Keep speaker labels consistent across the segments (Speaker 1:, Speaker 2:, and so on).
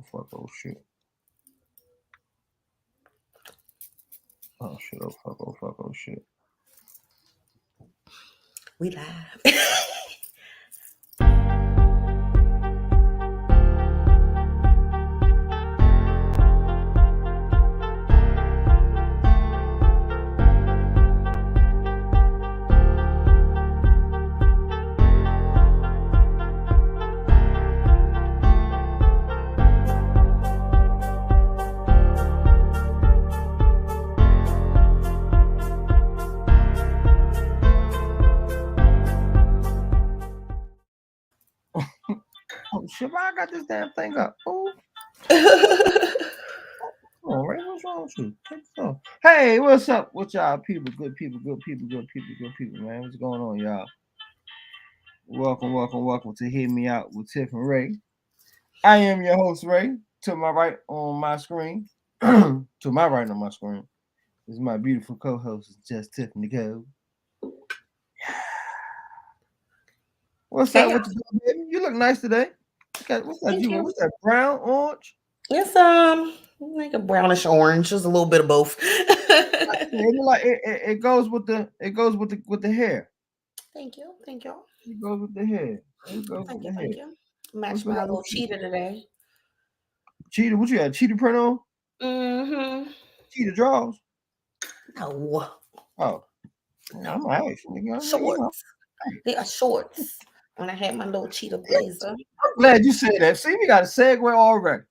Speaker 1: Oh fuck! Oh shit! Oh shit! Oh fuck! Oh fuck! Oh shit!
Speaker 2: We live.
Speaker 1: Oh shit! Why I got this damn thing up? Oh, come on, Ray. What's wrong with you? Take this off. Hey, what's up? What y'all people? Good people. Good people. Good people. Good people, man. What's going on, y'all? Welcome to Hear Me Out with Tiff and Ray. I am your host, Ray. To my right on my screen, to my right on my screen, is my beautiful co-host, just Tiffany Cole. What's
Speaker 2: Hey,
Speaker 1: up? What you doing, baby? You look nice today. What's that?
Speaker 2: thank you.
Speaker 1: What's that? Brown, orange?
Speaker 2: It's like a brownish orange, just a little bit of both.
Speaker 1: It look like it goes with the hair.
Speaker 2: Thank you.
Speaker 1: It goes with the hair. It goes with the hair.
Speaker 2: Thank you. Match
Speaker 1: What's
Speaker 2: my
Speaker 1: up
Speaker 2: little
Speaker 1: with you?
Speaker 2: cheetah today.
Speaker 1: Cheetah? What you got? Cheetah print on?
Speaker 2: Mm-hmm.
Speaker 1: Cheetah draws?
Speaker 2: No.
Speaker 1: Oh, I'm nice. You know.
Speaker 2: Shorts. They are shorts. And I had my little cheetah blazer.
Speaker 1: I'm glad you said that. See, we got a segue already.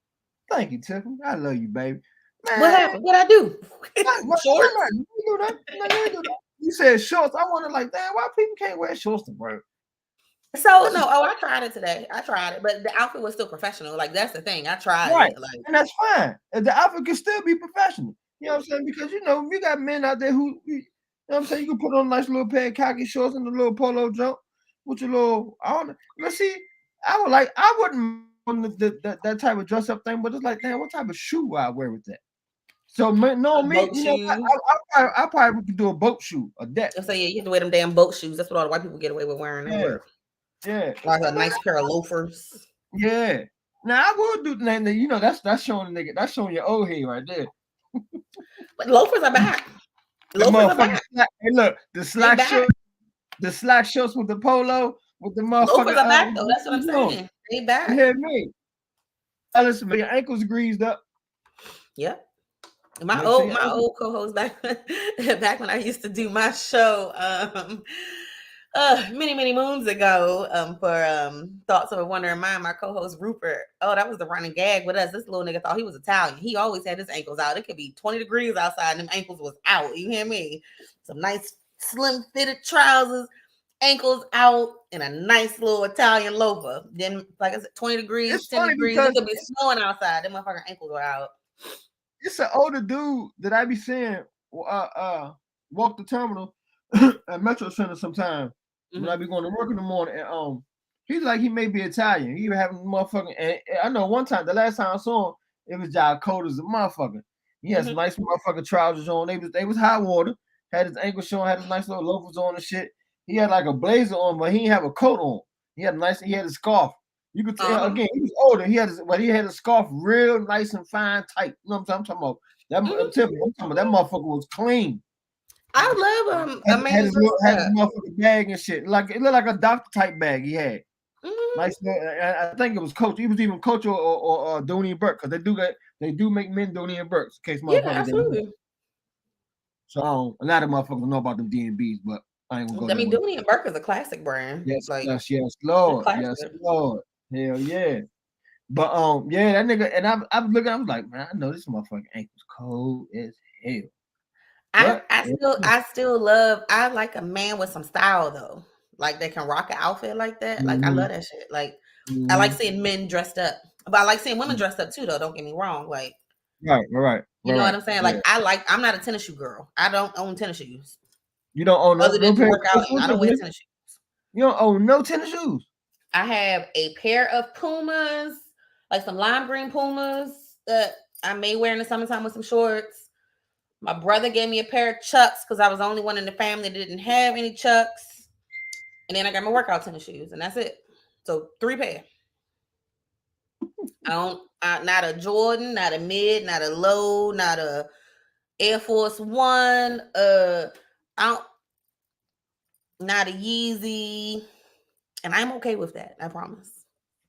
Speaker 1: Thank you, Tiffany. I love you, baby. Man,
Speaker 2: What happened? What'd I do? Shorts?
Speaker 1: You do that. No, you do that. You said shorts. I wonder, like, damn, why people can't wear shorts to work?
Speaker 2: So no, I tried it today. I tried it, but the outfit was still professional. Like that's the thing. I tried
Speaker 1: Right.
Speaker 2: it. Like,
Speaker 1: And that's fine. And the outfit can still be professional. You know what I'm saying? Because you got men out there who you know what I'm saying, you can put on a nice little pair of khaki shorts and a little polo jump with your little let's see. I wouldn't on that type of dress up thing, but it's like, damn, what type of shoe I wear with that? So no, me,
Speaker 2: boat
Speaker 1: you know,
Speaker 2: shoes.
Speaker 1: I probably could do a boat shoe, a deck.
Speaker 2: So yeah, you have to wear them damn boat shoes. That's what all the white people get away with wearing at work.
Speaker 1: Yeah.
Speaker 2: Like a nice pair of loafers.
Speaker 1: Yeah. Now I would do that. You know, that's showing the nigga. That's showing your old head right there.
Speaker 2: But loafers are back. Loafers are back.
Speaker 1: Hey, look, the slack shorts with the polo with the motherfucker.
Speaker 2: Loafers are back though. That's what I'm saying. They back.
Speaker 1: You hear me? Listen, but your ankles greased up.
Speaker 2: Yep. My old co-host back when I used to do my show many moons ago for Thoughts of a Wandering Mind, my co-host Rupert. Oh, that was the running gag with us. This little nigga thought he was Italian. He always had his ankles out. It could be 20 degrees outside and them ankles was out. You hear me? Some nice slim fitted trousers, ankles out, and a nice little Italian loafer. Then, like I said, 20 degrees, 10 degrees. It could be snowing outside. Them motherfucking ankles were out.
Speaker 1: It's an older dude that I be seeing walk the terminal at Metro Center sometimes when I be going to work in the morning. And he's like, he may be Italian. He having motherfucking. And I know one time, the last time I saw him, it was just cold as a motherfucker. He had some nice motherfucking trousers on. They was high water. Had his ankles showing. Had his nice little loafers on and shit. He had like a blazer on, but he didn't have a coat on. He had a scarf. You could tell again, he was older. He had a scarf real nice and fine, tight. You know what I'm talking about? I'm talking about that motherfucker was clean.
Speaker 2: I love him.
Speaker 1: Had his motherfucking bag and shit. Like it looked like a doctor type bag he had. Nice. I think it was Coach. He was even Coach or Dooney and Burke, because they do make men Dooney and Burks in case motherfuckers.
Speaker 2: Yeah, absolutely.
Speaker 1: So a lot of motherfuckers know about them D&Bs, but I ain't gonna go.
Speaker 2: I mean, Dooney and Burke is a classic brand.
Speaker 1: Yes, Lord. Yes, Lord. Hell yeah. But yeah, that nigga, and I'm looking, I was like, man, I know this motherfucking ankle's cold as hell.
Speaker 2: I still love. I like a man with some style though, like they can rock an outfit like that. Like I love that shit. Like I like seeing men dressed up, but I like seeing women dressed up too. Though, don't get me wrong. Like
Speaker 1: right.
Speaker 2: You know what I'm saying? Like I'm not a tennis shoe girl. I don't own tennis shoes.
Speaker 1: You don't own
Speaker 2: other than to work out. I don't wear tennis shoes.
Speaker 1: You don't own no tennis shoes.
Speaker 2: I have a pair of Pumas, like some lime green Pumas that I may wear in the summertime with some shorts. My brother gave me a pair of Chucks because I was the only one in the family that didn't have any Chucks. And then I got my workout tennis shoes, and that's it. So 3 pair. Not a Jordan, not a mid, not a low, not a Air Force One. I don't, not a Yeezy, and I'm okay with that. I promise.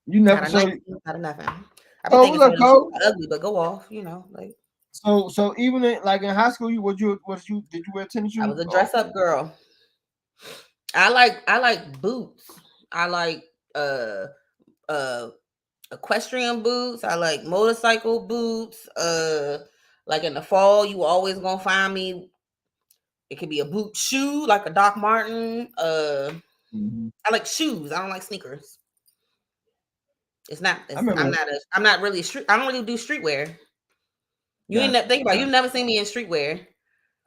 Speaker 1: You
Speaker 2: Not
Speaker 1: never
Speaker 2: a
Speaker 1: so
Speaker 2: Nike, not a nothing. I be
Speaker 1: so
Speaker 2: thinking
Speaker 1: what's
Speaker 2: some
Speaker 1: up,
Speaker 2: of them shit
Speaker 1: Cole?
Speaker 2: ugly, but go off, like
Speaker 1: So even like in high school, you did you wear tennis
Speaker 2: I
Speaker 1: shoes?
Speaker 2: was a
Speaker 1: Oh,
Speaker 2: dress up girl. I like boots. I like uh uh equestrian boots. I like motorcycle boots. Like in the fall, you always gonna find me. It could be a boot shoe, like a Doc Martin.
Speaker 1: mhm.
Speaker 2: I like shoes. I don't like sneakers. It's not.
Speaker 1: I
Speaker 2: I'm
Speaker 1: remember.
Speaker 2: not a. I'm not really street. I don't really do streetwear. You ain't
Speaker 1: Gotcha,
Speaker 2: never think about it. You've
Speaker 1: gotcha.
Speaker 2: never seen me in streetwear.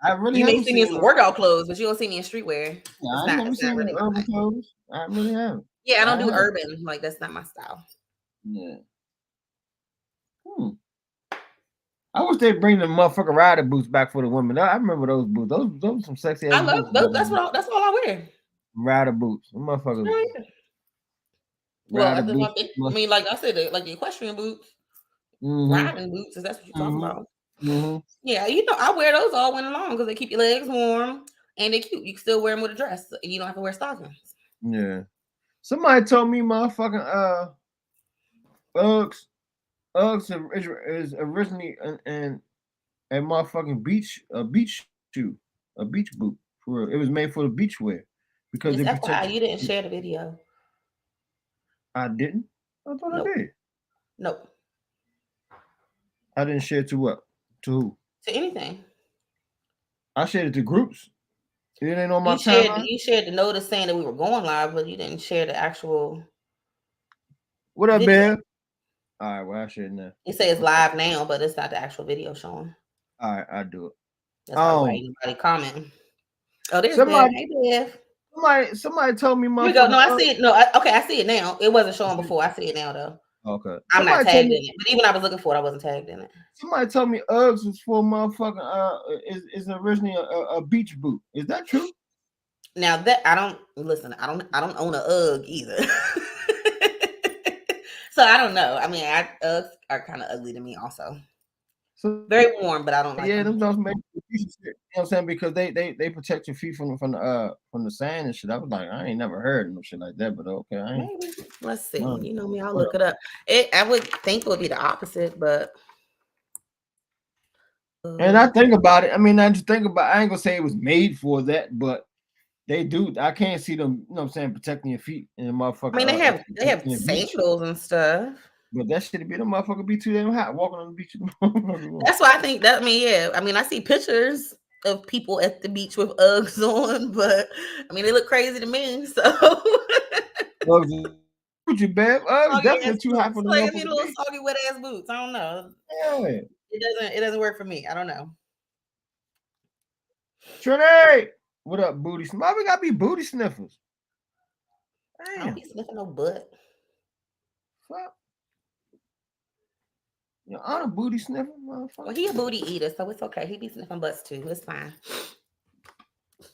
Speaker 1: I really
Speaker 2: You may
Speaker 1: haven't
Speaker 2: see me in
Speaker 1: seen
Speaker 2: some
Speaker 1: them.
Speaker 2: workout clothes, but you don't see me in streetwear.
Speaker 1: I ain't never
Speaker 2: It's not
Speaker 1: seen
Speaker 2: really
Speaker 1: them
Speaker 2: my
Speaker 1: urban
Speaker 2: vibe.
Speaker 1: clothes. I really haven't.
Speaker 2: Yeah, I don't
Speaker 1: I
Speaker 2: do
Speaker 1: haven't.
Speaker 2: urban. Like that's not my style.
Speaker 1: Yeah. Hmm. I wish they'd bring the motherfucking rider boots back for the women. I remember those boots. Those were some sexy ass
Speaker 2: I love
Speaker 1: boots back
Speaker 2: those.
Speaker 1: then.
Speaker 2: That's all I wear.
Speaker 1: Rider boots. Them motherfuckers.
Speaker 2: Oh, yeah. Well,
Speaker 1: Rider boots.
Speaker 2: I mean, like I said, like the equestrian boots,
Speaker 1: Mm-hmm.
Speaker 2: riding boots. Is that's what you're talking
Speaker 1: Mm-hmm.
Speaker 2: about?
Speaker 1: Mm-hmm.
Speaker 2: Yeah, I wear those all winter long because they keep your legs warm and they're cute. You can still wear them with a dress. You don't have to wear stockings.
Speaker 1: Yeah. Somebody told me motherfucking Uggs is originally an a motherfucking beach shoe, a beach boot. For real. It was made for the beach wear because
Speaker 2: Just
Speaker 1: it
Speaker 2: FYI,
Speaker 1: protects.
Speaker 2: you didn't share the video.
Speaker 1: I didn't. I thought I
Speaker 2: Nope.
Speaker 1: did.
Speaker 2: Nope.
Speaker 1: I didn't share to what? To who?
Speaker 2: To anything.
Speaker 1: I shared it to groups. It ain't on my
Speaker 2: You shared
Speaker 1: timeline.
Speaker 2: you shared the notice saying that we were going live, but you didn't share the actual
Speaker 1: What up,
Speaker 2: video.
Speaker 1: Bev? All right, well I shared it now.
Speaker 2: It says live now, but it's not the actual video showing.
Speaker 1: All right, I do it.
Speaker 2: That's probably why anybody commenting. Oh, there's Bev.
Speaker 1: Somebody,
Speaker 2: Hey, Bev.
Speaker 1: somebody told me,
Speaker 2: Here we go. No,
Speaker 1: motherfucker.
Speaker 2: I see it. No, okay, I see it now. It wasn't showing before. I see it now, though.
Speaker 1: Okay.
Speaker 2: I'm not tagged in it, but even when I was looking for it, I wasn't tagged in it.
Speaker 1: Somebody told me Uggs is for motherfucking is originally a beach boot. Is that true?
Speaker 2: Now that I don't listen, I don't own a UGG either. So I don't know. I mean, Uggs are kind of ugly to me also.
Speaker 1: So
Speaker 2: Very warm, but I don't like
Speaker 1: yeah,
Speaker 2: them.
Speaker 1: them don't make shit. You know what I'm saying? Because they protect your feet from the sand and shit. I was like, I ain't never heard of no shit like that, but okay, I ain't.
Speaker 2: Maybe. Let's see.
Speaker 1: No,
Speaker 2: You know me, I'll look
Speaker 1: whatever.
Speaker 2: it up. I would think it would be the opposite, but
Speaker 1: And I think about it. I mean, I just think about. I ain't gonna say it was made for that, but they do. I can't see them. You know what I'm saying? Protecting your feet and the motherfucker.
Speaker 2: I mean they have
Speaker 1: In the beach.
Speaker 2: sandals and stuff.
Speaker 1: But that shit be the motherfucker be too damn hot walking on the beach.
Speaker 2: That's why I think that. I mean, yeah. I mean, I see pictures of people at the beach with Uggs on, but I mean, they look crazy to me. So,
Speaker 1: What you, babe?
Speaker 2: soggy
Speaker 1: Definitely
Speaker 2: ass
Speaker 1: too hot
Speaker 2: boots.
Speaker 1: for the
Speaker 2: Like I mean,
Speaker 1: motherfucker
Speaker 2: little
Speaker 1: beach.
Speaker 2: soggy wet ass boots. I don't know.
Speaker 1: Yeah.
Speaker 2: It doesn't work for me. I don't know.
Speaker 1: Trinity, what up, booty? Why we gotta be booty sniffers?
Speaker 2: I don't
Speaker 1: Damn.
Speaker 2: be sniffing no butt.
Speaker 1: Fuck. Your honor booty sniffer, motherfucker.
Speaker 2: Well, he a booty eater, so it's okay. He be sniffing butts too. It's fine.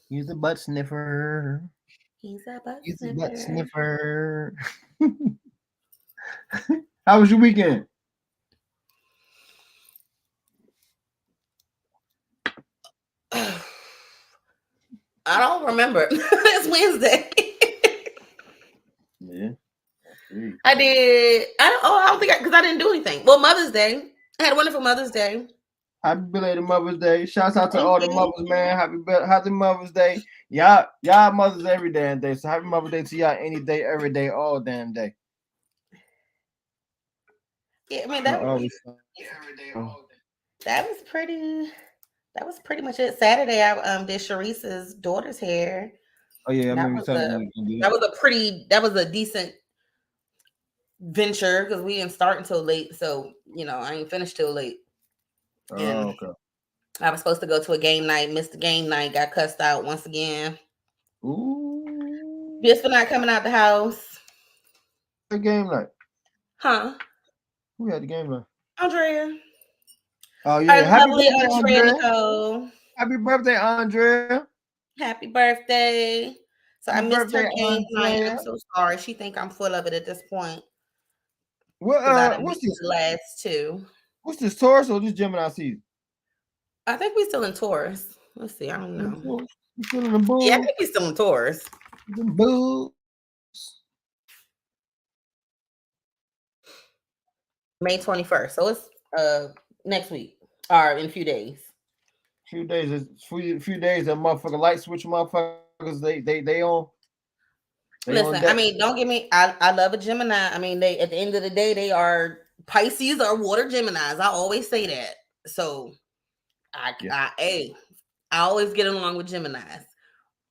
Speaker 1: He's a butt sniffer.
Speaker 2: He's a butt
Speaker 1: He's a butt
Speaker 2: sniffer.
Speaker 1: sniffer. How was your weekend?
Speaker 2: I don't remember. It's Wednesday.
Speaker 1: Yeah.
Speaker 2: I did. I don't think because I didn't do anything. Well, Mother's Day. I had a wonderful Mother's Day.
Speaker 1: Happy belated Mother's Day. Shouts out to
Speaker 2: Thank
Speaker 1: all the
Speaker 2: you.
Speaker 1: mothers, man. Happy Mother's Day. Y'all mothers every damn day. So happy Mother's Day to y'all any day, every day, all damn day.
Speaker 2: Yeah, I mean
Speaker 1: that
Speaker 2: was pretty much it. Saturday I did Sharice's daughter's hair.
Speaker 1: Oh yeah, I remember
Speaker 2: That was a decent venture because we didn't start until late. So, I ain't finished till late.
Speaker 1: Oh, okay.
Speaker 2: I was supposed to go to a game night, missed the game night, got cussed out once again.
Speaker 1: Ooh.
Speaker 2: Just for not coming out the house.
Speaker 1: The game night.
Speaker 2: Huh?
Speaker 1: Who had the game night?
Speaker 2: Andrea.
Speaker 1: Oh yeah. Happy
Speaker 2: lovely
Speaker 1: birthday,
Speaker 2: Andrea
Speaker 1: Andrea.
Speaker 2: Nicole.
Speaker 1: Happy birthday, Andrea.
Speaker 2: Happy birthday. So
Speaker 1: Happy
Speaker 2: I missed her
Speaker 1: birthday,
Speaker 2: game night.
Speaker 1: Andrea.
Speaker 2: I'm so sorry. She think I'm full of it at this point.
Speaker 1: What's this?
Speaker 2: The last two.
Speaker 1: What's this, Taurus or just Gemini season?
Speaker 2: I think we still in Taurus. Let's see. I don't know.
Speaker 1: You still in the bull?
Speaker 2: Yeah, I think we still in Taurus.
Speaker 1: The bulls.
Speaker 2: May 21st. So it's next week or in a few days.
Speaker 1: Few days that motherfucker light switch motherfuckers they on.
Speaker 2: Listen, I mean, don't get me. I love a Gemini. I mean, they at the end of the day, they are Pisces or water Geminis. I always say that. So I always get along with Geminis.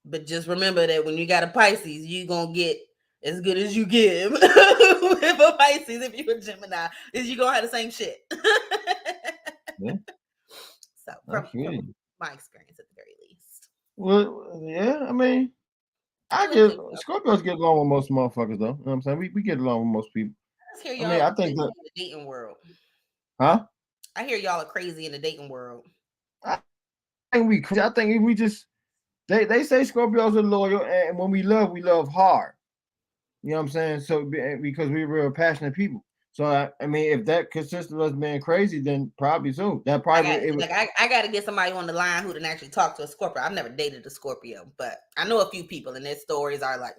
Speaker 2: But just remember that when you got a Pisces, you gonna get as good as you give with a Pisces. If you're a Gemini, is you gonna have the same shit.
Speaker 1: Yeah.
Speaker 2: So from my experience, at the very least.
Speaker 1: Well, yeah, I mean, Scorpios get along with most motherfuckers though. You know what I'm saying? We get along with most people.
Speaker 2: I mean, I think that in the dating world.
Speaker 1: Huh?
Speaker 2: I hear y'all are crazy in the dating world.
Speaker 1: I think we just they say Scorpios are loyal, and when we love hard. You know what I'm saying? So because we're real passionate people. So I mean, if that consists of us being crazy, then probably so. That probably
Speaker 2: I got to get somebody on the line who didn't actually talk to a Scorpio. I've never dated a Scorpio, but I know a few people, and their stories are like,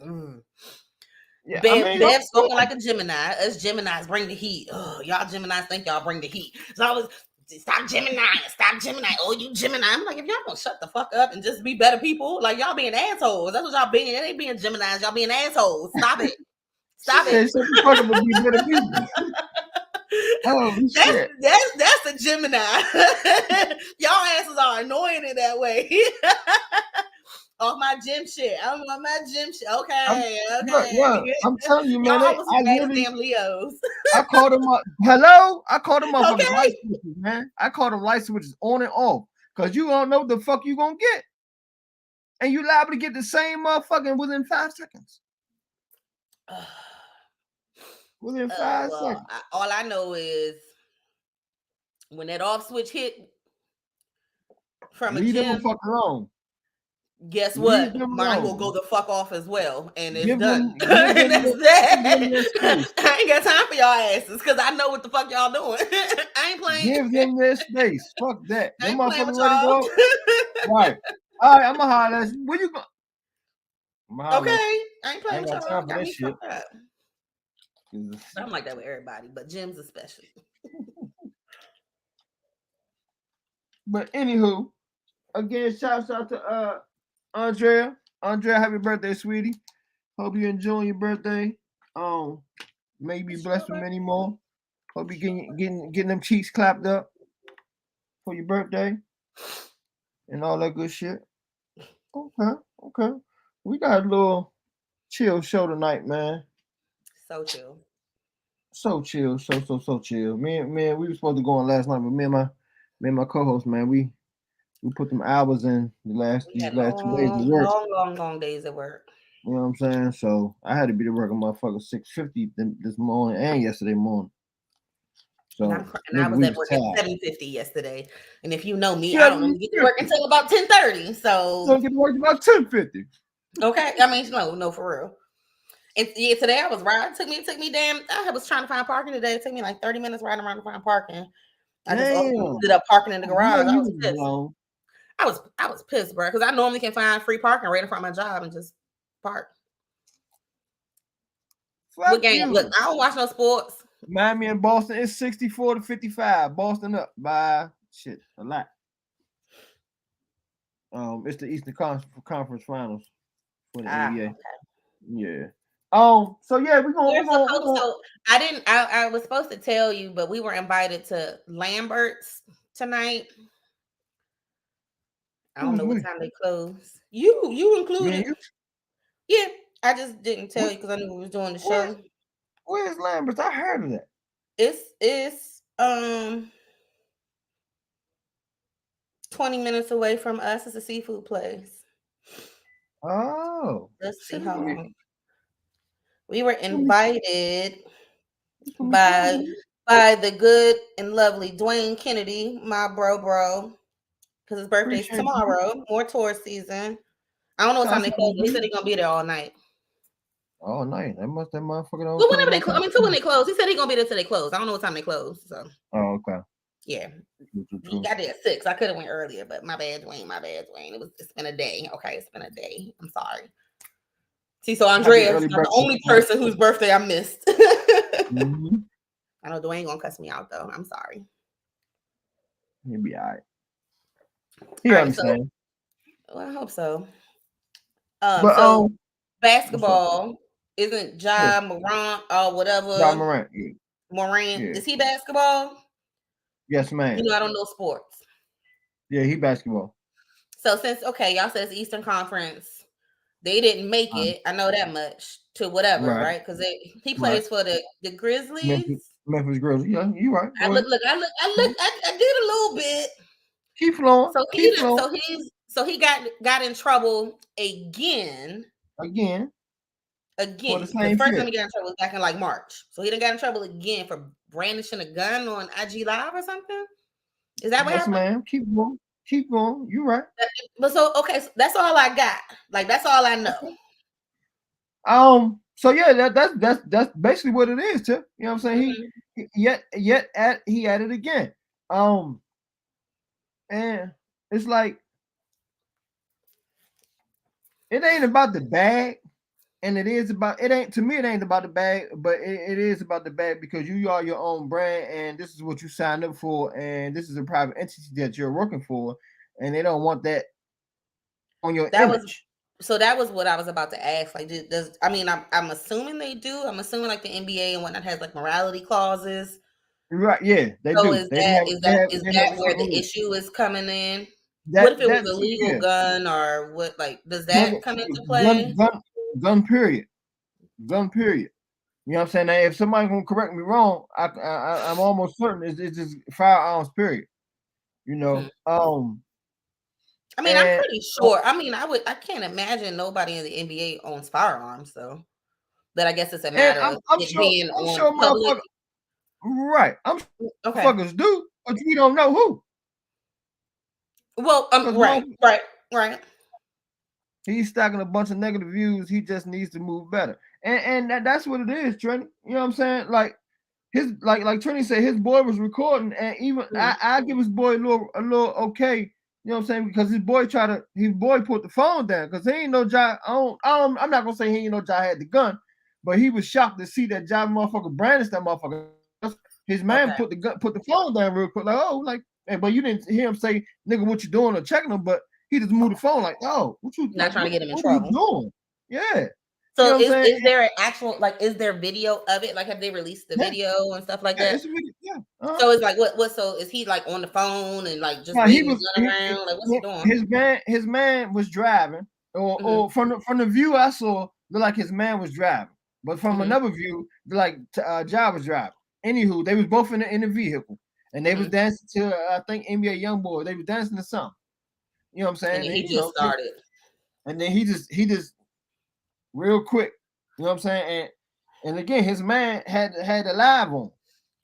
Speaker 1: Yeah,
Speaker 2: Bev's spoken like a Gemini. Us Geminis bring the heat. Oh, y'all Geminis think y'all bring the heat. So I was stop Gemini. Oh, you Gemini. I'm like, if y'all don't shut the fuck up and just be better people, like y'all being assholes. That's what y'all being. It ain't being Geminis. Y'all being assholes. Stop it. Stop it.
Speaker 1: Shut the fuck up and be better people. Oh shit.
Speaker 2: That's a Gemini. Y'all asses are annoying in that way. Off my gym shit. I'm on my gym shit. Okay.
Speaker 1: Yeah, I'm telling you, man.
Speaker 2: I literally damn Leos.
Speaker 1: I called them up. Hello? I called them up light switches, man. I called them light switches on and off. Because you don't know what the fuck you gonna get. And you liable to get the same motherfucking within 5 seconds. Within 5 seconds.
Speaker 2: All I know is when that off switch hit from a gym,
Speaker 1: them fuck alone.
Speaker 2: Guess what? Mine will go the fuck off as well, and it's done. I ain't got time for y'all asses because I know what the fuck y'all doing. I ain't playing.
Speaker 1: Give them their space. Fuck that. Them motherfuckers ready to go. Right. All right. I'm gonna holler at you. Where you go?
Speaker 2: Okay. I ain't playing with y'all.
Speaker 1: Got me
Speaker 2: shit. I'm like that with everybody, but gyms especially.
Speaker 1: But anywho, again, shouts out to Andrea, happy birthday, sweetie. Hope you enjoying your birthday. May you be blessed with many more. Hope you getting them cheeks clapped up for your birthday and all that good shit. Okay. We got a little chill show tonight, man.
Speaker 2: So chill.
Speaker 1: So chill. So chill. Man, we were supposed to go on last night, but me and my co-host, man, we put them hours in these last 2 days of work.
Speaker 2: Long days at work.
Speaker 1: You know what I'm saying? So I had to be to work on motherfucker 6:50 this morning and yesterday morning. So
Speaker 2: I was at work at 7:50 yesterday. And if you know me, I don't get to work until about 10:30. So
Speaker 1: don't get to work about 10:50.
Speaker 2: Okay. I mean, no, for real. And yeah, today I was riding. It took me damn. I was trying to find parking today. It took me like 30 minutes riding around to find parking. I just ended up parking in the garage. I was pissed. I was pissed, bro, because I normally can find free parking right in front of my job and just park. What game? Look, I don't watch no sports.
Speaker 1: Miami and Boston, it's 64-55. Boston up by a lot. It's the Eastern Conference Finals for the NBA. Okay. Yeah. So yeah, we're gonna.
Speaker 2: I was supposed to tell you, but we were invited to Lambert's tonight. I don't know what time they close. You included? Yeah, I just didn't tell you because I knew we was doing the show.
Speaker 1: Where's Lambert's? I heard of that.
Speaker 2: It's 20 minutes away from us. It's a seafood place.
Speaker 1: Oh.
Speaker 2: Let's see how long. We were invited by the good and lovely Dwayne Kennedy, my bro, because his birthday's tomorrow. More tour season. I don't know what time they close. They said they're gonna be there all night.
Speaker 1: Oh, nice. That motherfucker don't
Speaker 2: Well,
Speaker 1: close
Speaker 2: whenever they
Speaker 1: on
Speaker 2: close, I
Speaker 1: time.
Speaker 2: mean, till when they close. He said he's gonna be there till they close. I don't know what time they close. So
Speaker 1: Oh, okay.
Speaker 2: yeah, he
Speaker 1: True.
Speaker 2: got there at 6. I could have went earlier, but my bad, Dwayne. My bad, Dwayne. It's been a day. Okay, it's been a day. I'm sorry. See, so
Speaker 1: Happy
Speaker 2: Andrea's
Speaker 1: early
Speaker 2: not the
Speaker 1: birthday.
Speaker 2: only person whose birthday I missed.
Speaker 1: Mm-hmm.
Speaker 2: I know Dwayne gonna cuss me out though. I'm sorry.
Speaker 1: He'll be all right. He
Speaker 2: All right, so
Speaker 1: understand.
Speaker 2: well, I hope so.
Speaker 1: But
Speaker 2: So
Speaker 1: what's up?
Speaker 2: basketball isn't
Speaker 1: Yeah,
Speaker 2: Ja Morant or
Speaker 1: John
Speaker 2: whatever.
Speaker 1: Morant. Yeah,
Speaker 2: Morant,
Speaker 1: yeah.
Speaker 2: is he basketball?
Speaker 1: Yes,
Speaker 2: You
Speaker 1: ma'am.
Speaker 2: know, I don't know sports.
Speaker 1: Yeah, he basketball.
Speaker 2: So since y'all said it's Eastern Conference, they didn't make
Speaker 1: Um,
Speaker 2: it. I know that much to whatever,
Speaker 1: right,
Speaker 2: right? Because he
Speaker 1: right.
Speaker 2: plays for the Grizzlies.
Speaker 1: Memphis Grizzlies. Yeah, you right.
Speaker 2: I
Speaker 1: Go
Speaker 2: look,
Speaker 1: ahead.
Speaker 2: I did a little bit.
Speaker 1: Keep flowing.
Speaker 2: So
Speaker 1: Keep flowing.
Speaker 2: he got in trouble again.
Speaker 1: Again for the
Speaker 2: Because
Speaker 1: same
Speaker 2: first time
Speaker 1: shit.
Speaker 2: he got in trouble was back in like March. So he done got in trouble again for brandishing a gun on IG Live or something. Is that what
Speaker 1: Yes,
Speaker 2: happened?
Speaker 1: ma'am. Keep going. Keep going. You right.
Speaker 2: But so okay, so that's all I got. Like that's all I know.
Speaker 1: So yeah, that's basically what it is, too. You know what I'm saying?
Speaker 2: Mm-hmm.
Speaker 1: He at it again. Um, and it's like it ain't about the bag, and it is about it ain't to me. It ain't about the bag, but it is about the bag because you are your own brand, and this is what you signed up for, and this is a private entity that you're working for, and they don't want that on your
Speaker 2: That was
Speaker 1: image.
Speaker 2: so that was what I was about to ask. Like, does I mean I'm assuming they do. I'm assuming like the NBA and whatnot has like morality clauses.
Speaker 1: Right? Yeah, they
Speaker 2: So
Speaker 1: do. They have
Speaker 2: is
Speaker 1: they have
Speaker 2: that where
Speaker 1: certain
Speaker 2: the
Speaker 1: rules.
Speaker 2: issue is coming in? What
Speaker 1: That
Speaker 2: if it was
Speaker 1: that
Speaker 2: a
Speaker 1: too,
Speaker 2: legal
Speaker 1: yeah.
Speaker 2: gun or what? Like, does
Speaker 1: Gun,
Speaker 2: that come into
Speaker 1: gun,
Speaker 2: play?
Speaker 1: gun, gun. Period. Gun. Period. You know what I'm saying? Now, if somebody gonna correct me wrong, I'm almost certain it's just firearms. Period. You
Speaker 2: Hmm.
Speaker 1: know.
Speaker 2: I mean, I'm
Speaker 1: And
Speaker 2: pretty sure. I mean, I can't imagine nobody in the NBA owns firearms, so. But I guess it's a
Speaker 1: and
Speaker 2: matter of
Speaker 1: I'm
Speaker 2: it
Speaker 1: sure
Speaker 2: being
Speaker 1: I'm
Speaker 2: on
Speaker 1: sure
Speaker 2: public.
Speaker 1: motherfuckers right. I'm sure
Speaker 2: Okay.
Speaker 1: motherfuckers do, but we don't know who.
Speaker 2: Well,
Speaker 1: Because
Speaker 2: right.
Speaker 1: he's stacking a bunch of negative views. He just needs to move better. And that's what it is, Trini. You know what I'm saying? Like his like Trini said, his boy was recording, and even
Speaker 2: Mhm.
Speaker 1: I give his boy a little okay. You know what I'm saying? Because his boy put the phone down because he ain't no Ja. I'm not gonna say he ain't no Ja had the gun, but he was shocked to see that Ja motherfucker brandished that motherfucker. His man
Speaker 2: Okay.
Speaker 1: put the phone down real quick, like, oh, like, hey, but you didn't hear him say, nigga, what you doing or checking him, but he just moved the phone like, oh,
Speaker 2: Not trying to get him in
Speaker 1: what are you
Speaker 2: trouble.
Speaker 1: doing? Yeah. You know
Speaker 2: So
Speaker 1: what I'm saying?
Speaker 2: is there an actual like is there video of it? Like have they released the
Speaker 1: Yeah,
Speaker 2: video and stuff like
Speaker 1: yeah,
Speaker 2: that?
Speaker 1: it's really, yeah. Uh-huh.
Speaker 2: So it's like what so is he like on the phone and like just
Speaker 1: Now
Speaker 2: waving his gun around? Like what's he doing?
Speaker 1: his man was driving,
Speaker 2: Hmm.
Speaker 1: or from the view I saw, looked like his man was driving, but from
Speaker 2: Hmm.
Speaker 1: another view, like Ja was driving. Anywho, they was both in the vehicle, and they was
Speaker 2: Hmm.
Speaker 1: dancing to I think NBA YoungBoy. They was dancing to something. You know what I'm
Speaker 2: And
Speaker 1: saying?
Speaker 2: then
Speaker 1: And
Speaker 2: he just started.
Speaker 1: and then he just real quick. You know what I'm saying? And again, his man had the live on.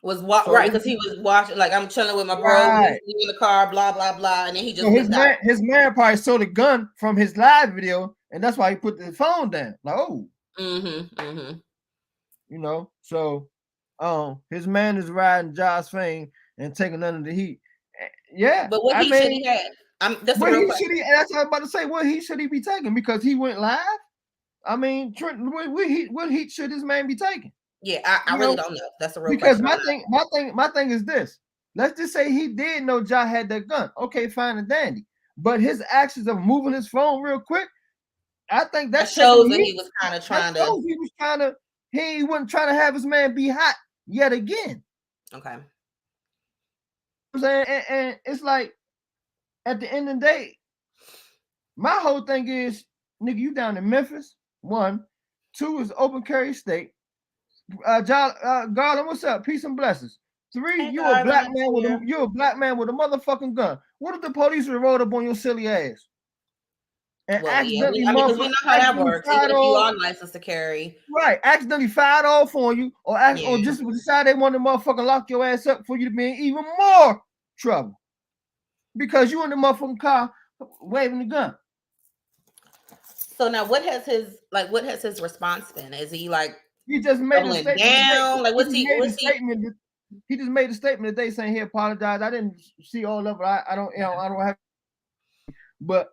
Speaker 1: So
Speaker 2: Right because he was watching like I'm chilling with my bro,
Speaker 1: right.
Speaker 2: we in the car, blah blah blah, and then he
Speaker 1: So
Speaker 2: just whipped out.
Speaker 1: his man probably saw the gun from his live video, and that's why he put the phone down. Like, oh,
Speaker 2: Mm-hmm. Mm-hmm.
Speaker 1: you know. So, his man is riding Josh Fame and taking none of the heat. Yeah,
Speaker 2: But what
Speaker 1: I
Speaker 2: he should
Speaker 1: mean,
Speaker 2: he had? That's a
Speaker 1: what
Speaker 2: real
Speaker 1: he should
Speaker 2: question.
Speaker 1: he? That's what I was about to say. What he should he be taking because he went live? I mean, Trent, what heat should this man be taking?
Speaker 2: Yeah, I
Speaker 1: You
Speaker 2: really
Speaker 1: know,
Speaker 2: don't know. That's a real
Speaker 1: because
Speaker 2: question. I'm not.
Speaker 1: my thing is this. Let's just say he did know Ja had that gun. Okay, fine and dandy. But his actions of moving his phone real quick, I think
Speaker 2: That
Speaker 1: that's taking
Speaker 2: shows
Speaker 1: the
Speaker 2: that he
Speaker 1: heat.
Speaker 2: was kind of
Speaker 1: That
Speaker 2: trying to.
Speaker 1: shows he wasn't trying to have his man be hot yet again.
Speaker 2: Okay.
Speaker 1: You know what I'm saying, and it's like at the end of the day, my whole thing is, nigga, you down in Memphis. 1, 2 is open carry state. Garland, what's up? Peace and blessings. 3,
Speaker 2: Hey, Garland, here.
Speaker 1: you're a black man with a motherfucking gun. What if the police would rolled up on your silly ass and
Speaker 2: Well, yeah,
Speaker 1: accidentally
Speaker 2: because we know how that
Speaker 1: accidentally
Speaker 2: works. Even
Speaker 1: fired
Speaker 2: if you
Speaker 1: off,
Speaker 2: are licensed to carry,
Speaker 1: right? Accidentally fired off on you, or
Speaker 2: yeah.
Speaker 1: just decide they want to motherfucking lock your ass up for you to be in even more trouble because you in the motherfucking car waving the gun.
Speaker 2: So now, what has his response been? Is he like
Speaker 1: he just made a
Speaker 2: doubling
Speaker 1: statement today.
Speaker 2: down? Like,
Speaker 1: He just made a statement today saying he apologized. I didn't see all of it. I don't have, but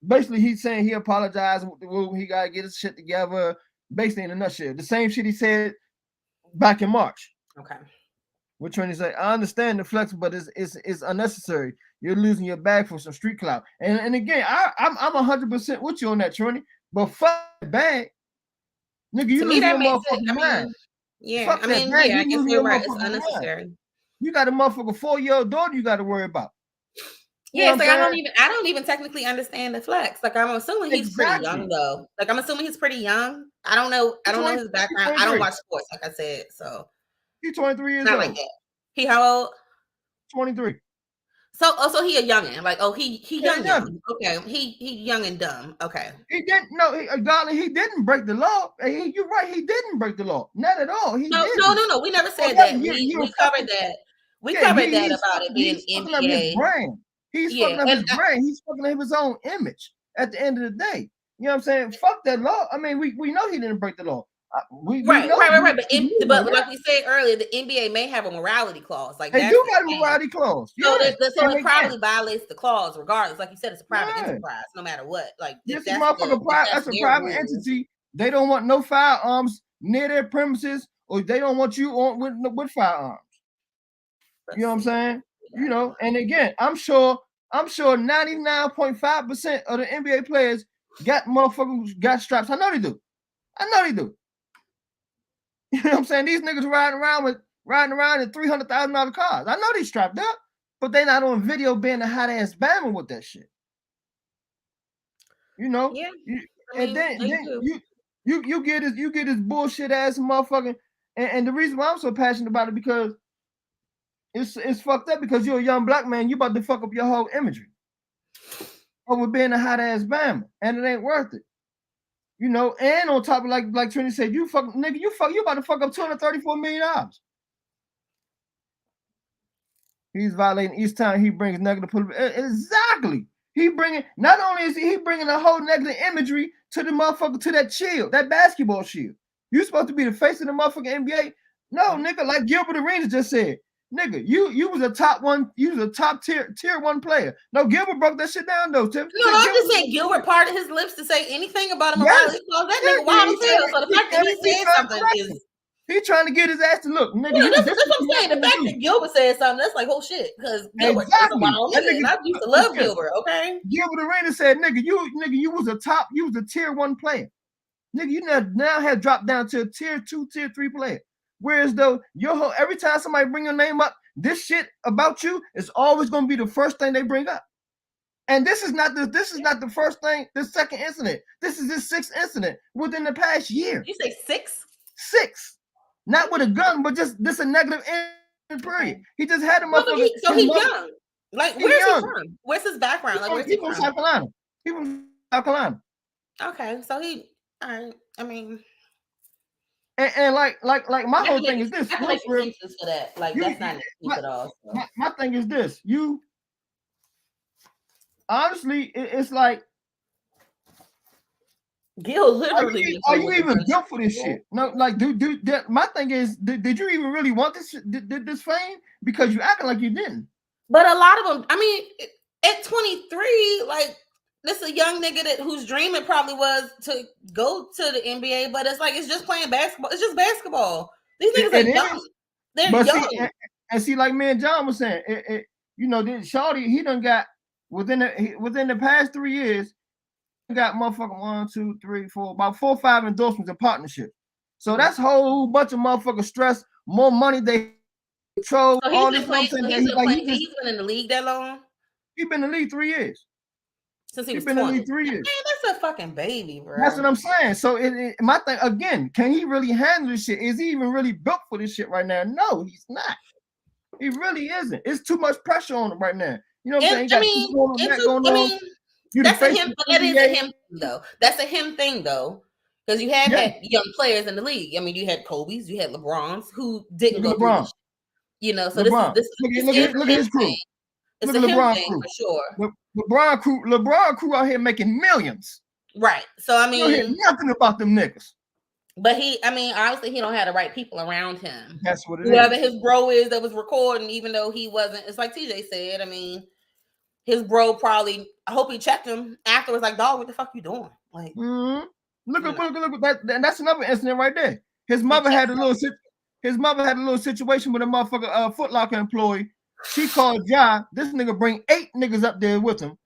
Speaker 1: basically he's saying he apologized. He got to get his shit together. Basically, in a nutshell, the same shit he said back in March.
Speaker 2: Okay.
Speaker 1: Which one he say? I understand the flex, but it's unnecessary. You're losing your bag for some street clout. And again, I'm 100% with you on that, Trini. But fuck that bag, nigga. You losing your motherfucking mind.
Speaker 2: Yeah,
Speaker 1: fuck
Speaker 2: I mean,
Speaker 1: bag.
Speaker 2: I guess you're right. It's unnecessary.
Speaker 1: Mind. You got a motherfucker 4-year-old daughter you got to worry about.
Speaker 2: Yeah, it's like I don't even technically understand the flex. Like, I'm assuming he's pretty young though. Like, I'm assuming he's pretty young. I don't know his background. I don't watch sports, like I said. So
Speaker 1: he's 23 years old.
Speaker 2: Like that. He how old?
Speaker 1: 23.
Speaker 2: So he a youngin. Like, he young. Okay, he young and dumb. Okay.
Speaker 1: He didn't. No, he didn't break the law. You're right. He didn't break the law. Not at all.
Speaker 2: No. We never said that. We covered that. We covered that about it being NBA.
Speaker 1: He's fucking up his brand. He's fucking up his own image at the end of the day. You know what I'm saying? Fuck that law. I mean, we know he didn't break the law.
Speaker 2: Right. But like we said earlier, the NBA may have a morality clause. Like,
Speaker 1: they do got a morality clause.
Speaker 2: So it probably violates the clause regardless. Like you said, it's a private enterprise, no matter what. Like,
Speaker 1: that's a private entity. They don't want no firearms near their premises, or they don't want you on with firearms. You know what I'm saying? You know, and again, I'm sure 99.5% of the NBA players got straps. I know they do. You know what I'm saying? These niggas riding around in $300,000 cars. I know they strapped up, but they not on video being a hot ass Bama with that shit. You know?
Speaker 2: Yeah.
Speaker 1: Then you get this bullshit ass motherfucking and the reason why I'm so passionate about it because it's fucked up because you're a young black man. You about to fuck up your whole imagery over being a hot ass Bama, and it ain't worth it. You know, and on top of like Trini said, you about to fuck up $234 million. He's violating each time he brings negative exactly. Not only is he bringing a whole negative imagery to the motherfucker to that shield, that basketball shield. You supposed to be the face of the motherfucking NBA. No, nigga, like Gilbert Arenas just said. Nigga, you was a top tier 1 player. No, Gilbert broke that shit down though, Tim.
Speaker 2: No, I'm just saying Gilbert parted his lips to say anything about him. Yes. That nigga wild as hell. So the fact that he said something is
Speaker 1: he trying to get his ass to look. Nigga,
Speaker 2: that's what I'm saying. The fact that Gilbert said something, that's like, oh shit, because Gilbert is a wild nigga. And I used to love Gilbert, okay?
Speaker 1: Gilbert Arenas said, nigga, you was a tier 1 player. Nigga, you now have dropped down to a tier 2, tier 3 player. Whereas though every time somebody bring your name up, this shit about you is always going to be the first thing they bring up. And this is not the first thing, the second incident. This is his 6th incident within the past year.
Speaker 2: You say 6?
Speaker 1: 6. Not with a gun, but just this a negative period. He just had a motherfucker.
Speaker 2: So he's young. Like, where's he from? Where's his background? Like, where's he from?
Speaker 1: South Carolina. He from South Carolina.
Speaker 2: Okay, so all right. I mean,
Speaker 1: and like my whole thing is this.
Speaker 2: I can make excuses for that. Like, that's not an excuse at all. So.
Speaker 1: My thing is this. You honestly, it's like
Speaker 2: Gil literally.
Speaker 1: Are you even built for this shit? No, like, my thing is, did you even really want this fame? Because you acting like you didn't.
Speaker 2: But a lot of them, I mean, at 23, like, this a young nigga whose dream it probably was to go to the NBA, but it's like, it's just playing basketball. It's just basketball. These niggas are young. They're young.
Speaker 1: See, like me and John was saying, Shawty, he done got within the past 3 years, got motherfucking 1, 2, 3, 4, about 4 or 5 endorsements and partnerships. So that's a whole bunch of motherfucking stress, more money they control.
Speaker 2: So he's been in the league that long?
Speaker 1: He's been in the league 3 years.
Speaker 2: Since he was
Speaker 1: been
Speaker 2: 20.
Speaker 1: in the league 3 years.
Speaker 2: Man, that's a fucking baby, bro.
Speaker 1: That's what I'm saying. So my thing again, can he really handle this shit? Is he even really built for this shit right now? No, he's not. He really isn't. It's too much pressure on him right now. You know what I'm saying?
Speaker 2: That's a him. That is a him thing, though. That's a him thing, though, because you have had young players in the league. I mean, you had Kobe's, you had LeBron's who didn't go through this. You know, so
Speaker 1: LeBron.
Speaker 2: this is
Speaker 1: look at his crew.
Speaker 2: It's
Speaker 1: look
Speaker 2: a
Speaker 1: at LeBron
Speaker 2: him thing
Speaker 1: crew.
Speaker 2: for sure.
Speaker 1: LeBron crew out here making millions.
Speaker 2: Right. So I
Speaker 1: You don't hear
Speaker 2: mean,
Speaker 1: nothing about them niggas.
Speaker 2: but obviously he don't have the right people around him.
Speaker 1: That's what it
Speaker 2: Whoever
Speaker 1: is.
Speaker 2: his bro is that was recording, even though he wasn't, it's like TJ said. I mean, his bro probably. I hope he checked him afterwards. Like, dog, what the fuck you doing? Like,
Speaker 1: look at that. That's another incident right there. His mother had a little situation with a motherfucker Foot Locker employee. She called Ja. This nigga bring 8 niggas up there with him.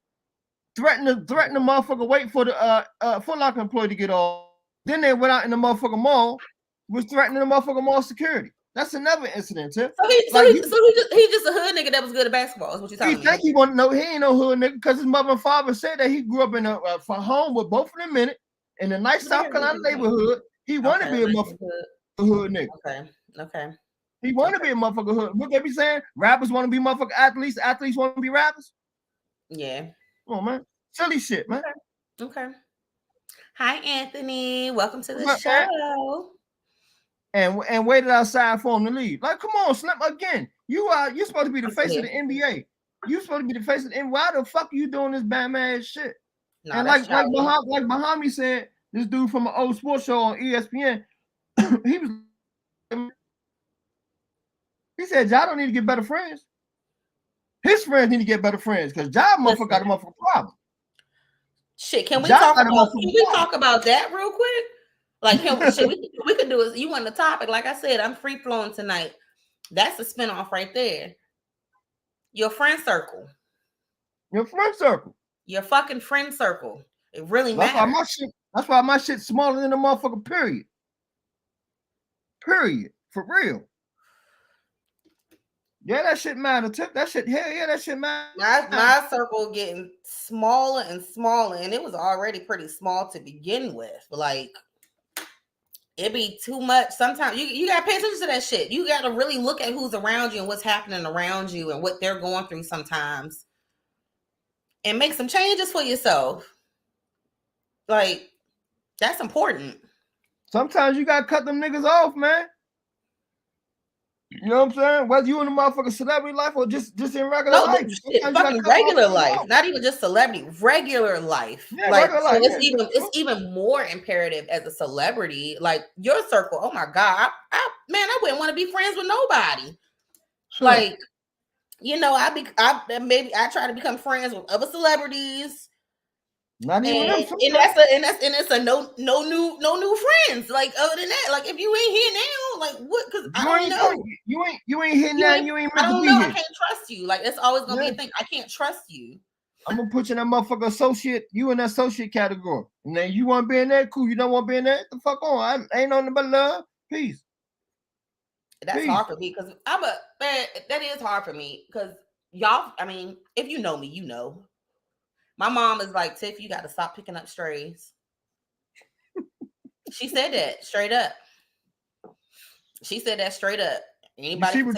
Speaker 1: Threaten the motherfucker, wait for the Foot Locker employee to get off. Then they went out in the motherfucking mall, was threatening the motherfucking mall security. That's another incident, too.
Speaker 2: So he's just a hood nigga that was good at basketball. Is what you telling me?
Speaker 1: He think he want to know? He ain't no hood nigga because his mother and father said that he grew up in a home with both of them in it, in a nice South Carolina neighborhood. He want to be a motherfucker hood nigga.
Speaker 2: Okay.
Speaker 1: He want to be a motherfucker hood. What they be saying? Rappers want to be motherfucker athletes. Athletes want to be rappers.
Speaker 2: Yeah.
Speaker 1: Oh man, silly shit, man.
Speaker 2: Okay. Hi, Anthony. Welcome to the show.
Speaker 1: And waited outside for him to leave. Like, come on, Snap again. You're supposed to be the face of the NBA. You supposed to be the face of the NBA. Why the fuck are you doing this Batman shit? No, and like Muhammad said, this dude from an old sports show on ESPN, he said, Ja don't need to get better friends. His friends need to get better friends because Ja motherfucker got a motherfucking problem.
Speaker 2: Shit, can we talk about that real quick? Like, we could do it. You want the topic? Like I said, I'm free flowing tonight. That's a spinoff right there. Your friend circle.
Speaker 1: Your friend circle.
Speaker 2: Your fucking friend circle. It really matters.
Speaker 1: That's why my shit's smaller than the motherfucker. Period. For real. Yeah, that shit matter. That shit, hell yeah, that shit matter.
Speaker 2: My circle getting smaller and smaller, and it was already pretty small to begin with. Like, it be too much. Sometimes you gotta pay attention to that shit. You gotta really look at who's around you and what's happening around you and what they're going through sometimes, and make some changes for yourself. Like, that's important.
Speaker 1: Sometimes you gotta cut them niggas off, man. You know what I'm saying? Whether you in the motherfucking celebrity life or just in regular life.
Speaker 2: Fucking regular life. Not even just celebrity, regular life. Yeah, like, regular life, it's even more imperative as a celebrity. Like, your circle, oh my God. I wouldn't want to be friends with nobody. Sure. Like, you know, I try to become friends with other celebrities.
Speaker 1: Not even
Speaker 2: and it's a no new friends. Like, other than that, like, if you ain't here now, like, what? Because I don't know.
Speaker 1: You ain't here now. You ain't meant to be
Speaker 2: here.
Speaker 1: I
Speaker 2: can't trust you. Like, it's always gonna be a thing. I can't trust you.
Speaker 1: I'm gonna put you in that motherfucker associate. You in that associate category. And then you want to be in there, cool. You don't want to be in there, the fuck on. I ain't nothing but love, peace.
Speaker 2: That's hard for me because that is hard for me because y'all. I mean, if you know me, you know. My mom is like, Tiff, you got to stop picking up strays. She said that straight up. She said that straight up. Anybody can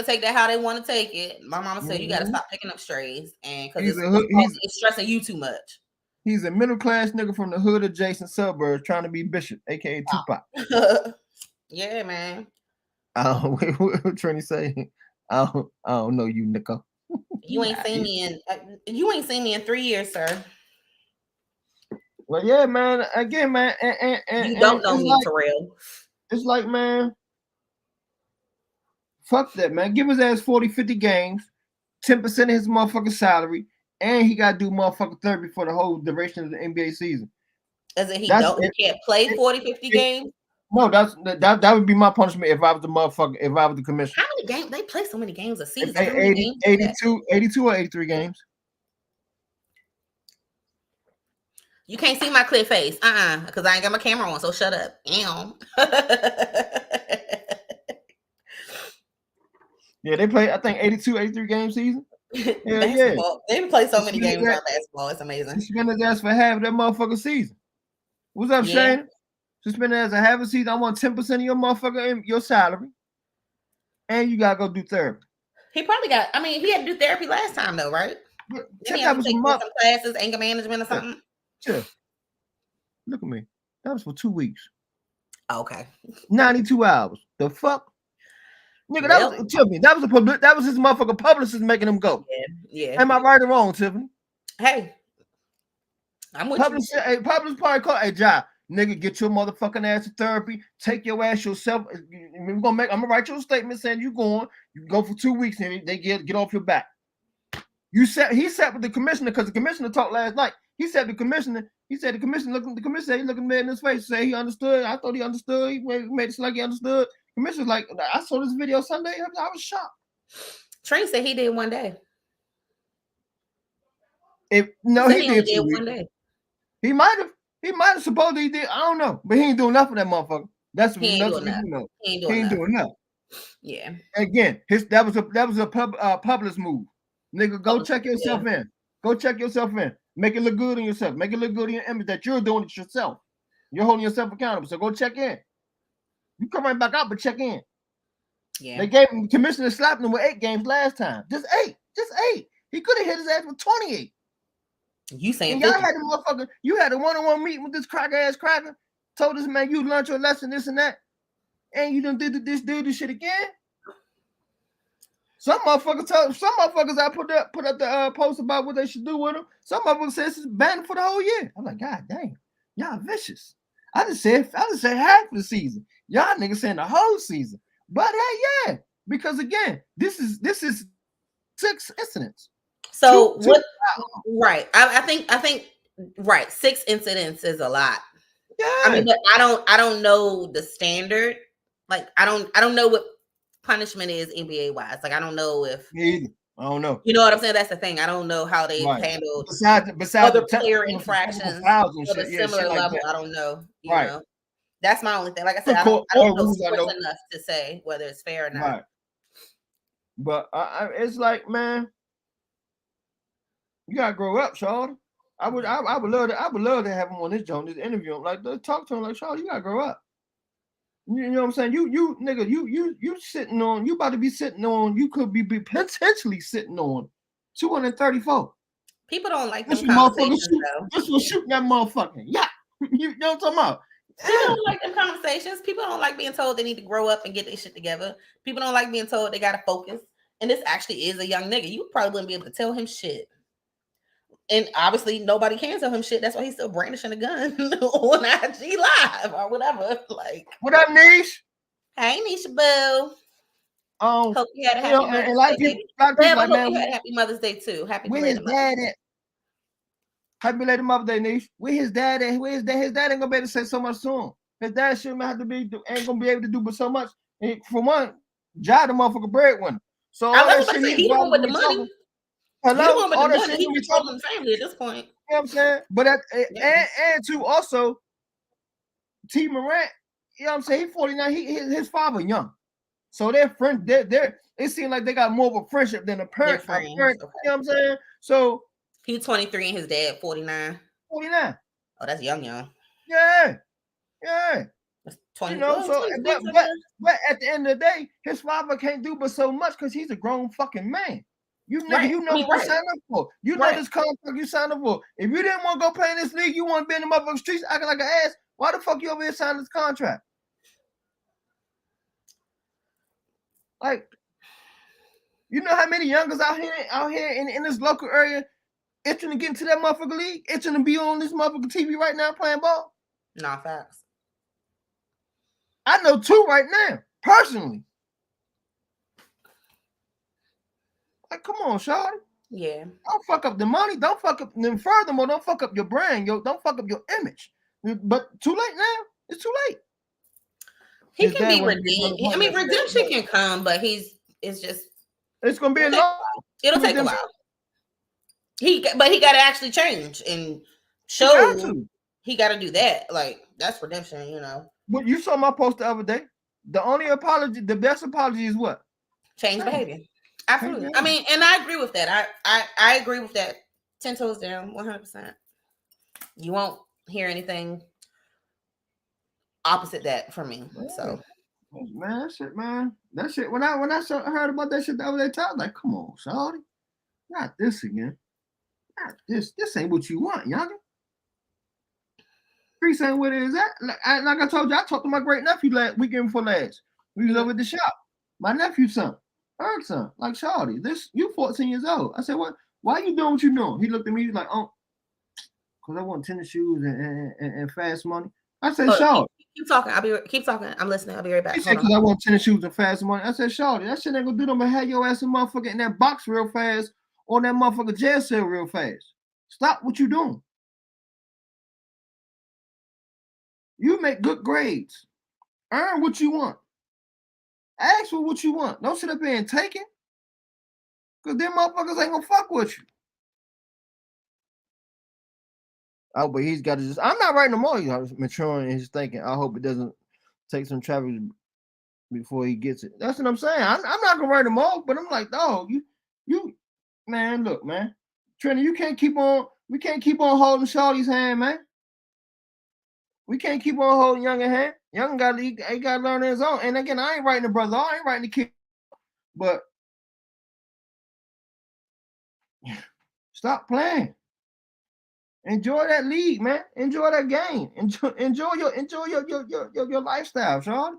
Speaker 2: take that how they want to take it. My mama said you got to stop picking up strays, and because it's stressing you too much.
Speaker 1: He's a middle class nigga from the hood adjacent suburbs trying to be Bishop, aka Tupac.
Speaker 2: Yeah, man.
Speaker 1: What Trini say? I don't know you, Nico.
Speaker 2: You ain't seen me in 3 years, sir.
Speaker 1: Well, yeah, man. Again, man, and
Speaker 2: you don't know me, like, Terrell.
Speaker 1: It's like, man, fuck that, man. Give his ass 40, 50 games, 10% of his motherfucking salary, and he got to do motherfucking therapy for the whole duration of the NBA season.
Speaker 2: As in he can't play 40, 50 games?
Speaker 1: No, that would be my punishment if I was the motherfucker, if I was the commissioner.
Speaker 2: How many games? They play so many games a season.
Speaker 1: 82 or 83 games.
Speaker 2: You can't see my clear face. Because I ain't got my camera on, so shut up.
Speaker 1: Yeah, they play, I think, 82, 83 game season.
Speaker 2: Yeah. They play so many games on basketball. It's amazing.
Speaker 1: Spend his ass for half of that motherfucking season. What's up, Shane? Suspend as a half a season. I want 10% of your motherfucker your salary, and you gotta go do therapy.
Speaker 2: He probably got. I mean, he had to do therapy last time though, right? Didn't he have to take some classes, anger management or something?
Speaker 1: Sure. Look at me. That was for 2 weeks.
Speaker 2: Okay.
Speaker 1: 92 hours. The fuck, nigga. That was Tiffany. That was his motherfucker publicist making him go.
Speaker 2: Yeah.
Speaker 1: Am I right or wrong, Tiffany?
Speaker 2: Hey. I'm with
Speaker 1: Public probably call, hey, Ja, nigga, get your motherfucking ass to therapy. Take your ass yourself. I'm gonna write you a statement saying you go for 2 weeks and they get off your back. He sat with the commissioner because the commissioner talked last night. He said the commissioner looking me in his face, say he understood. I thought he understood. He made it seem like he understood. Commissioner's like, I saw this video Sunday. I was shocked.
Speaker 2: Trey said he did one day.
Speaker 1: He did 2 weeks.
Speaker 2: One day.
Speaker 1: He might have supposedly he did. I don't know, but he ain't doing nothing for that motherfucker. That's what you know. He ain't doing nothing.
Speaker 2: Yeah.
Speaker 1: Again, that was a public move. Nigga, go check yourself in. Go check yourself in. Make it look good in yourself. Make it look good in your image that you're doing it yourself. You're holding yourself accountable. So go check in. You come right back out, but check in.
Speaker 2: Yeah.
Speaker 1: They gave him commissioner slapped him with 8 games last time. Just 8. He could have hit his ass with 28.
Speaker 2: You saying
Speaker 1: y'all had the motherfucker? You had a one-on-one meeting with this cracker. Told this man you learned your lesson, this and that, and you done did this shit again. Some motherfuckers I put up the post about what they should do with him. Some motherfuckers said it's banned for the whole year. I'm like, God damn, y'all vicious. I just said half the season. Y'all niggas saying the whole season. But hey, yeah, because again, this is 6 incidents.
Speaker 2: So what? Right. I think right. 6 incidents is a lot.
Speaker 1: Yeah.
Speaker 2: I mean, but I don't know the standard. Like I don't know what punishment is NBA wise. Like I don't know if
Speaker 1: me either. I don't know.
Speaker 2: You know what I'm saying? That's the thing. I don't know how they handled
Speaker 1: besides
Speaker 2: other player infractions of a similar level.
Speaker 1: Like
Speaker 2: I don't know. You
Speaker 1: right.
Speaker 2: know? That's my only thing. Like I said, I don't know sports enough to say whether it's fair or not.
Speaker 1: Right. But it's like, man, you gotta grow up, Charlotte. I would love to have him on this interview. Like, talk to him like, Charlotte, you gotta grow up. You know what I'm saying? You nigga, you sitting on, you about to be sitting on, you could be potentially sitting on 234.
Speaker 2: People don't like them conversations, though.
Speaker 1: This was shooting that motherfucker. Yeah. You know what I'm talking about?
Speaker 2: People don't like them conversations. People don't like being told they need to grow up and get their shit together. People don't like being told they gotta focus. And this actually is a young nigga. You probably wouldn't be able to tell him shit. And obviously nobody can tell him shit. That's why he's still brandishing a gun on IG Live or whatever. Like,
Speaker 1: what up, Niche?
Speaker 2: Hey, Nisha Boo. Hope you had a happy Mother's Day. Hope you had a happy Mother's Day too. Happy belated Mother's Day.
Speaker 1: Happy belated Mother's Day, Niche. Where his dad at? His dad ain't gonna be able to say so much soon. His dad shouldn't have to ain't gonna be able to do but so much. And for one, Ja the motherfucker breadwinner. So
Speaker 2: I was about to say he the one with the money.
Speaker 1: Hello, all that shit
Speaker 2: he controlling the family at this point.
Speaker 1: You know what I'm saying? But and to also T Morant, you know what I'm saying? He's 49. His father young, so they're friends. They're it seems like they got more of a friendship than a parent. Okay. You know what I'm saying? So
Speaker 2: he's 23 and his dad 49.
Speaker 1: 49.
Speaker 2: Oh, that's young.
Speaker 1: Yeah. That's
Speaker 2: 20.
Speaker 1: You know, so but at the end of the day, his father can't do but so much because he's a grown fucking man. You know what you signed up for. You know this contract you signed up for. If you didn't want to go play in this league, you want to be in the motherfucking streets acting like an ass. Why the fuck you over here signing this contract? Like, you know how many youngers out here in this local area itching to get into that motherfucking league, itching to be on this motherfucking TV right now playing ball?
Speaker 2: Nah, facts.
Speaker 1: I know 2 right now, personally. Like, come on, Shawty.
Speaker 2: Yeah.
Speaker 1: Don't fuck up the money. Don't fuck up. Then furthermore, don't fuck up your brand. Don't fuck up your image. But too late now. It's too late.
Speaker 2: He can be redeemed. I mean, redemption can come, but it's
Speaker 1: gonna be a long.
Speaker 2: It'll take a while. But he got to actually change and show. He got to do that. Like, that's redemption, you know.
Speaker 1: But you saw my post the other day. The best apology is what?
Speaker 2: Change behavior. Absolutely. I mean, and I agree with that. I agree with that. 10 toes down, 100%. You won't hear anything opposite that from me. So,
Speaker 1: man, that shit. When I heard about that shit the other day, I was like, come on, shawty, not this again. Not this. This ain't what you want, youngin. Streets ain't what it is at. Like I told you, I talked to my great nephew weekend before last. We was over at the shop. My nephew's son. Eric's son, like Charlie, you 14 years old. I said, what? Why are you doing what you doing? He looked at me, he's like, oh, because I want tennis shoes and fast money. I said, Shawty.
Speaker 2: Keep talking. Keep talking. I'm listening. I'll be right back.
Speaker 1: She said, because I want tennis shoes and fast money. I said, Shawty, that shit ain't gonna do them but have your ass a motherfucker in that box real fast or that motherfucker jail cell real fast. Stop what you doing. You make good grades. Earn what you want. Ask for what you want. Don't sit up here and take it. Because them motherfuckers ain't gonna fuck with you. Oh, but he's got to just. I'm not writing no more. He's maturing in his thinking. I hope it doesn't take some traffic before he gets it. That's what I'm saying. I'm not gonna write him off, but I'm like, dog, you, man, look, man, Trini, you can't keep on. We can't keep on holding Shawty's hand, man. We can't keep on holding Youngin' hand. Youngin' got to learn his own. And again, I ain't writing the brother. I ain't writing the kid. But stop playing. Enjoy that league, man. Enjoy that game. Enjoy your lifestyle, Sean.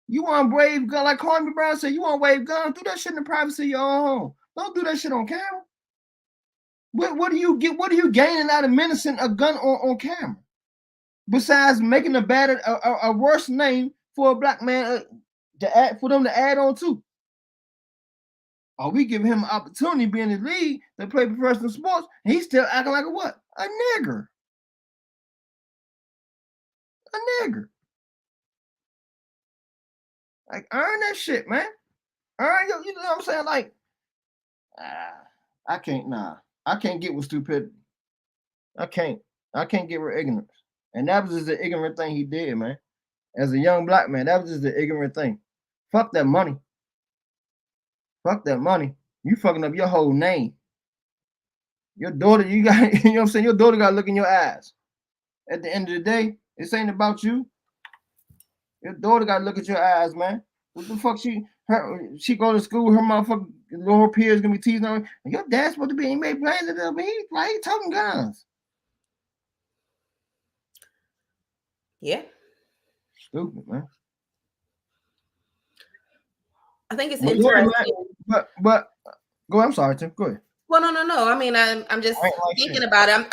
Speaker 1: You want to wave gun like Carmen Brown said. You want to wave gun? Do that shit in the privacy of your own home. Don't do that shit on camera. What do you get? What are you gaining out of menacing a gun on camera? Besides making a worse name for a black man for them to add on to. Or we give him an opportunity to be in the league to play professional sports, and he's still acting like a what? A nigger. A nigger. Like, earn that shit, man. Earn you know what I'm saying? Like, I can't get with stupidity. I can't get with ignorance. And that was just the ignorant thing he did, man. As a young black man, that was just the ignorant thing. Fuck that money. Fuck that money. You fucking up your whole name. Your daughter, you know what I'm saying? Your daughter got to look in your eyes. At the end of the day, this ain't about you. Your daughter got to look at your eyes, man. What the fuck she go to school, her motherfucking little peers gonna be teasing her. Your dad's supposed to be NBA playing it up, but he toting guns.
Speaker 2: Yeah.
Speaker 1: Stupid, man.
Speaker 2: I think it's interesting.
Speaker 1: But go. I'm sorry, Tim. Go ahead.
Speaker 2: Well, no. I mean, I'm just thinking about it.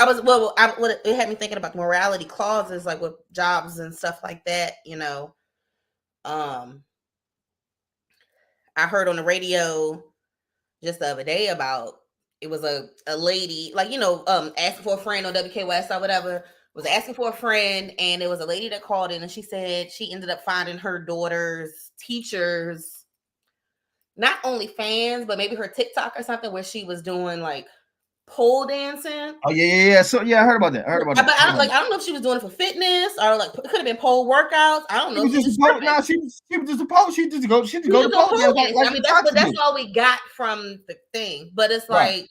Speaker 2: It had me thinking about the morality clauses, like with jobs and stuff like that. You know, I heard on the radio just the other day about it was a lady, like, you know, asking for a friend on WKWS or whatever. Was asking for a friend, and it was a lady that called in, and she said she ended up finding her daughter's teachers, not only fans, but maybe her TikTok or something, where she was doing like pole dancing.
Speaker 1: Oh yeah. So yeah, I heard about that.
Speaker 2: But I don't know if she was doing it for fitness or like it could have been pole workouts. I don't know.
Speaker 1: She was just a pole. She just go to pole dance.
Speaker 2: I mean, that's all we got from the thing. But it's like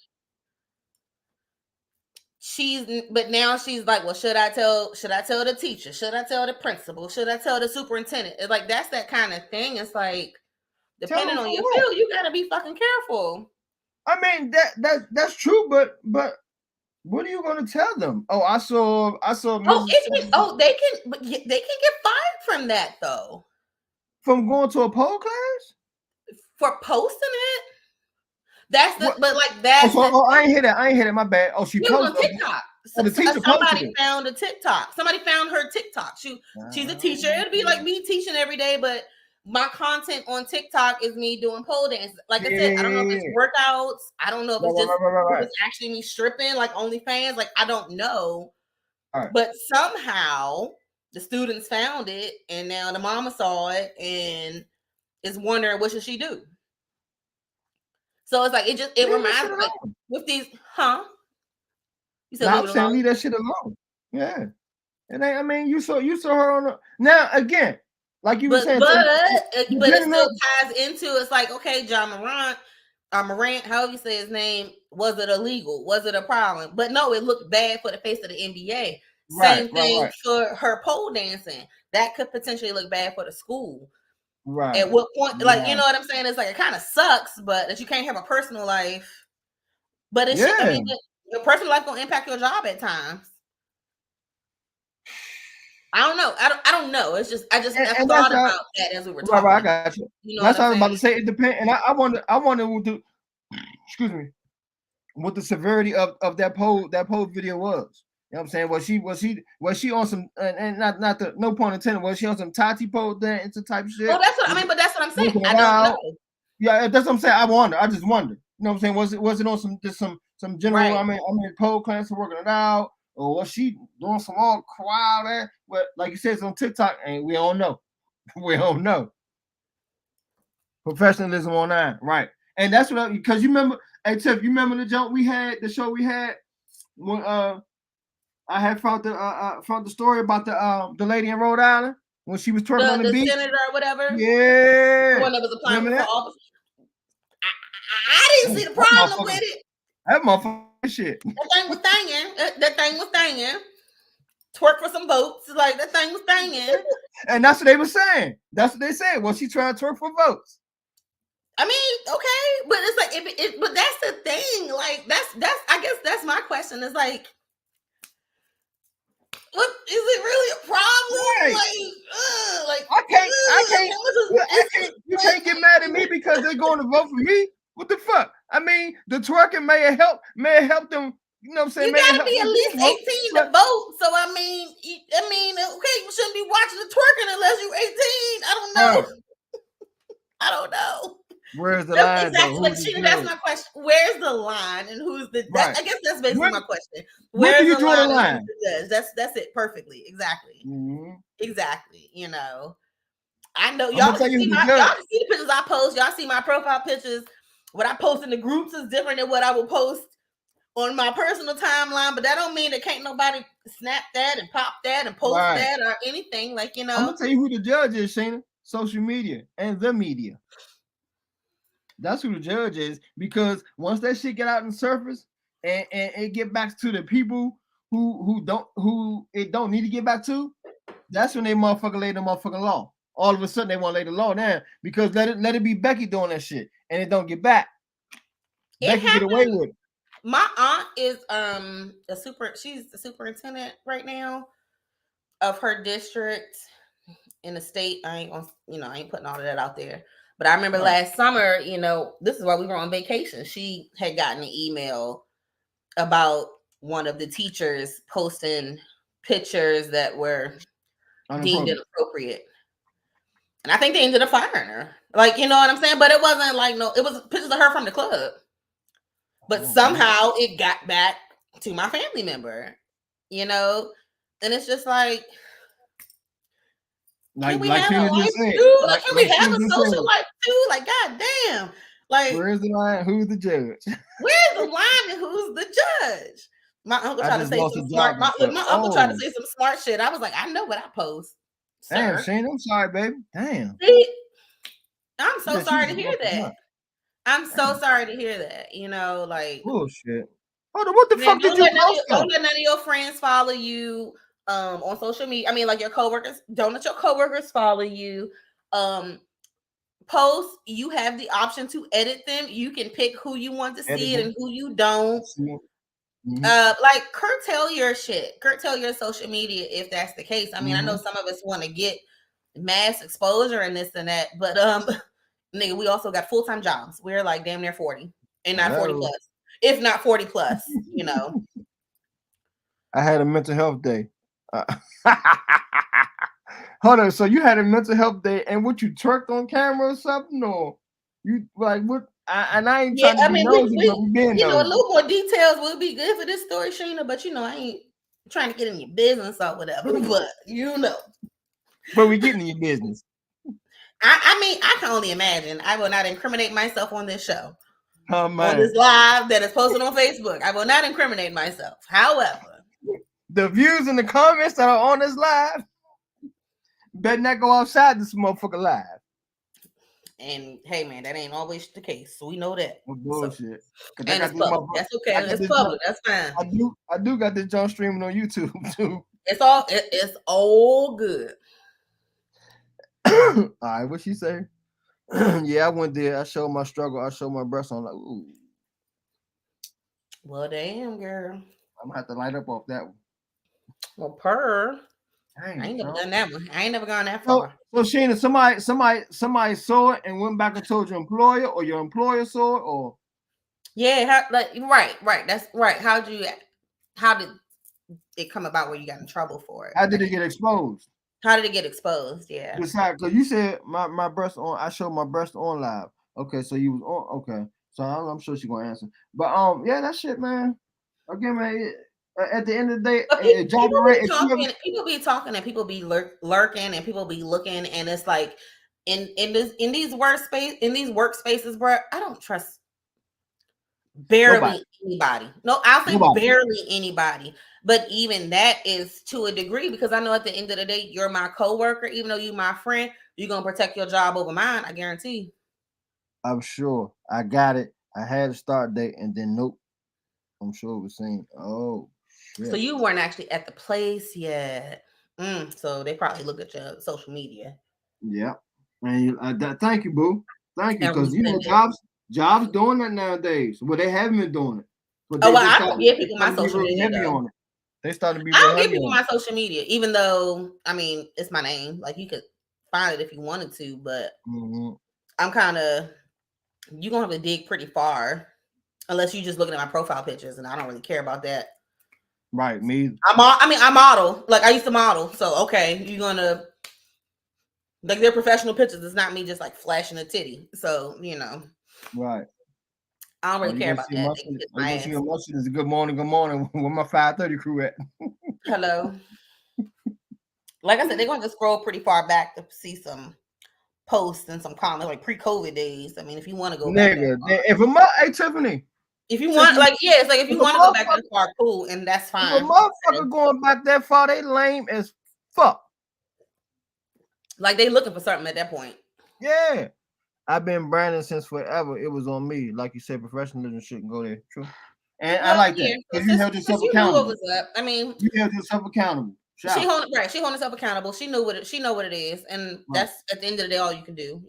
Speaker 2: but now she's like, well, should I tell the teacher? Should I tell the principal? Should I tell the superintendent? It's like, that's that kind of thing. It's like, depending on your field, you gotta be fucking careful.
Speaker 1: I mean, that's true, but what are you gonna tell them? Oh, I saw.
Speaker 2: They can get fired from that though.
Speaker 1: From going to a pole class?
Speaker 2: For posting it? That's the, but like that.
Speaker 1: I ain't hear that. My bad. Oh, she posted
Speaker 2: on TikTok. Somebody found a TikTok. Somebody found her TikTok. She's a teacher. It'd be like me teaching every day, but my content on TikTok is me doing pole dance. Like I said, I don't know if it's workouts. I don't know if it's just it's actually me stripping, like OnlyFans. Like, I don't know. But somehow the students found it, and now the mama saw it and is wondering what should she do. So it's like it reminds me, like, with these, You said
Speaker 1: I'm saying leave that shit alone. Yeah. And I mean, you saw her on the, now again, like you were saying.
Speaker 2: But it still ties into, it's like, okay, John Morant, however you say his name, was it illegal? Was it a problem? But no, it looked bad for the face of the NBA. Same thing for her pole dancing. That could potentially look bad for the school.
Speaker 1: Right.
Speaker 2: At what point, like, you know what I'm saying? It's like, it kind of sucks, but that you can't have a personal life. But it's I mean, your personal life gonna impact your job at times. I don't know. I don't know. It's just I thought about that as we were talking.
Speaker 1: Right, I got you. You know, that's what I was about to say. It depends, and I wonder what the, excuse me, what the severity of that poll video was. know what I'm saying? Was she on some and not the no point intended, was she on some Tati pole dancing type shit?
Speaker 2: Well, that's what I mean, but that's what I'm saying. I don't know.
Speaker 1: Yeah, that's what I'm saying. I just wonder. You know what I'm saying? Was it on some general?
Speaker 2: Right.
Speaker 1: I mean pole class working it out, or was she doing some all crowd there? But like you said, it's on TikTok, and we don't know. We don't know. Professionalism on that, right? And that's what because you remember, hey Tiff, you remember the show we had when I had found the story about the lady in Rhode Island when she was twerking on the beach.
Speaker 2: Senator or whatever.
Speaker 1: Yeah.
Speaker 2: The one that was applying for office. I didn't see the problem with it.
Speaker 1: That motherfucker shit.
Speaker 2: That thing was thanging. Twerk for some votes. Like that thing was thanging.
Speaker 1: And that's what they were saying. That's what they said. Well, she trying to twerk for votes.
Speaker 2: I mean, okay, but it's like, but that's the thing. Like that's. I guess that's my question. Is like, what is it really a problem?
Speaker 1: Right.
Speaker 2: Like
Speaker 1: I can't. You can't get mad at me because they're going to vote for me. What the fuck? I mean, the twerking may have helped them. You know what I'm saying?
Speaker 2: You gotta be at least 18 to vote. So I mean, okay, you shouldn't be watching the twerking unless you're 18. I don't know. I don't know.
Speaker 1: Where's the line?
Speaker 2: Exactly, like Sheena, that's my question. Where's the line, and who's the? I guess that's basically my question. Where's
Speaker 1: do you draw the line?
Speaker 2: The judge? That's it perfectly. Exactly.
Speaker 1: Mm-hmm.
Speaker 2: Exactly. You know, I know y'all can see the pictures I post. Y'all see my profile pictures. What I post in the groups is different than what I will post on my personal timeline, but that don't mean that can't nobody snap that and pop that and post that or anything. Like, you know,
Speaker 1: I'm gonna tell you who the judge is, Sheena. Social media and the media. That's who the judge is, because once that shit get out in the surface and it get back to the people who it don't need to get back to, that's when they motherfucker lay the motherfucking law. All of a sudden they want to lay the law down because let it be Becky doing that shit and it don't get back. Becky get away with it.
Speaker 2: My aunt is she's the superintendent right now of her district in the state. I ain't putting all of that out there. But I remember last summer, this is while we were on vacation. She had gotten an email about one of the teachers posting pictures that were deemed inappropriate. And I think they ended up firing her. Like, you know what I'm saying? But it wasn't like, it was pictures of her from the club. But somehow it got back to my family member, and it's just like, can we have a life too? Like, can we have a social life too? Like, goddamn. Like,
Speaker 1: where's the line? Who's the judge?
Speaker 2: Where's the line and who's the judge? My uncle tried to say some smart. My uncle tried to say some smart shit. I was like, I know what I post.
Speaker 1: Damn, Shane, I'm sorry, baby. Damn.
Speaker 2: See? I'm so sorry to hear that. I'm so sorry to hear that. Like,
Speaker 1: bullshit. Hold on, what the fuck did you post?
Speaker 2: Don't let none of your friends follow you on social media. I mean, like your coworkers. Don't let your coworkers follow you. Post. You have the option to edit them. You can pick who you want to see it and who you don't. Mm-hmm. Like curtail your shit. Curtail your social media if that's the case. I mean, I know some of us want to get mass exposure and this and that, but nigga, we also got full-time jobs. We're like damn near 40 and not 40 plus, if not 40 plus,
Speaker 1: I had a mental health day. Hold on. So you had a mental health day and what, you twerked on camera or something, or you like what? I ain't trying to be nosy, but we being nosy.
Speaker 2: A little more details would be good for this story, Sheena, but I ain't trying to get in your business or whatever, but
Speaker 1: But we getting in your business.
Speaker 2: I mean, I can only imagine. I will not incriminate myself on this show.
Speaker 1: Oh, man.
Speaker 2: On this live that is posted on Facebook. I will not incriminate myself. However,
Speaker 1: the views in the comments that are on this live better not go outside this motherfucker live.
Speaker 2: And hey, man, that ain't always the case. So we know that.
Speaker 1: Bullshit.
Speaker 2: And it's public. That's okay. It's public. That's fine.
Speaker 1: I do got this junk streaming on YouTube too.
Speaker 2: It's all good.
Speaker 1: All right, what she say? Yeah, I went there. I showed my struggle. I showed my breasts. I'm like, ooh.
Speaker 2: Well, damn, girl.
Speaker 1: I'm gonna have to light up off that one.
Speaker 2: Well, I ain't never done that one. I ain't never gone that
Speaker 1: far. So Sheena, somebody saw it and went back and told your employer, or your employer saw it, or
Speaker 2: right. That's right. How did it come about where you got in trouble for it.
Speaker 1: How did it get exposed?
Speaker 2: How did it get exposed? Yeah.
Speaker 1: Besides, because you said my breast on, I showed my breast on live. Okay, so you was on. Okay, so I'm sure she's gonna answer. But yeah, that shit, man. Again, man. At the end of the day,
Speaker 2: people be talking, and people be lurking, and people be looking, and it's like in these workspaces, bro. I don't trust barely anybody. No, I'll say barely anybody. But even that is to a degree, because I know at the end of the day, you're my coworker. Even though you're my friend, you're gonna protect your job over mine. I guarantee.
Speaker 1: I'm sure. I got it. I had a start date, and then nope. I'm sure it was saying, oh shit.
Speaker 2: So you weren't actually at the place yet. So they probably look at your social media.
Speaker 1: Yeah. And thank you, boo. Thank you, because you know jobs doing that nowadays. Well, they haven't been doing it.
Speaker 2: But I don't give people my social media.
Speaker 1: On it. They started to be.
Speaker 2: I don't give people my social media, even though it's my name. Like you could find it if you wanted to, but I'm kind of you're gonna have to dig pretty far, unless you're just looking at my profile pictures, and I don't really care about that.
Speaker 1: Right, me.
Speaker 2: I model. Like I used to model, so okay, you're gonna like they're professional pictures. It's not me just like flashing a titty. So
Speaker 1: right.
Speaker 2: I don't really care about that.
Speaker 1: It's a good morning. Where my 5:30 crew at?
Speaker 2: Hello. Like I said, they're going to scroll pretty far back to see some posts and some comments, like pre-COVID days. I mean, if you want to go back that far.
Speaker 1: Hey Tiffany,
Speaker 2: if you want, it's like if you want to go back that far, cool, and that's fine.
Speaker 1: If a motherfucker going back that far, they lame as fuck.
Speaker 2: Like they looking for something at that point.
Speaker 1: Yeah. I've been branding since forever. It was on me. Like you said, professionalism shouldn't go there. True. And I like that. Because you held yourself accountable. You held yourself accountable.
Speaker 2: She holding herself accountable. She know what it is. And that's at the end of the day all you can do,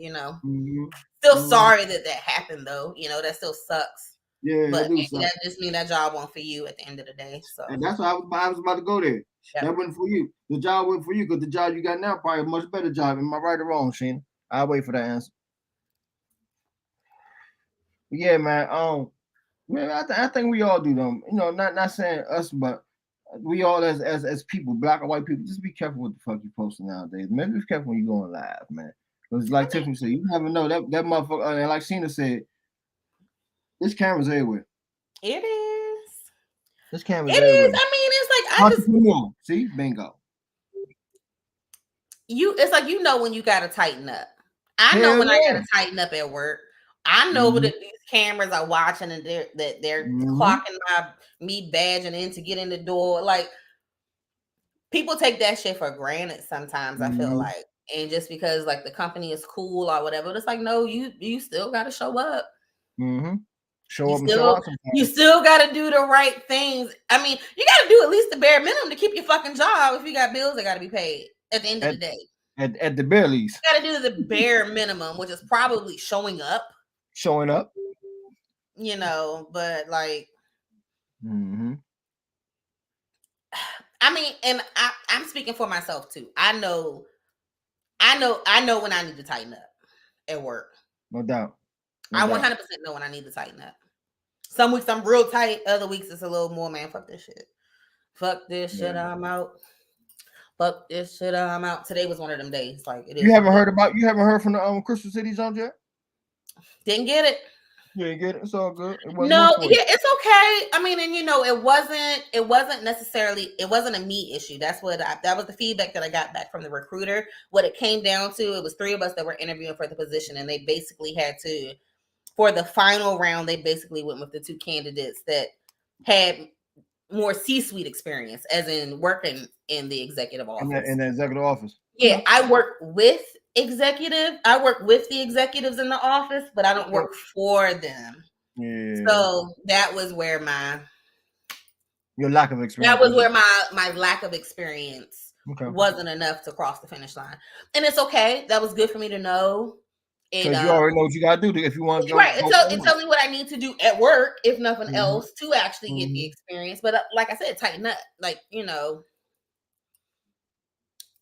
Speaker 2: Still sorry that happened though. That still sucks.
Speaker 1: Yeah.
Speaker 2: But that just means that job wasn't for you at the end of the day. So
Speaker 1: and that's why I was about to go there. Yep. That wasn't for you. The job wasn't for you because the job you got now probably a much better job. Am I right or wrong, Sheena? I'll wait for that answer. Yeah, man. I think we all do them. Not saying us, but we all as people, black and white people, just be careful what the fuck you posting nowadays. Man, be careful when you going live, man. Because like Tiffany said, you never know that motherfucker. And like Sheena said, this camera's everywhere.
Speaker 2: It is.
Speaker 1: This camera's everywhere.
Speaker 2: It's like
Speaker 1: see, bingo.
Speaker 2: It's like when you gotta tighten up. I know when I gotta tighten up at work. I know that these cameras are watching and they're clocking me badging in to get in the door. Like people take that shit for granted sometimes. I feel like, and just because like the company is cool or whatever, it's like no, you still got to show up.
Speaker 1: Show up.
Speaker 2: You still got to do the right things. I mean, you got to do at least the bare minimum to keep your fucking job. If you got bills that got to be paid at the end of the day.
Speaker 1: At the bare least,
Speaker 2: you got to do the bare minimum, which is probably showing up. But like I mean, and I'm speaking for myself too. I know when I need to tighten up at work.
Speaker 1: No doubt.
Speaker 2: I 100% know when I need to tighten up. Some weeks I'm real tight, other weeks it's a little more, man, fuck this shit, I'm out. Fuck this shit, I'm out. Today was one of them days. Like it is.
Speaker 1: You haven't heard from the Crystal City Zone yet?
Speaker 2: Didn't get it.
Speaker 1: You didn't get it. It's all good.
Speaker 2: It's okay. I mean, and it wasn't necessarily, it wasn't a me issue. That was the feedback that I got back from the recruiter. What it came down to, it was 3 of us that were interviewing for the position, and they basically had to, for the final round, they basically went with the 2 candidates that had more C-suite experience, as in working in the executive office.
Speaker 1: In the executive office.
Speaker 2: Yeah, I work with the executives in the office, but I don't work for them.
Speaker 1: Yeah.
Speaker 2: So that was where
Speaker 1: your lack of experience.
Speaker 2: That was where my lack of experience wasn't enough to cross the finish line. And it's okay. That was good for me to know.
Speaker 1: Because you already know what you gotta do if you want to go.
Speaker 2: Right. It tells me what I need to do at work, if nothing else, to actually get the experience. But like I said, tighten up. Like,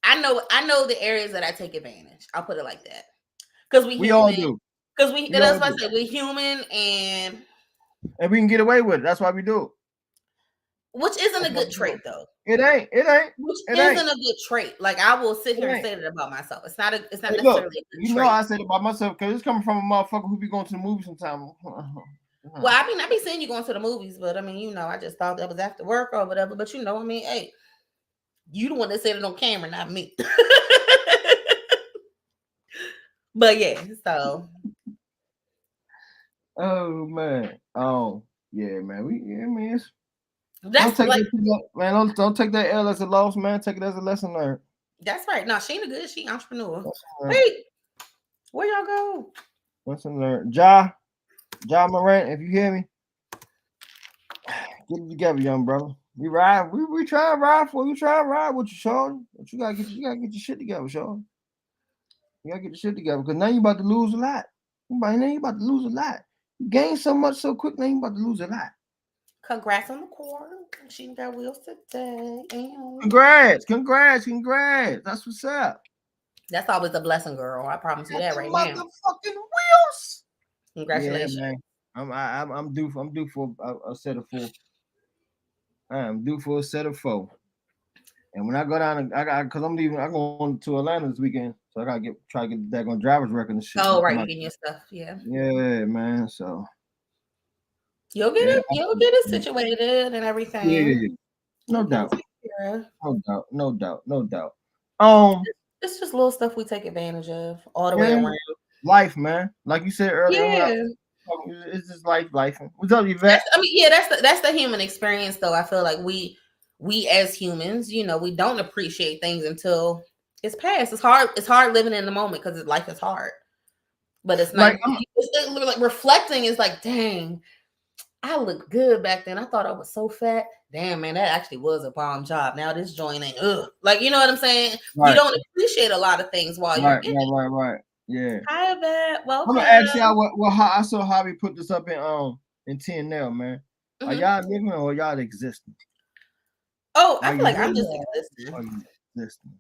Speaker 2: I know the areas that I take advantage. I'll put it like that. Because we
Speaker 1: all do.
Speaker 2: Because that's why I said we're human and
Speaker 1: we can get away with it. That's why we do it.
Speaker 2: Which isn't a good trait, though.
Speaker 1: It ain't.
Speaker 2: Which isn't a good trait. Like, I will sit here and say that about myself. It's not necessarily
Speaker 1: look,
Speaker 2: a good
Speaker 1: you
Speaker 2: trait.
Speaker 1: know, I said it about myself because it's coming from a motherfucker who be going to the movies sometime.
Speaker 2: Well, I mean, I be seeing you going to the movies, but I mean, you know, I just thought that was after work or whatever. But you know, I mean, hey, you the one that said it on camera, not me. But yeah, so.
Speaker 1: Oh man. Oh yeah, man. Man.
Speaker 2: That's don't take
Speaker 1: that, don't take that L as a loss, man. Take it as a lesson learned.
Speaker 2: That's right. No, she ain't a good. She entrepreneur. Wait, where y'all go?
Speaker 1: Lesson learned. Ja Morant, if you hear me, get it together, young brother. We ride. We try to ride for you. We try to ride with you, Sean. But you gotta get your shit together, Sean. You gotta get your shit together because now you about to lose a lot. Now you about to lose a lot. You gained so much so quick. Now you about to lose a lot.
Speaker 2: Congrats on the quarter. She got wheels today.
Speaker 1: Congrats. That's what's up.
Speaker 2: That's always a blessing, girl. I promise you that right now.
Speaker 1: Motherfucking wheels.
Speaker 2: Congratulations.
Speaker 1: Yeah, man. I'm due for a set of 4. I'm due for a set of 4. And when I go down, I'm going to Atlanta this weekend, so I gotta try to get that on driver's record and shit.
Speaker 2: Oh, right, you getting your stuff, yeah.
Speaker 1: Yeah, man. So
Speaker 2: you'll get it situated and everything.
Speaker 1: Yeah, no doubt.
Speaker 2: It's just little stuff we take advantage of all the way around.
Speaker 1: Life, man. Like you said earlier.
Speaker 2: Yeah.
Speaker 1: It's just life. What's up, Yvette?
Speaker 2: That's the human experience, though. I feel like we as humans, you know, we don't appreciate things until it's past. It's hard living in the moment because life is hard. But it's not like reflecting is like, dang, I looked good back then. I thought I was so fat. Damn, man, that actually was a bomb job. Now this joint ain't like, you know what I'm saying? Right. You don't appreciate a lot of things while you're in it.
Speaker 1: Right. Yeah.
Speaker 2: Hi, Yvette. Welcome.
Speaker 1: I'm gonna ask y'all I saw Javi put this up in 10 now, man. Mm-hmm. Are y'all living or y'all existing?
Speaker 2: Oh, I feel like I'm just existing.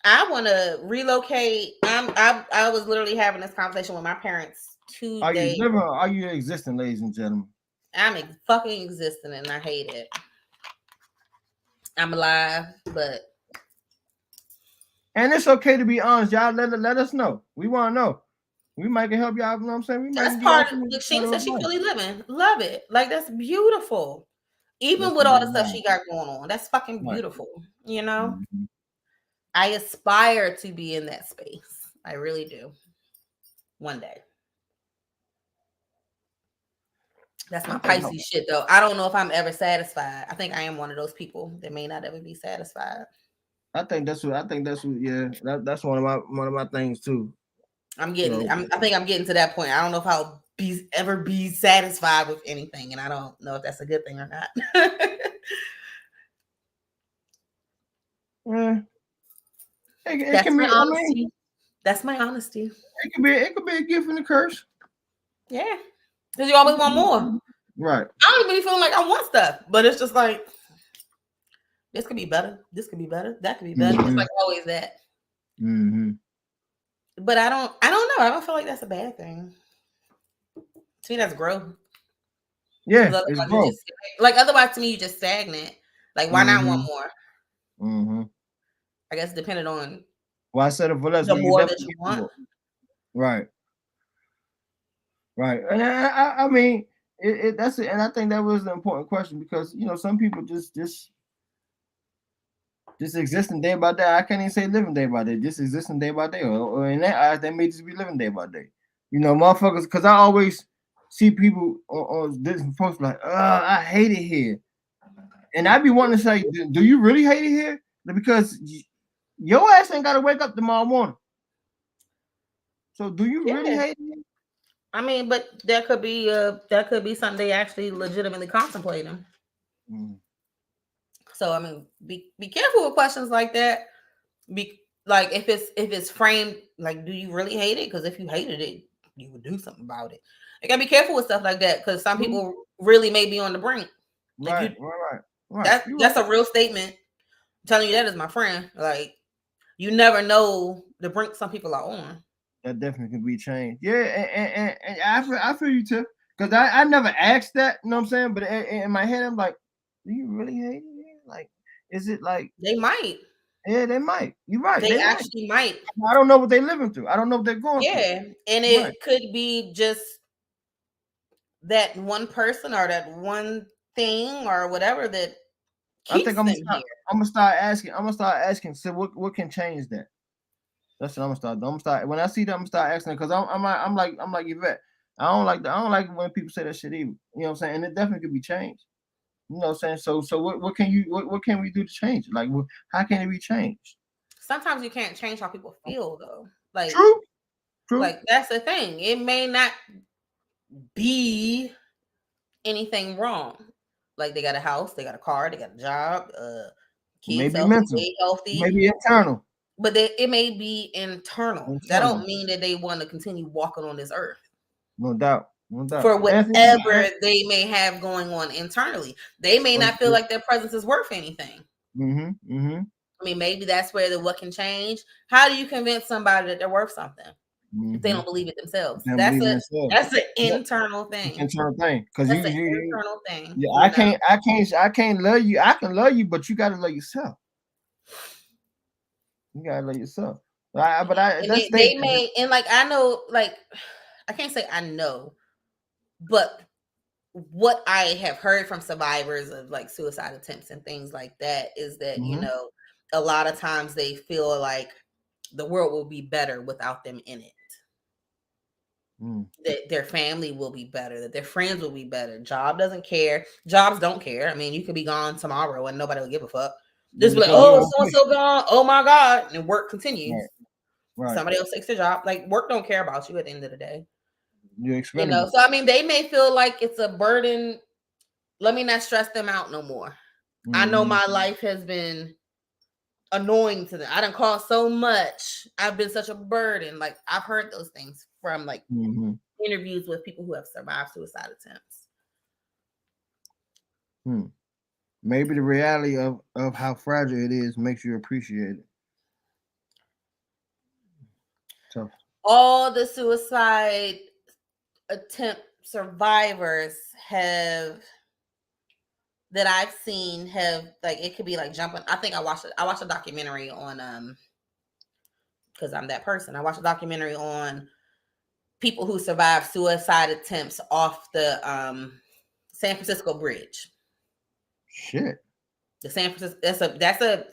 Speaker 2: I want to relocate. I was literally having this conversation with my parents Tuesday.
Speaker 1: Are you living or are you existing, ladies and gentlemen?
Speaker 2: I'm fucking existing and I hate it. I'm alive, but.
Speaker 1: And it's okay to be honest, y'all. Let us know. We want to know. We might can help y'all. You know what I'm saying?
Speaker 2: That's part of it. She said she fully living. Love it. Like, that's beautiful. Even with all the stuff she got going on. That's fucking beautiful. You know? Mm-hmm. I aspire to be in that space. I really do. One day. That's my Pisces shit, though. I don't know if I'm ever satisfied. I think I am one of those people that may not ever be satisfied.
Speaker 1: I think that's what. Yeah, that's one of my things too.
Speaker 2: I think I'm getting to that point. I don't know if I'll ever be satisfied with anything, and I don't know if that's a good thing or not. That's my honesty. That's my honesty.
Speaker 1: It could be a gift and a curse.
Speaker 2: Yeah, because you always want more.
Speaker 1: Right.
Speaker 2: I don't even be feeling like I want stuff, but it's just like this could be better. This could be better. That could be better. Mm-hmm. It's like always that.
Speaker 1: Mm-hmm.
Speaker 2: But I don't know. I don't feel like that's a bad thing. To me, that's growth.
Speaker 1: Yeah, it's growth.
Speaker 2: Like otherwise, to me, you just stagnant. Like why not want more?
Speaker 1: Mm-hmm.
Speaker 2: I guess depending on.
Speaker 1: Well, I said it for less.
Speaker 2: The more that you want.
Speaker 1: Right. And I mean, that's it. And I think that was an important question because you know some people just existing day by day. I can't even say living day by day. Just existing day by day, or in that eyes, they may just be living day by day. You know, motherfuckers. Because I always see people on different posts like, I hate it here," and I be wanting to say, "Do you really hate it here?" Because your ass ain't got to wake up tomorrow morning. So, do you really hate it here?
Speaker 2: I mean, but that could be something they actually legitimately contemplating. Mm. So I mean, be careful with questions like that. Like if it's framed like, do you really hate it? Because if you hated it, you would do something about it. You gotta be careful with stuff like that because some people really may be on the brink. Like right. That's a real statement. I'm telling you that as my friend. Like you never know the brink some people are on.
Speaker 1: That definitely can be changed. Yeah, and I feel you too. Because I never asked that, you know what I'm saying? But in my head, I'm like, Do you really hate it? Like, is it like
Speaker 2: They might.
Speaker 1: yeah, they might. You're right.
Speaker 2: They
Speaker 1: They might.
Speaker 2: actually might.
Speaker 1: I don't know what they're living through. I don't know what they're going through.
Speaker 2: Yeah. And
Speaker 1: Right.
Speaker 2: it could be just that one person or that one thing or whatever that
Speaker 1: I
Speaker 2: keeps
Speaker 1: think
Speaker 2: them here.
Speaker 1: I'm gonna start asking. I'm gonna start asking. So what can change that? That's what I'm gonna start. I'm gonna start when I see them. I'm gonna start asking because I'm like Yvette. I don't like when people say that shit either. You know what I'm saying? And it definitely could be changed. You know what I'm saying? So what can we do to change it? Like how can it be changed?
Speaker 2: Sometimes you can't change how people feel though. Like
Speaker 1: True.
Speaker 2: Like that's the thing. It may not be anything wrong. Like they got a house, they got a car, they got a job, kids
Speaker 1: Maybe
Speaker 2: healthy,
Speaker 1: mental.
Speaker 2: they healthy.
Speaker 1: Maybe internal.
Speaker 2: But it may be internal. That don't mean that they want to continue walking on this earth.
Speaker 1: No doubt. No doubt.
Speaker 2: For whatever they may have going on internally. They may not feel like their presence is worth anything. I mean, maybe that's where the what can change. How do you convince somebody that they're worth something if they don't believe it themselves? That's an internal thing.
Speaker 1: Internal thing. Because
Speaker 2: that's an internal thing.
Speaker 1: Yeah, I can't love you. I can love you, but you gotta love yourself. You gotta love yourself.
Speaker 2: They may, and like I know, like I can't say I know, but what I have heard from survivors of like suicide attempts and things like that is that, you know, a lot of times they feel like the world will be better without them in it. That their family will be better, that their friends will be better. Job doesn't care. Jobs don't care. I mean, you could be gone tomorrow and nobody will give a fuck. Just be like, oh, so gone. Oh my God. And work continues. Right. Somebody else takes their job. Like work don't care about you at the end of the day. You know, so I mean, they may feel like it's a burden. Let me not stress them out no more. I know my life has been annoying to them. I done caused so much. I've been such a burden. Like I've heard those things from like interviews with people who have survived suicide attempts.
Speaker 1: Maybe the reality of how fragile it is makes you appreciate it. So
Speaker 2: all the suicide attempt survivors that I've seen have like it could be like jumping. I think I watched a documentary on because I'm that person. I watched a documentary on people who survived suicide attempts off the San Francisco Bridge.
Speaker 1: Shit.
Speaker 2: The San Francisco that's a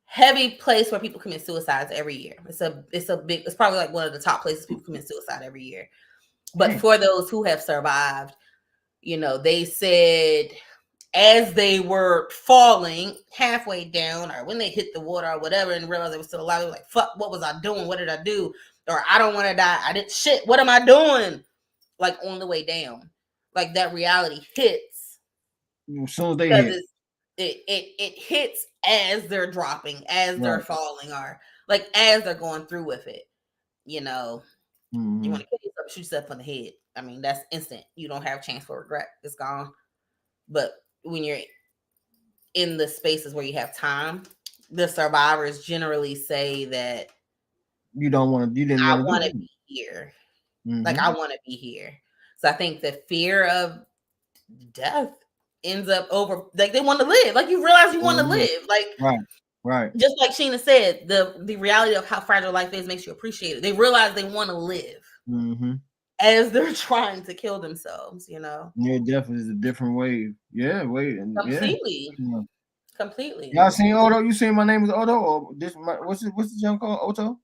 Speaker 2: heavy place where people commit suicides every year. It's probably like one of the top places people commit suicide every year. But for those who have survived, you know, they said as they were falling halfway down or when they hit the water or whatever and realized they were still alive, they were like, fuck, what was I doing? What did I do? Or I don't want to die. I did shit. What am I doing? Like on the way down. Like that reality hits.
Speaker 1: As soon as they hit.
Speaker 2: It hits as they're dropping, as they're falling, or like as they're going through with it. You know, you want to kill yourself, shoot yourself in the head. I mean, that's instant. You don't have a chance for regret. It's gone. But when you're in the spaces where you have time, the survivors generally say that
Speaker 1: you don't want to. You didn't.
Speaker 2: I want to be here. Like I want to be here. So I think the fear of death ends up over. Like they want to live. Like you realize you want to live. Like
Speaker 1: right.
Speaker 2: Just like Sheena said, the reality of how fragile life is makes you appreciate it. They realize they want to live. As they're trying to kill themselves, you know.
Speaker 1: Yeah, definitely is a different wave. Yeah,
Speaker 2: completely.
Speaker 1: Yeah.
Speaker 2: Completely.
Speaker 1: Y'all seen Otto? You seen My Name Is Otto? Or this? What's the junk called? Otto?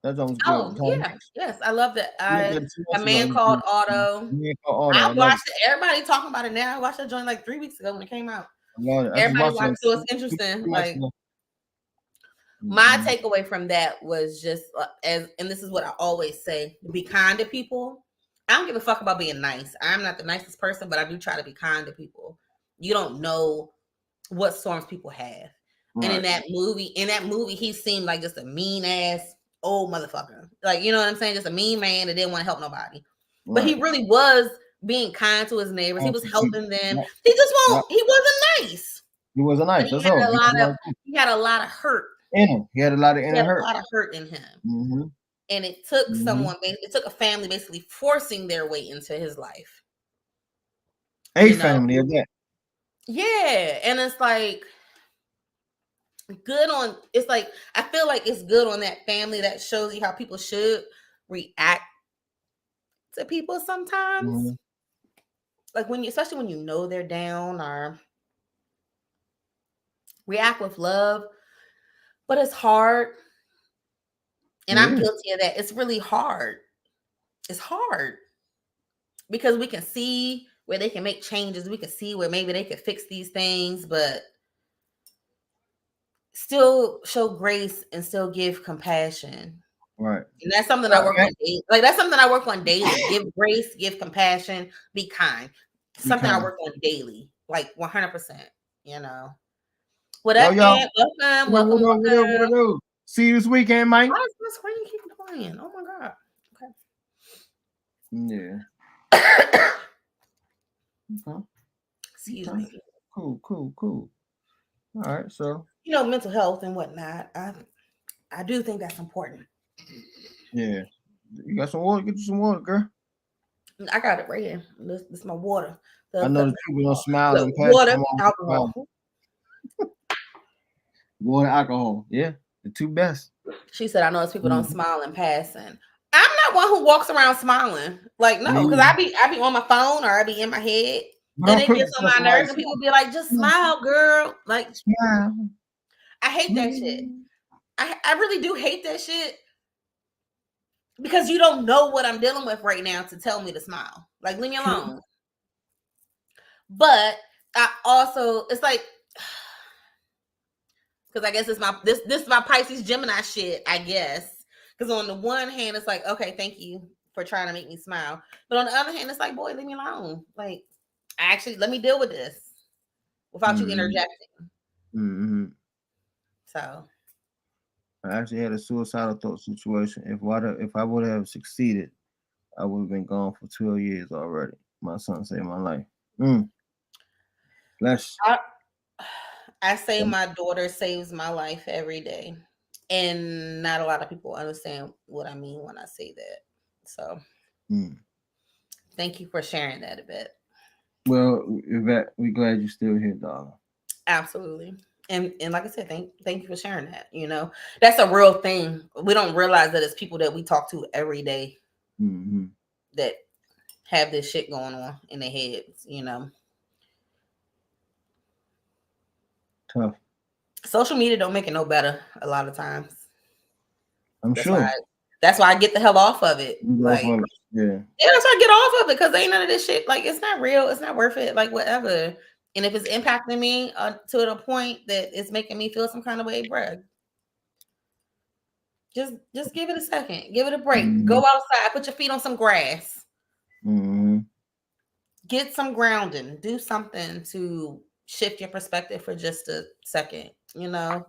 Speaker 1: That was good.
Speaker 2: Oh yeah, yes, I love that. A Man Called Otto. I watched it. Everybody talking about it now. I watched that joint like 3 weeks ago when it came out. Everybody watched it, so it's interesting. Like my takeaway from that was just and this is what I always say: be kind to people. I don't give a fuck about being nice. I'm not the nicest person, but I do try to be kind to people. You don't know what storms people have. And in that movie, he seemed like just a mean ass old motherfucker. Like, you know what I'm saying? Just a mean man that didn't want to help nobody. But he really was being kind to his neighbors. He was helping them. He wasn't nice.
Speaker 1: He wasn't nice.
Speaker 2: He had a lot of hurt
Speaker 1: in him. He had a lot of inner hurt.
Speaker 2: A lot of hurt in him. And it took it took a family basically forcing their way into his life.
Speaker 1: Family of that.
Speaker 2: Yeah, and it's like good on. It's like I feel like it's good on that family that shows you how people should react to people sometimes.
Speaker 1: Mm-hmm.
Speaker 2: Like when you, especially when you know they're down, or react with love. But it's hard, and I'm
Speaker 1: Yeah.
Speaker 2: guilty of that. It's really hard. It's hard because we can see where they can make changes. We can see where maybe they could fix these things, but still show grace and still give compassion.
Speaker 1: Right.
Speaker 2: And that's something I work on daily. Like that's something I work on daily. Give grace, give compassion, be kind.
Speaker 1: Be
Speaker 2: Something I
Speaker 1: kind.
Speaker 2: work on daily, like 100%. You know. What
Speaker 1: Yo,
Speaker 2: up,
Speaker 1: y'all.
Speaker 2: Ant? Welcome,
Speaker 1: What up?
Speaker 2: welcome,
Speaker 1: What up? What up?
Speaker 2: welcome.
Speaker 1: What up? See you this weekend, Mike.
Speaker 2: Why is my screen keep playing? Oh my god.
Speaker 1: Yeah.
Speaker 2: Okay.
Speaker 1: Okay.
Speaker 2: Excuse
Speaker 1: Okay.
Speaker 2: me.
Speaker 1: Cool. All right. So.
Speaker 2: You know, mental health and whatnot. I do think that's important.
Speaker 1: Yeah. You got some water? Get you some water, girl.
Speaker 2: I got it right here. This is my water.
Speaker 1: I know that people don't smile and pass.
Speaker 2: Water, alcohol.
Speaker 1: Water, alcohol. Yeah, the two best.
Speaker 2: She said, "I know people don't smile in passing." I'm not one who walks around smiling. Like no, because I be on my phone or I be in my head, and it gets on my nerves. And people be like, "Just smile, girl." Like
Speaker 1: smile.
Speaker 2: I hate that shit. I really do hate that shit. Because you don't know what I'm dealing with right now to tell me to smile. Like, leave me alone. But I also, it's like, because I guess it's my this is my Pisces Gemini shit, I guess. Because on the one hand, it's like, okay, thank you for trying to make me smile. But on the other hand, it's like, boy, leave me alone. Like, actually, let me deal with this without you interjecting.
Speaker 1: Mm-hmm.
Speaker 2: So
Speaker 1: I actually had a suicidal thought situation. If I would have succeeded, I would have been gone for 12 years already. My son saved my life.
Speaker 2: I say my daughter saves my life every day. And not a lot of people understand what I mean when I say that. So thank you for sharing that a bit.
Speaker 1: Well, Yvette, we're glad you're still here, darling.
Speaker 2: Absolutely. And like I said, thank you for sharing that. You know, that's a real thing. We don't realize that it's people that we talk to every day that have this shit going on in their heads, you know.
Speaker 1: Tough.
Speaker 2: Social media don't make it no better a lot of times.
Speaker 1: That's sure.
Speaker 2: That's why I get the hell off of it. Like,
Speaker 1: yeah,
Speaker 2: that's why I get off of it because ain't none of this shit. Like, it's not real. It's not worth it. Like, whatever. And if it's impacting me to the point that it's making me feel some kind of way, bruh, just give it a second. Give it a break. Go outside. Put your feet on some grass. Get some grounding. Do something to shift your perspective for just a second. You know,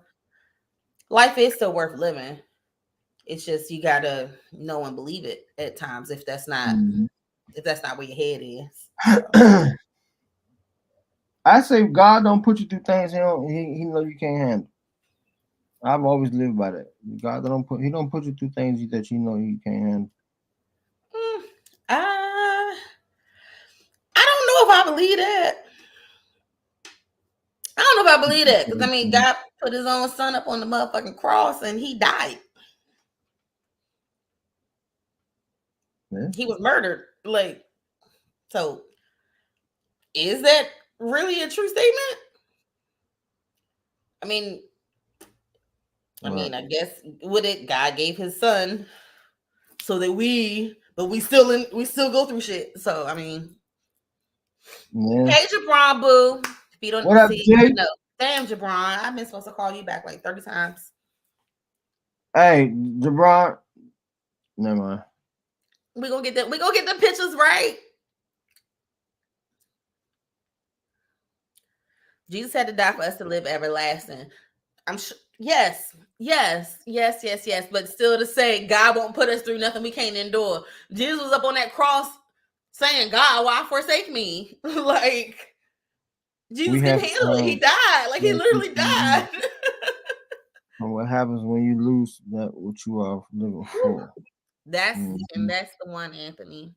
Speaker 2: life is still worth living. It's just you gotta know and believe it at times if that's not where your head is. So.
Speaker 1: I say God don't put you through things he know you can't handle. I've always lived by that. God don't put you through things that you know you can't handle.
Speaker 2: I don't know if I believe that. I don't know if I believe that because I mean God put his own son up on the motherfucking cross and he died. Yeah. He was murdered. Like, so is that really a true statement? I mean, I guess with it, God gave his son so that we still go through shit. So I mean, hey Jabron, boo. If you don't see, you know, damn Jabron, I've been supposed to call you back like 30 times.
Speaker 1: Hey Jabron, never mind.
Speaker 2: We gonna get the pictures right. Jesus had to die for us to live everlasting. I'm sure. Yes. But still to say God won't put us through nothing we can't endure. Jesus was up on that cross saying, God, why forsake me? Like, Jesus couldn't handle it. He died. Like, he literally died.
Speaker 1: What happens when you lose that what you are living for?
Speaker 2: That's the one, Anthony.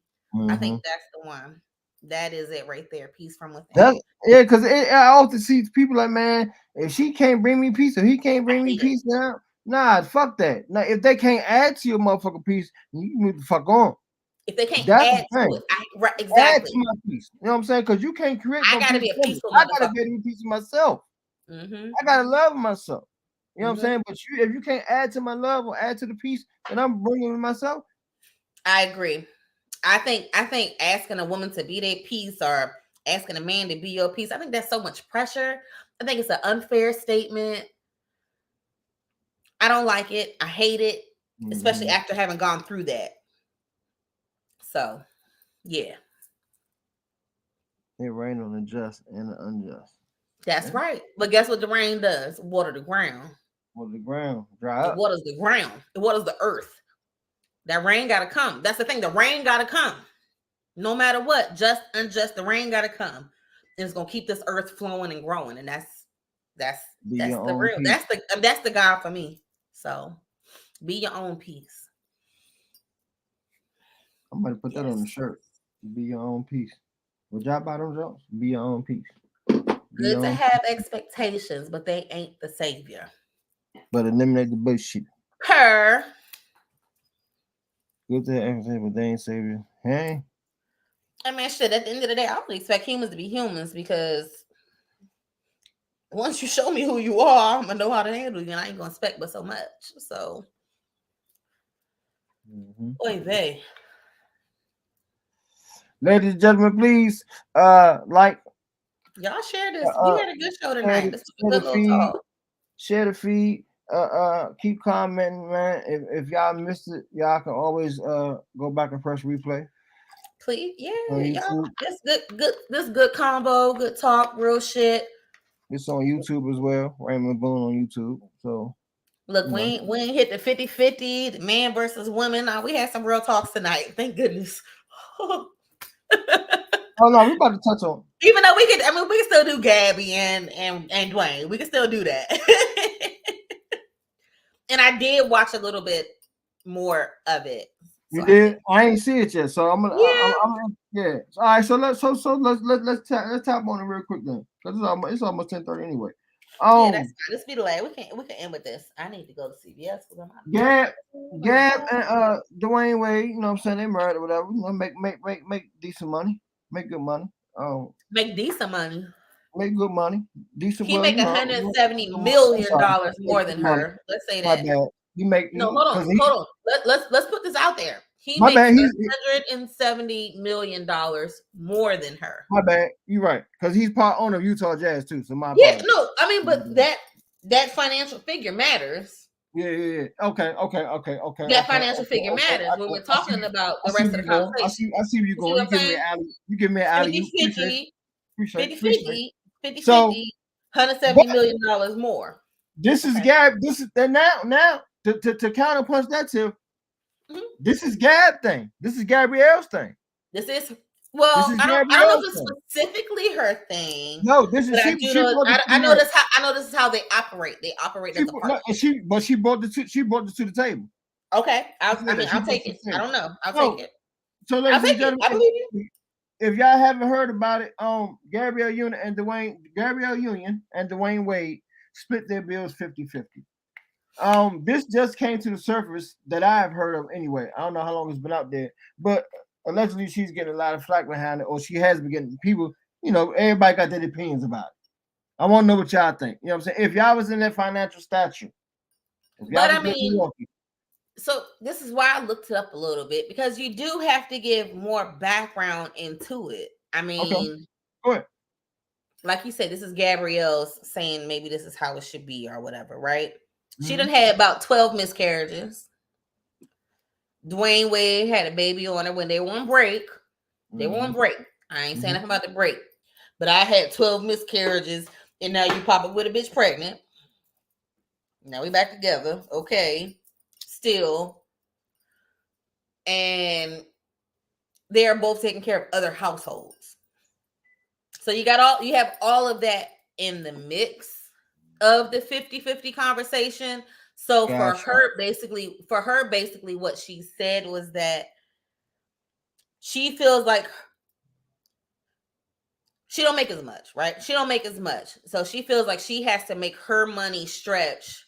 Speaker 2: I think that's the one. That is it right there. Peace from within.
Speaker 1: That's yeah, because I often see people like, man, if she can't bring me peace or he can't
Speaker 2: I
Speaker 1: bring me
Speaker 2: hate it.
Speaker 1: peace now, nah, fuck that. Now, if they can't add to your motherfucking peace, you move the fuck on.
Speaker 2: If they can't
Speaker 1: That's the
Speaker 2: add to
Speaker 1: thing.
Speaker 2: it, right,
Speaker 1: Add
Speaker 2: exactly.
Speaker 1: to my peace. You know what I'm saying? Because you can't create
Speaker 2: I
Speaker 1: no
Speaker 2: gotta
Speaker 1: peace
Speaker 2: be a
Speaker 1: for me.
Speaker 2: peaceful
Speaker 1: I gotta
Speaker 2: motherfucker.
Speaker 1: be able to peace with myself.
Speaker 2: Mm-hmm.
Speaker 1: I gotta love myself. You know what I'm
Speaker 2: Mm-hmm.
Speaker 1: saying? But if you can't add to my love or add to the peace that I'm bringing with myself,
Speaker 2: I agree. I think asking a woman to be their peace or asking a man to be your peace, I think that's so much pressure. I think it's an unfair statement. I don't like it. I hate it, especially after having gone through that. So, yeah.
Speaker 1: it rain on the just and the unjust.
Speaker 2: That's right. But guess what the rain does? Water the ground.
Speaker 1: Well, the ground dry
Speaker 2: It
Speaker 1: up.
Speaker 2: waters the ground. It waters the earth. That rain gotta come. That's the thing. The rain gotta come. No matter what, just unjust, the rain gotta come. And it's gonna keep this earth flowing and growing. And that's
Speaker 1: Be
Speaker 2: that's
Speaker 1: your
Speaker 2: the
Speaker 1: own
Speaker 2: real.
Speaker 1: peace.
Speaker 2: That's the God for me. So be your own peace.
Speaker 1: I'm gonna put that on the shirt. Be your own peace. Would y'all buy them jobs? Be your own peace. Be
Speaker 2: Good
Speaker 1: your
Speaker 2: to
Speaker 1: own,
Speaker 2: have expectations, but they ain't the savior.
Speaker 1: but eliminate the bullshit.
Speaker 2: Per.
Speaker 1: Good to have everything, but they ain't savior. Hey,
Speaker 2: I mean, shit, at the end of the day, I don't expect humans to be humans because once you show me who you are, I'm gonna know how to handle you, and I ain't gonna expect but so much. So, oy vey.
Speaker 1: ladies and gentlemen, please like,
Speaker 2: Y'all share this. We had a good show tonight. This was a
Speaker 1: share
Speaker 2: good
Speaker 1: the
Speaker 2: little
Speaker 1: feed,
Speaker 2: talk.
Speaker 1: share the feed. Keep commenting, man. If y'all missed it, y'all can always go back and press replay
Speaker 2: Please, yeah,
Speaker 1: on
Speaker 2: y'all.
Speaker 1: YouTube.
Speaker 2: This good combo, good talk, real shit.
Speaker 1: It's on YouTube as well. Raymond Boone on YouTube. So
Speaker 2: Look, we ain't hit the 50-50, the man versus women. Nah, we had some real talks tonight. Thank goodness.
Speaker 1: Oh no, we about to touch on.
Speaker 2: Even though we can still do Gabby and Dwayne. We can still do that. And I did watch a little bit more of it.
Speaker 1: You did? I ain't see it yet, so I'm gonna.
Speaker 2: Yeah.
Speaker 1: Yeah. All right. So let's tap on it real quick then, because it's almost 10:30 anyway.
Speaker 2: Yeah, that's fine. Let's be the way. We can end with this. I need to go to CVS because I'm
Speaker 1: Gab and Dwayne Wade, you know what I'm saying, they married or whatever. You know, make decent money, make good money.
Speaker 2: Make decent money.
Speaker 1: Make good money, decent.
Speaker 2: He
Speaker 1: Well,
Speaker 2: make
Speaker 1: you know,
Speaker 2: $170 million more than
Speaker 1: money.
Speaker 2: her. Let's say
Speaker 1: My
Speaker 2: that.
Speaker 1: bad.
Speaker 2: No, hold on. Let's put this out there. He
Speaker 1: my
Speaker 2: makes
Speaker 1: bad.
Speaker 2: $170 million more than her.
Speaker 1: My bad. You're right, because he's part owner of Utah Jazz too. So my
Speaker 2: Yeah,
Speaker 1: apologies.
Speaker 2: no, I mean, but that financial figure matters.
Speaker 1: Yeah. Okay.
Speaker 2: That financial figure matters when we're talking about the rest of the conversation.
Speaker 1: I see where you're going. You give me an alley. You give me an alley.
Speaker 2: 50-50,
Speaker 1: So,
Speaker 2: $170 million more.
Speaker 1: This is Gab. This is now to counterpunch that too. This is Gab thing. This is Gabrielle's thing.
Speaker 2: This is I don't know if it's specifically her thing.
Speaker 1: No, this is
Speaker 2: I know this is how they operate. They operate as a partner.
Speaker 1: But she brought the two to the table.
Speaker 2: Okay, I'll take it. I don't know. I'll take it.
Speaker 1: So, ladies and gentlemen, I believe you. If y'all haven't heard about it, Gabrielle Union and Dwayne Wade split their bills 50-50. This just came to the surface that I've heard of anyway. I don't know how long it's been out there, but allegedly she's getting a lot of flack behind it, or she has been getting people, everybody got their opinions about it. I want to know what y'all think. You know what I'm saying? If y'all was in that financial stature.
Speaker 2: But I mean, so this is why I looked it up a little bit, because you do have to give more background into it. I mean,
Speaker 1: okay. Go ahead.
Speaker 2: Like you said, this is Gabrielle's saying maybe this is how it should be or whatever, right? She done had about 12 miscarriages. Dwayne Wade had a baby on her when they were on break. They were on break. I ain't saying nothing about the break. But I had 12 miscarriages, and now you pop up with a bitch pregnant. Now we back together. Okay. Still. And they are both taking care of other households. So you have all of that in the mix of the 50-50 conversation. So for her, basically, what she said was that she feels like she don't make as much, right? She don't make as much. So she feels like she has to make her money stretch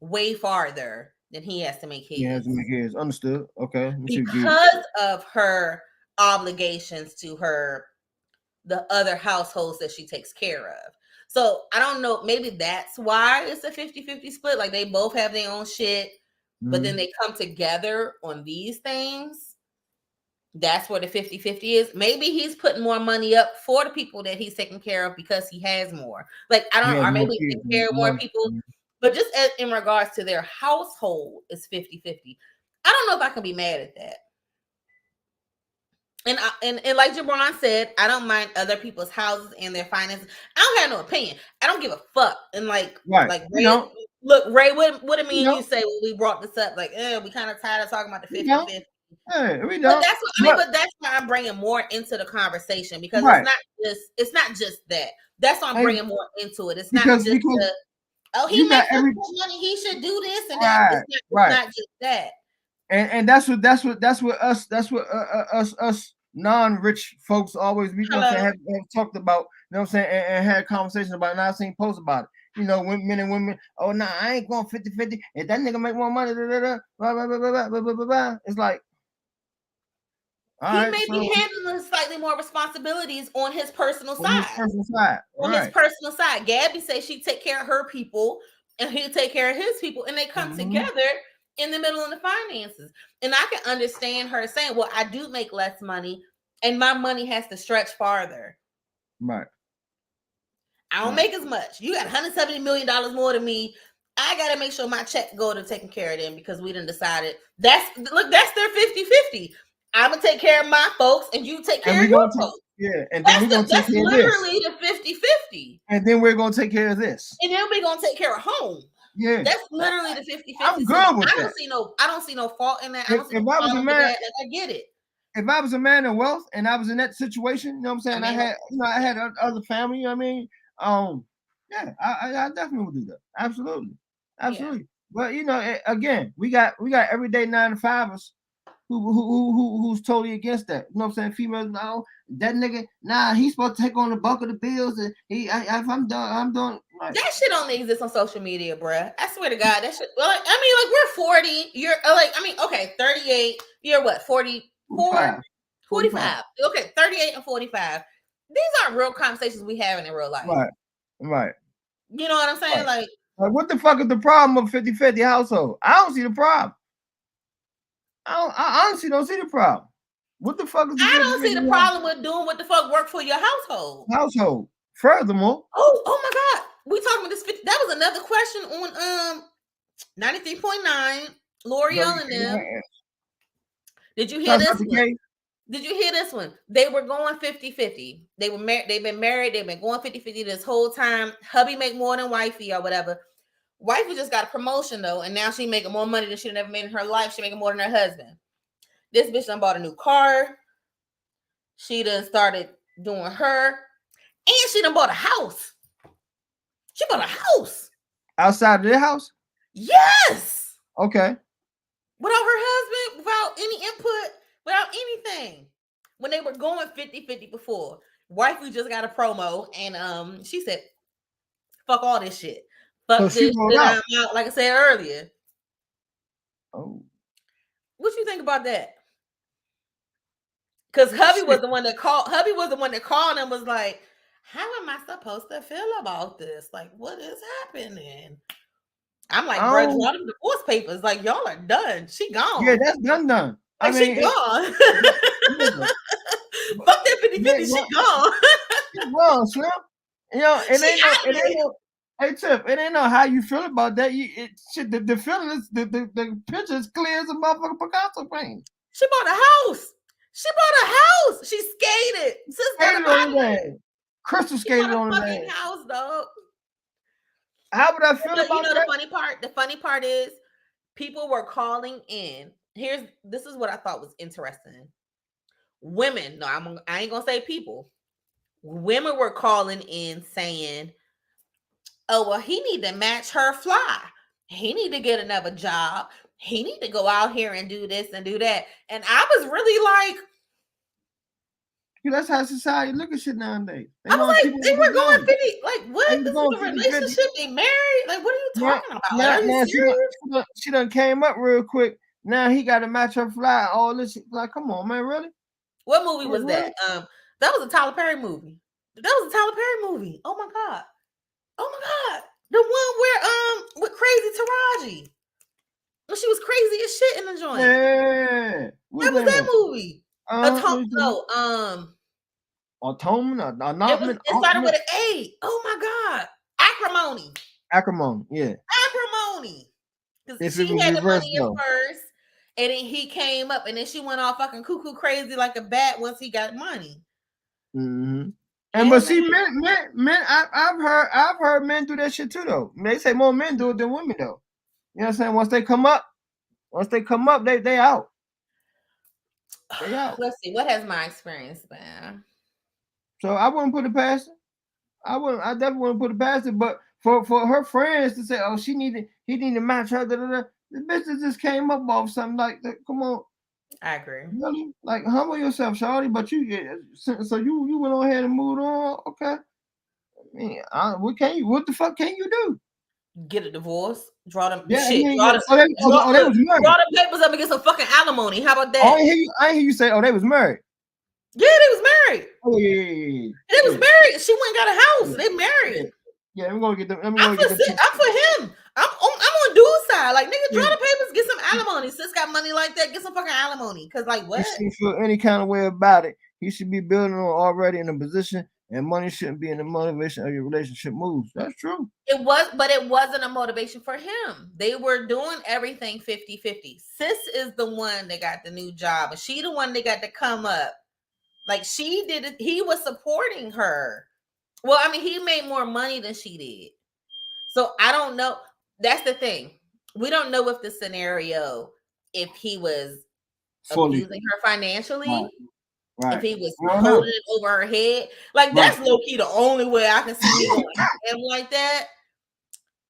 Speaker 2: way farther than he has to make his.
Speaker 1: He has to make his. Understood. Okay.
Speaker 2: Because of her obligations to the other households that she takes care of. So I don't know, maybe that's why it's a 50-50 split. Like they both have their own shit, but then they come together on these things. That's where the 50-50 is. Maybe he's putting more money up for the people that he's taking care of because he has more. Like, I don't know, or maybe he's taking care of more people. But just in regards to their household, it's 50-50. I don't know if I can be mad at that. And like Jabron said, I don't mind other people's houses and their finances. I don't have no opinion. I don't give a fuck. And like Ray, look, Ray, what did me and you say when we brought this up? Like, we kind of tired of talking about the 50-50.
Speaker 1: Hey, we
Speaker 2: don't. But that's what but that's why I'm bringing more into the conversation because it's not just that. That's why I'm bringing more into it. It's not just he makes so much money, he should do this and that. It's not just that.
Speaker 1: And that's what us non-rich folks always have talked about, you know what I'm saying, and had conversations about, and I've seen posts about it. You know, men and women, oh no, I ain't going 50-50. If that nigga make more money, it's like
Speaker 2: he may be handling slightly more responsibilities on his personal side. On his personal side. Gabby says she take care of her people and he'll take care of his people, and they come together in the middle of the finances. And I can understand her saying, well, I do make less money and my money has to stretch farther.
Speaker 1: Right.
Speaker 2: I don't make as much. You got $170 million more than me. I got to make sure my check go to taking care of them because we done decided that's their 50-50. I'm going to take care of my folks and you take care of your folks.
Speaker 1: Yeah, and then we're going to take care of this.
Speaker 2: That's literally the 50-50.
Speaker 1: And then we're going to take care of this.
Speaker 2: And then we're going to take care of home.
Speaker 1: Yeah,
Speaker 2: that's literally the 50-50.
Speaker 1: I'm good with that.
Speaker 2: I don't see no fault in that. If I was a man, I get it.
Speaker 1: If I was a man of wealth and I was in that situation, you know what I'm saying? I had other family. You know what I mean? I definitely would do that. Absolutely. Yeah. But you know, again, we got everyday 9-to-5ers who's totally against that. You know what I'm saying? Females, no, that nigga, nah, he's supposed to take on the bulk of the bills, and if I'm done, I'm done.
Speaker 2: Like, that shit only exists on social media, bruh. I swear to God, that shit. Well, I mean, like, we're 40. You're like, I mean, okay, 38. You're what, 44? 45. Okay, 38 and 45. These aren't real conversations we having in real life.
Speaker 1: Right.
Speaker 2: You know what I'm saying?
Speaker 1: Like what the fuck is the problem of 50-50 household? I don't see the problem. I honestly don't see the problem. What the fuck is the
Speaker 2: I don't see the problem with doing what the fuck work for your household.
Speaker 1: Furthermore.
Speaker 2: Oh my God. We talking about this 50. That was another question on 93.9. L'Oreal and them. Did you hear this one? Did you hear this one? They were going 50-50. They were married. They've been married. They've been going 50-50 this whole time. Hubby make more than wifey or whatever. Wifey just got a promotion though, and now she making more money than she ever made in her life. She making more than her husband. This bitch done bought a new car. She done started doing her, and she done bought a house. She bought a house
Speaker 1: outside of their house.
Speaker 2: Yes.
Speaker 1: Okay.
Speaker 2: Without her husband, without any input, without anything. When they were going 50-50 before, wifey just got a promo, and she said, "Fuck all this shit. Fuck this shit. I'm out." Like I said earlier.
Speaker 1: Oh.
Speaker 2: What you think about that? Because hubby was the one that called. Hubby was the one that called and was like, "How am I supposed to feel about this? Like, what is happening?" I'm like, bro, draw them divorce papers. Like, y'all are done. She gone.
Speaker 1: Yeah, that's done.
Speaker 2: Like, she gone. Fuck that 50-50. She gone.
Speaker 1: She's gone, Slim. You know, it ain't no. Hey Tiff, it ain't know how you feel about that. The feeling is the picture is clear as a motherfucking Picasso paint.
Speaker 2: She bought a house. She skated.
Speaker 1: Skated on the day. Crystal skated on the day.
Speaker 2: House, dog.
Speaker 1: How would I feel about that?
Speaker 2: The funny part is people were calling in. This is what I thought was interesting. Women, no, I ain't gonna say people. Women were calling in saying, "Oh, well, he need to match her fly. He need to get another job. He need to go out here and do this and do that." And I was really like,
Speaker 1: That's how society look at shit nowadays. They
Speaker 2: I was
Speaker 1: want
Speaker 2: like,
Speaker 1: people
Speaker 2: they
Speaker 1: to
Speaker 2: were
Speaker 1: get
Speaker 2: going
Speaker 1: down.
Speaker 2: 50. Like, what?
Speaker 1: They was
Speaker 2: This is
Speaker 1: going
Speaker 2: a
Speaker 1: 50-50.
Speaker 2: relationship. They married? Like, what are you talking about? Like, are you
Speaker 1: Now
Speaker 2: serious?
Speaker 1: she done came up real quick. Now he got to match her fly. All this shit. Like, come on, man, really?
Speaker 2: What movie
Speaker 1: Like,
Speaker 2: was
Speaker 1: really?
Speaker 2: that? That was a Tyler Perry movie. That was a Tyler Perry movie. Oh my god. Oh my god. The one where with Crazy Taraji. When she was crazy as shit in the joint.
Speaker 1: Yeah. What's
Speaker 2: That was that movie.
Speaker 1: Atonement.
Speaker 2: It started with an A. Oh my god. Acrimony.
Speaker 1: Acrimony. Yeah.
Speaker 2: Acrimony. Because
Speaker 1: If it
Speaker 2: she
Speaker 1: was
Speaker 2: had the
Speaker 1: reversed
Speaker 2: money at
Speaker 1: though.
Speaker 2: first, and then he came up, and then she went all fucking cuckoo crazy like a bat once he got money.
Speaker 1: Mm-hmm.
Speaker 2: Yeah,
Speaker 1: And but see, men, I've heard men do that shit too though. They say more men do it than women though. You know what I'm saying? Once they come up, they out. They out.
Speaker 2: Let's see. What has my experience been?
Speaker 1: So I wouldn't put it past it. I definitely wouldn't put it past it. But for her friends to say, oh, he need to match her, the bitch just came up off something like that. Come on.
Speaker 2: I agree.
Speaker 1: Really? Like humble yourself, shawty. But so you went on ahead and moved on. Okay. I mean, what the fuck can you do?
Speaker 2: Get a divorce, draw them
Speaker 1: Yeah,
Speaker 2: shit,
Speaker 1: they
Speaker 2: draw
Speaker 1: was married.
Speaker 2: the papers up and get some fucking alimony. How about that?
Speaker 1: I ain't hear you say, oh, they was married.
Speaker 2: Yeah, they was married.
Speaker 1: Oh yeah.
Speaker 2: They was married. She went and got a house. They married.
Speaker 1: Yeah, I'm gonna get them. I'm
Speaker 2: for him. I'm on dude's side. Like, nigga, draw the papers, get some alimony. Sis got money like that, get some fucking alimony. Cause like what?
Speaker 1: He shouldn't feel any kind of way about it. He should be building on already in a position, and money shouldn't be in the motivation of your relationship moves. That's true.
Speaker 2: It wasn't a motivation for him. They were doing everything 50-50. Sis is the one that got the new job, and she the one that got to come up. Like, she did it. He was supporting her. Well, I mean, he made more money than she did. So I don't know. That's the thing. We don't know if the scenario, if he was abusing her financially, right. If he was holding it over her head. Like, that's low-key the only way I can see me going him like that.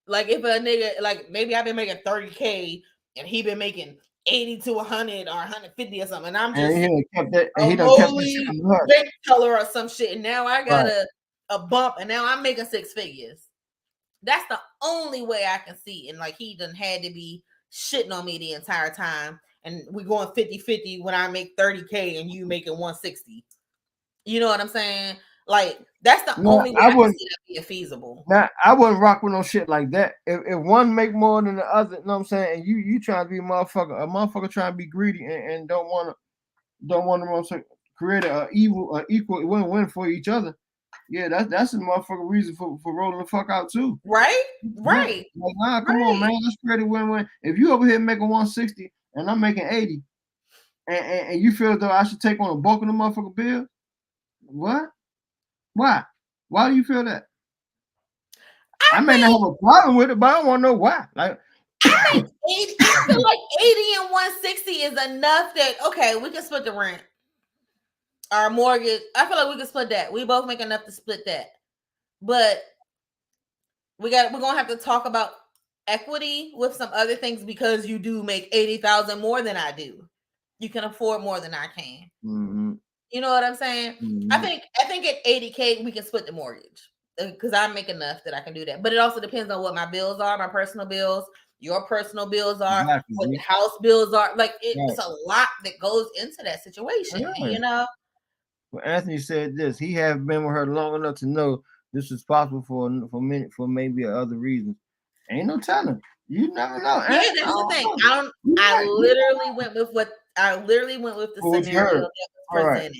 Speaker 2: Like, if a nigga, like, maybe I've been making 30K and he been making 80 to 100 or 150 or something, and I'm just
Speaker 1: he done kept that
Speaker 2: color or some shit, and now I got a bump, and now I'm making 6 figures. That's the only way I can see. And like, he done had to be shitting on me the entire time, and we going 50-50 when I make 30K and you making 160. You know what I'm saying? Like, that's the only way I can see that being feasible.
Speaker 1: Now, I wouldn't rock with no shit like that. If one make more than the other, you know what I'm saying, and you trying to be a motherfucker trying to be greedy and don't want to create an equal win-win for each other. Yeah, that's a motherfucking reason for rolling the fuck out too.
Speaker 2: Right.
Speaker 1: Like, nah, come on, man. Let's create a win-win. If you over here making 160 and I'm making 80, and you feel though I should take on a bulk of the motherfucking bill, what? Why? Why do you feel that? I may not have a problem with it, but I don't want to know why. Like,
Speaker 2: I feel like 80 and 160 is enough that, okay, we can split the rent. Our mortgage, I feel like we can split that. We both make enough to split that. But we're gonna have to talk about equity with some other things, because you do make 80,000 more than I do. You can afford more than I can.
Speaker 1: Mm-hmm.
Speaker 2: You know what I'm saying?
Speaker 1: Mm-hmm.
Speaker 2: I think at 80K we can split the mortgage, because I make enough that I can do that. But it also depends on what my bills are, my personal bills, your personal bills are, what the house bills are. Like, it's a lot that goes into that situation. You know.
Speaker 1: Well, Anthony said this. He have been with her long enough to know this is possible for maybe other reasons. Ain't no telling. You never know.
Speaker 2: Yeah, that's the thing. I literally went with the scenario that was presented,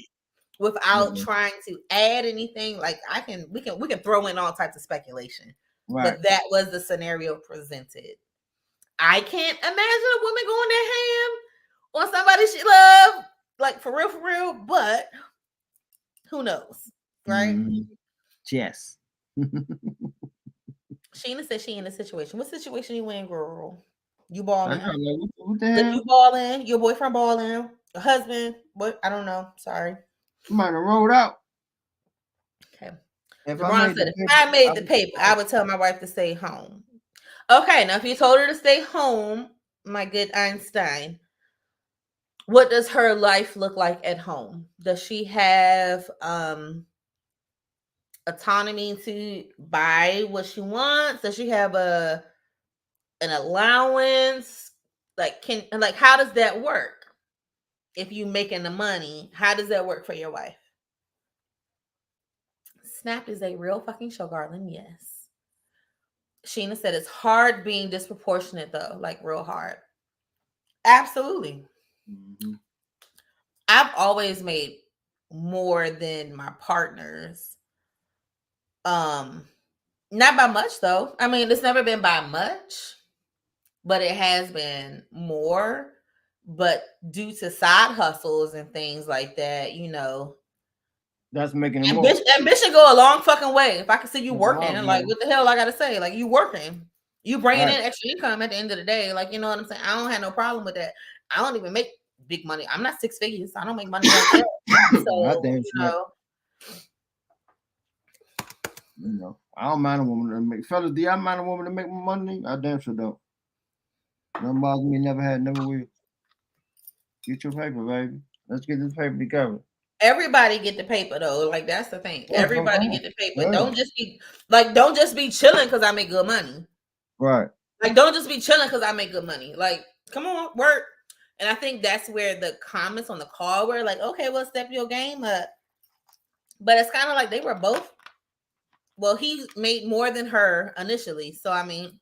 Speaker 2: without trying to add anything. Like, we can throw in all types of speculation, but that was the scenario presented. I can't imagine a woman going that ham on somebody she loved, like, for real. But who knows, right?
Speaker 1: Yes.
Speaker 2: Sheena said she in a situation. What situation you in, girl? You balling?
Speaker 1: What the hell?
Speaker 2: You balling? Your boyfriend balling? Your husband? What? I don't know. Sorry.
Speaker 1: You might have rolled out.
Speaker 2: Okay. LeBron said, if I made the paper, I would tell my wife to stay home. Okay, now if you told her to stay home, my good Einstein, What does her life look like at home? Does she have autonomy to buy what she wants? Does she have an allowance? Like how does that work? If you making the money, how does that work for your wife? Snap is a real fucking show, Garland. Yes. Sheena said it's hard being disproportionate though, like real hard. Absolutely.
Speaker 1: Mm-hmm.
Speaker 2: I've always made more than my partners. Not by much though. I mean, it's never been by much, but it has been more. But due to side hustles and things like that,
Speaker 1: That's making it more.
Speaker 2: ambition go a long fucking way. If I can see you
Speaker 1: That's
Speaker 2: working,
Speaker 1: wrong,
Speaker 2: like
Speaker 1: man.
Speaker 2: what the hell I gotta say? Like you working, you bringing
Speaker 1: Right.
Speaker 2: in extra income at the end of the day. Like you know what I'm saying? I don't have no problem with that. I don't even make big money. I'm not six figures. I don't make money like that.
Speaker 1: I
Speaker 2: So
Speaker 1: damn sure. I don't mind a woman to make fellas. Do y'all mind a woman to make more money? I damn sure don't. Nothing bothers me. Never had. Never will. Get your paper, baby. Let's get this paper together.
Speaker 2: Everybody get the paper though. Like that's the thing.
Speaker 1: That's
Speaker 2: Everybody get the paper.
Speaker 1: yeah.
Speaker 2: Don't just be chilling because I make good money.
Speaker 1: Right.
Speaker 2: Like don't just be chilling because I make good money. Like come on, work. And I think that's where the comments on the call were like, okay, well, step your game up. But it's kind of like they were both. Well, he made more than her initially, so I mean,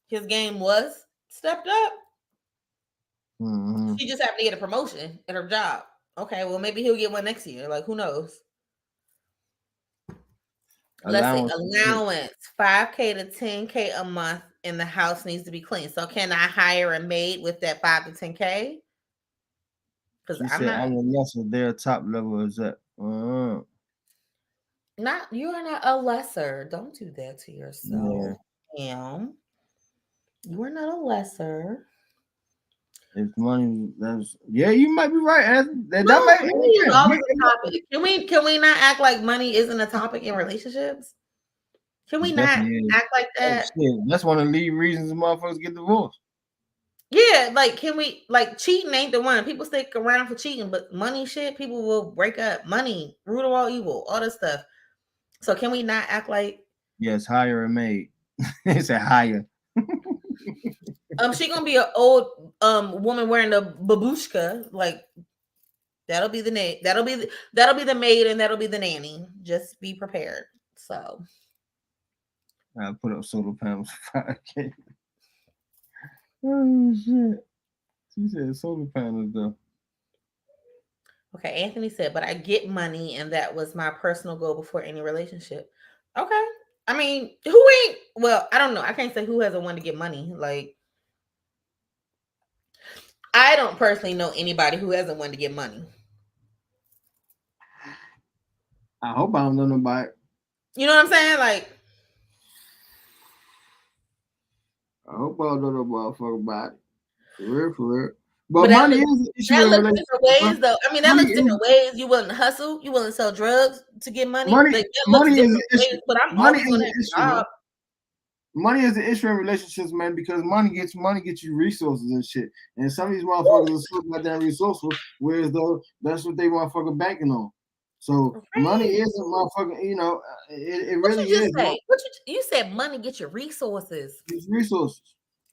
Speaker 2: his game was stepped up.
Speaker 1: Mm-hmm.
Speaker 2: She just happened to get a promotion at her job. Okay, well, maybe he'll get one next year. Like who knows? Let's say allowance 5K to 10K a month, and the house needs to be clean. So can I hire a maid with that 5 to 10K?
Speaker 1: Because I'm not. I would lesser their top level is that.
Speaker 2: Not you are not a lesser. Don't do that to yourself. Yeah. You are not a lesser.
Speaker 1: If money, that's you might be right. That
Speaker 2: money is always a topic. Can we not act like money isn't a topic in relationships? Can we not act like that?
Speaker 1: That's one of the lead reasons motherfuckers get divorced.
Speaker 2: Yeah, like can we like cheating ain't the one. People stick around for cheating, but money shit, people will break up. Money, root of all evil, all this stuff. So can we not act like
Speaker 1: yes, hire a maid. It's a hire.
Speaker 2: She gonna be an old woman wearing a babushka. Like that'll be the name. That'll be the maid and that'll be the nanny. Just be prepared. So
Speaker 1: I put up solar panels for 5K. Oh shit. She said solar panels though.
Speaker 2: Okay, Anthony said, but I get money and that was my personal goal before any relationship. Okay. I mean, who ain't well, I don't know. I can't say who hasn't wanted to get money. Like I don't personally know anybody who hasn't wanted to get money.
Speaker 1: I hope I don't know nobody.
Speaker 2: You know what I'm saying? Like
Speaker 1: I hope I don't know nobody fuck about it. For real. But money is an issue in relationships.
Speaker 2: Different ways, though. I mean, that looks different ways. You willing to hustle? You willing to sell drugs to get money?
Speaker 1: Money is an issue.
Speaker 2: Ways, but I'm always going to have a job.
Speaker 1: Money is an issue in relationships, man, because money gets you resources and shit. And some of these motherfuckers are so goddamn resourceful, whereas though that's what they motherfucking banking on. So money isn't motherfucking, it really is.
Speaker 2: You said money get your resources.
Speaker 1: It's resources.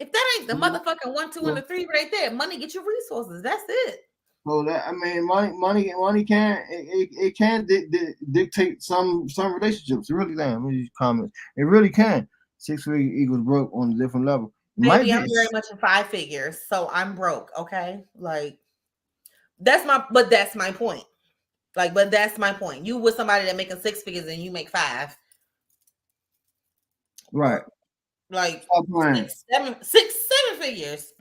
Speaker 2: If that ain't the motherfucking 1, 2, and the 3 right there, money get your resources. That's it.
Speaker 1: So that I mean, money can it can dictate some relationships. It really can. Let me use comments. It really can. 6 figure equals broke on a different level.
Speaker 2: Maybe I'm very much in 5 figures, so I'm broke. Okay, like that's my point. But that's my point. You with somebody that making 6 figures and you make 5,
Speaker 1: right?
Speaker 2: Like 7 figures.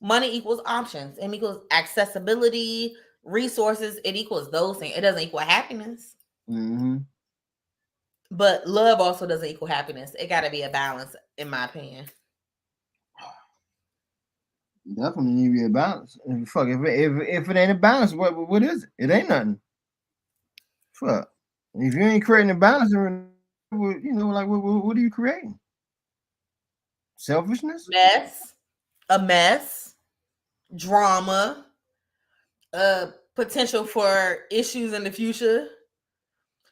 Speaker 2: Money equals options. It equals accessibility, resources. It equals those things. It doesn't equal happiness.
Speaker 1: Mm-hmm.
Speaker 2: But love also doesn't equal happiness. It got to be a balance, in my opinion.
Speaker 1: Definitely need to be a balance. Fuck, if it ain't a balance, what is it? It ain't nothing. Fuck. If you ain't creating a balance, what are you creating? Selfishness?
Speaker 2: A mess. drama, potential for issues in the future.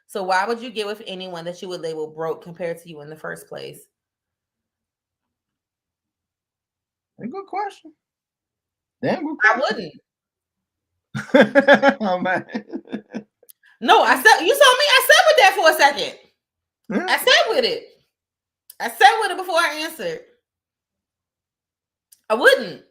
Speaker 2: So why would you get with anyone that you would label broke compared to you in the first place?
Speaker 1: A good question. Damn good
Speaker 2: I
Speaker 1: question.
Speaker 2: wouldn't.
Speaker 1: Oh man.
Speaker 2: No, I said you saw me. I sat with that for a second.
Speaker 1: Yeah.
Speaker 2: I sat with it. I sat with it before I answered. I wouldn't.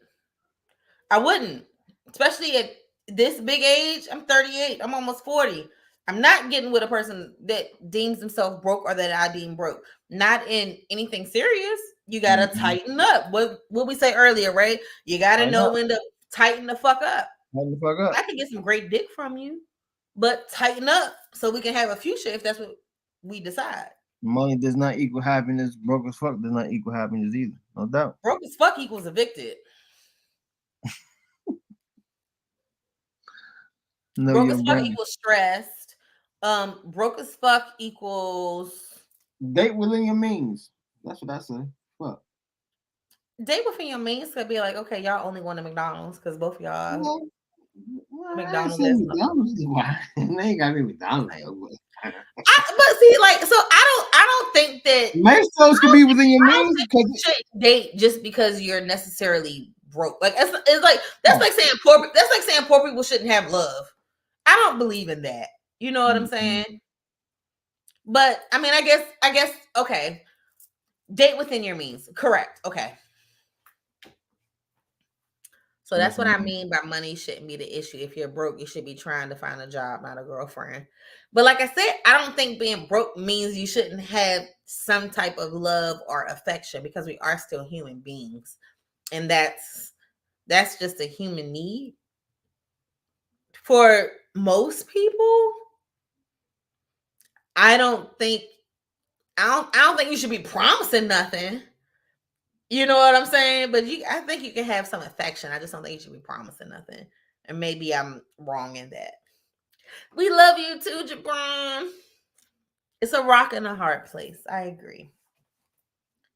Speaker 2: I wouldn't. Especially at this big age. I'm 38. I'm almost 40. I'm not getting with a person that deems himself broke or that I deem broke. Not in anything serious. You gotta tighten up. What we say earlier, right? You gotta know when to tighten the fuck up.
Speaker 1: Tighten the fuck up.
Speaker 2: I can get some great dick from you, but tighten up so we can have a future if that's what we decide.
Speaker 1: Money does not equal happiness. Broke as fuck does not equal happiness either. No doubt.
Speaker 2: Broke as fuck equals evicted. Broke as fuck equals stressed. Broke as fuck equals
Speaker 1: date within your means. That's what I say. Fuck.
Speaker 2: Date within your means could be like, okay, y'all only going to McDonald's because both of y'all McDonald's.
Speaker 1: They ain't got me McDonald's.
Speaker 2: But see, like, so I don't think that
Speaker 1: Maestro's could be within your means
Speaker 2: because you shouldn't date just because you're necessarily broke. Like it's like that's like saying poor. That's like saying poor people shouldn't have love. I don't believe in that. You know what I'm saying? But I mean, I guess okay. Date within your means. Correct. Okay. So that's what I mean by money shouldn't be the issue. If you're broke, you should be trying to find a job, not a girlfriend. But like I said, I don't think being broke means you shouldn't have some type of love or affection because we are still human beings. And that's just a human need. For most people, I don't think you should be promising nothing. You know what I'm saying? But I think you can have some affection. I just don't think you should be promising nothing. And maybe I'm wrong in that. We love you too, Jabron. It's a rock and a hard place. I agree.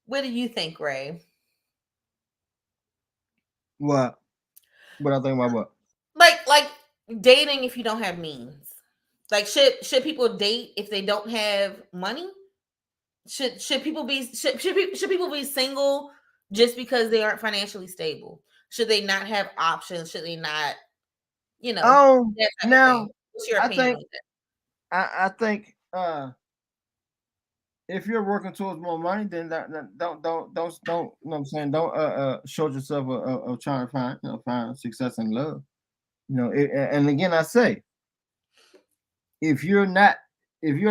Speaker 2: What do you think, Ray?
Speaker 1: What? What I think about what?
Speaker 2: Like dating if you don't have means. Like should people date if they don't have money? Should people be people be single just because they aren't financially stable? Should they not have options? Should they not,
Speaker 1: now
Speaker 2: what's your opinion?
Speaker 1: I think if you're working towards more money, then don't you know what I'm saying? Don't short yourself of trying to find success and love. And again I say, if you're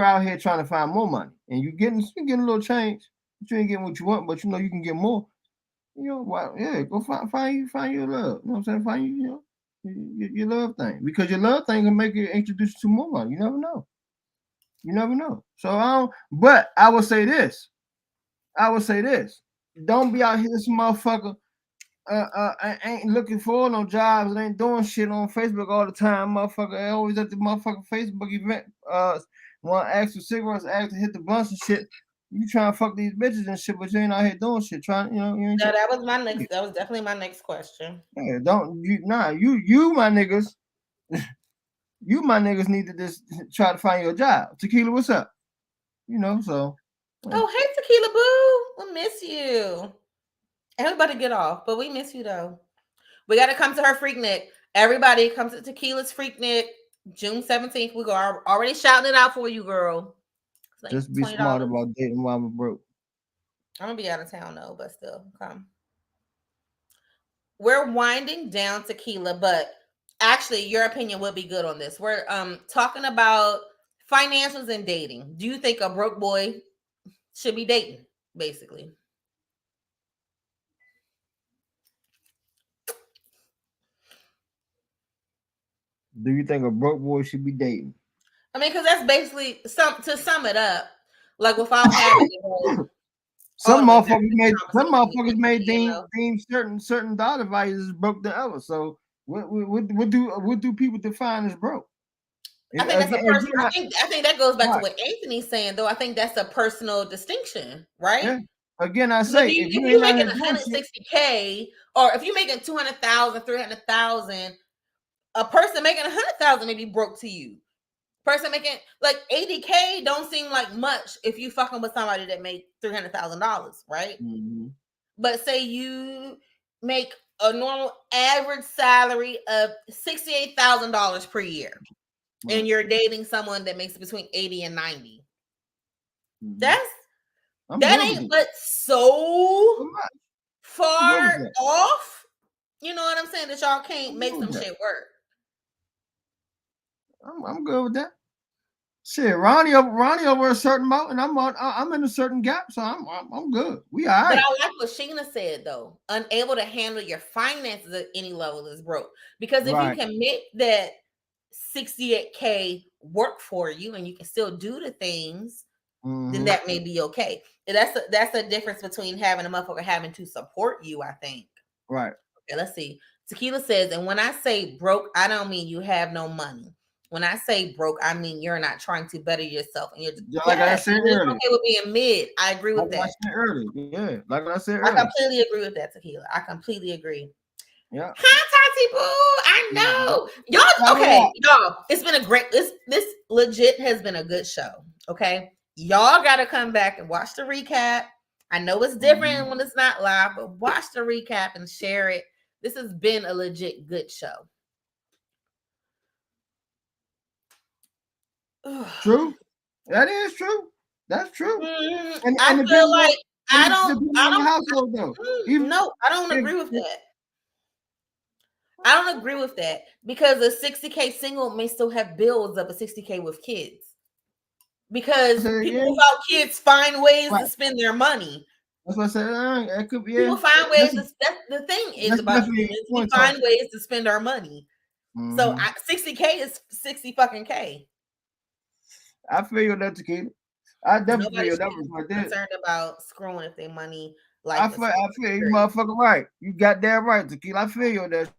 Speaker 1: out here trying to find more money and you're getting a little change, but you ain't getting what you want, but you can get more. Go find your love. You know what I'm saying? Find your love thing, because your love thing can make you introduce you to more money. You never know. So but I would say this. Don't be out here, this motherfucker. Ain't looking for no jobs and ain't doing shit on Facebook all the time, motherfucker. Always at the motherfucking Facebook event. Want to ask for cigarettes, ask to hit the blunts and shit. You trying to fuck these bitches and shit, but you ain't out here doing shit. You ain't.
Speaker 2: No, that was definitely my next question.
Speaker 1: Yeah, you my niggas. You my niggas need to just try to find your job. Tequila, what's up? So.
Speaker 2: Yeah. Oh, hey, Tequila Boo. We miss you. Everybody get off, but we miss you though. We got to come to her Freaknik. Everybody come to Tequila's Freaknik, June 17th. We go already shouting it out for you, girl.
Speaker 1: Like just be $20. Smart about dating while I'm broke.
Speaker 2: I'm gonna be out of town though, but still come. We're winding down, Tequila, but actually your opinion would be good on this. We're talking about financials and dating. Do you think a broke boy should be dating, basically?
Speaker 1: Do you think a broke boy should be dating?
Speaker 2: I mean, because that's basically to sum it up, like without having
Speaker 1: some motherfuckers may deem certain dollar values as broke than others. So what do people define as broke?
Speaker 2: I think that's a person. I think that goes back to what Anthony's saying, though. I think that's a personal distinction, right?
Speaker 1: Again, I
Speaker 2: If
Speaker 1: say
Speaker 2: you
Speaker 1: if you
Speaker 2: if
Speaker 1: ain't
Speaker 2: you
Speaker 1: out
Speaker 2: making
Speaker 1: here doing shit,
Speaker 2: 160K, or if you're making 200,000, 300,000, a person making 100,000 may be broke to you. Person making like 80K don't seem like much if you fucking with somebody that make $300,000, right?
Speaker 1: mm-hmm.
Speaker 2: But say you make a normal average salary of $68,000 per year,
Speaker 1: Right.
Speaker 2: and you're dating someone that makes between 80 and 90.
Speaker 1: Mm-hmm.
Speaker 2: That ain't but so far off. You know what I'm saying? That y'all can't make some shit work.
Speaker 1: I'm good with that. Shit, Ronnie over a certain amount, and I'm in a certain gap, so I'm good. We all right.
Speaker 2: But I like what Sheena said though. Unable to handle your finances at any level is broke. Because if you can make that 68K work for you and you can still do the things, then that may be okay. And that's a difference between having a motherfucker having to support you, I think.
Speaker 1: Right.
Speaker 2: Okay, let's see. Tequila says, and when I say broke, I don't mean you have no money. When I say broke, I mean you're not trying to better yourself, and you're
Speaker 1: like I said earlier.
Speaker 2: Okay with being mid. I agree with that.
Speaker 1: I said earlier. Yeah, like I said
Speaker 2: I
Speaker 1: earlier.
Speaker 2: completely agree with that, Tequila. I completely agree.
Speaker 1: Yeah.
Speaker 2: Hi, Tati Boo. I know. Y'all, okay, y'all. It's been a great, this legit has been a good show. Okay. Y'all gotta come back and watch the recap. I know it's different when it's not live, but watch the recap and share it. This has been a legit good show.
Speaker 1: True. That is true. That's true. And
Speaker 2: I feel like I don't agree with that. I don't agree with that because a 60K single may still have bills of a 60K with kids. Because people without kids find ways to spend their money.
Speaker 1: That's what I said. It could be.
Speaker 2: People find ways. That's the thing is about we find ways to spend our money. So 60K is 60 fucking K.
Speaker 1: I feel you, that Tequila. I definitely feel that was like that.
Speaker 2: Concerned about screwing if their money. Like
Speaker 1: I feel you, motherfucker, right. You got that right, Tequila. I feel you that.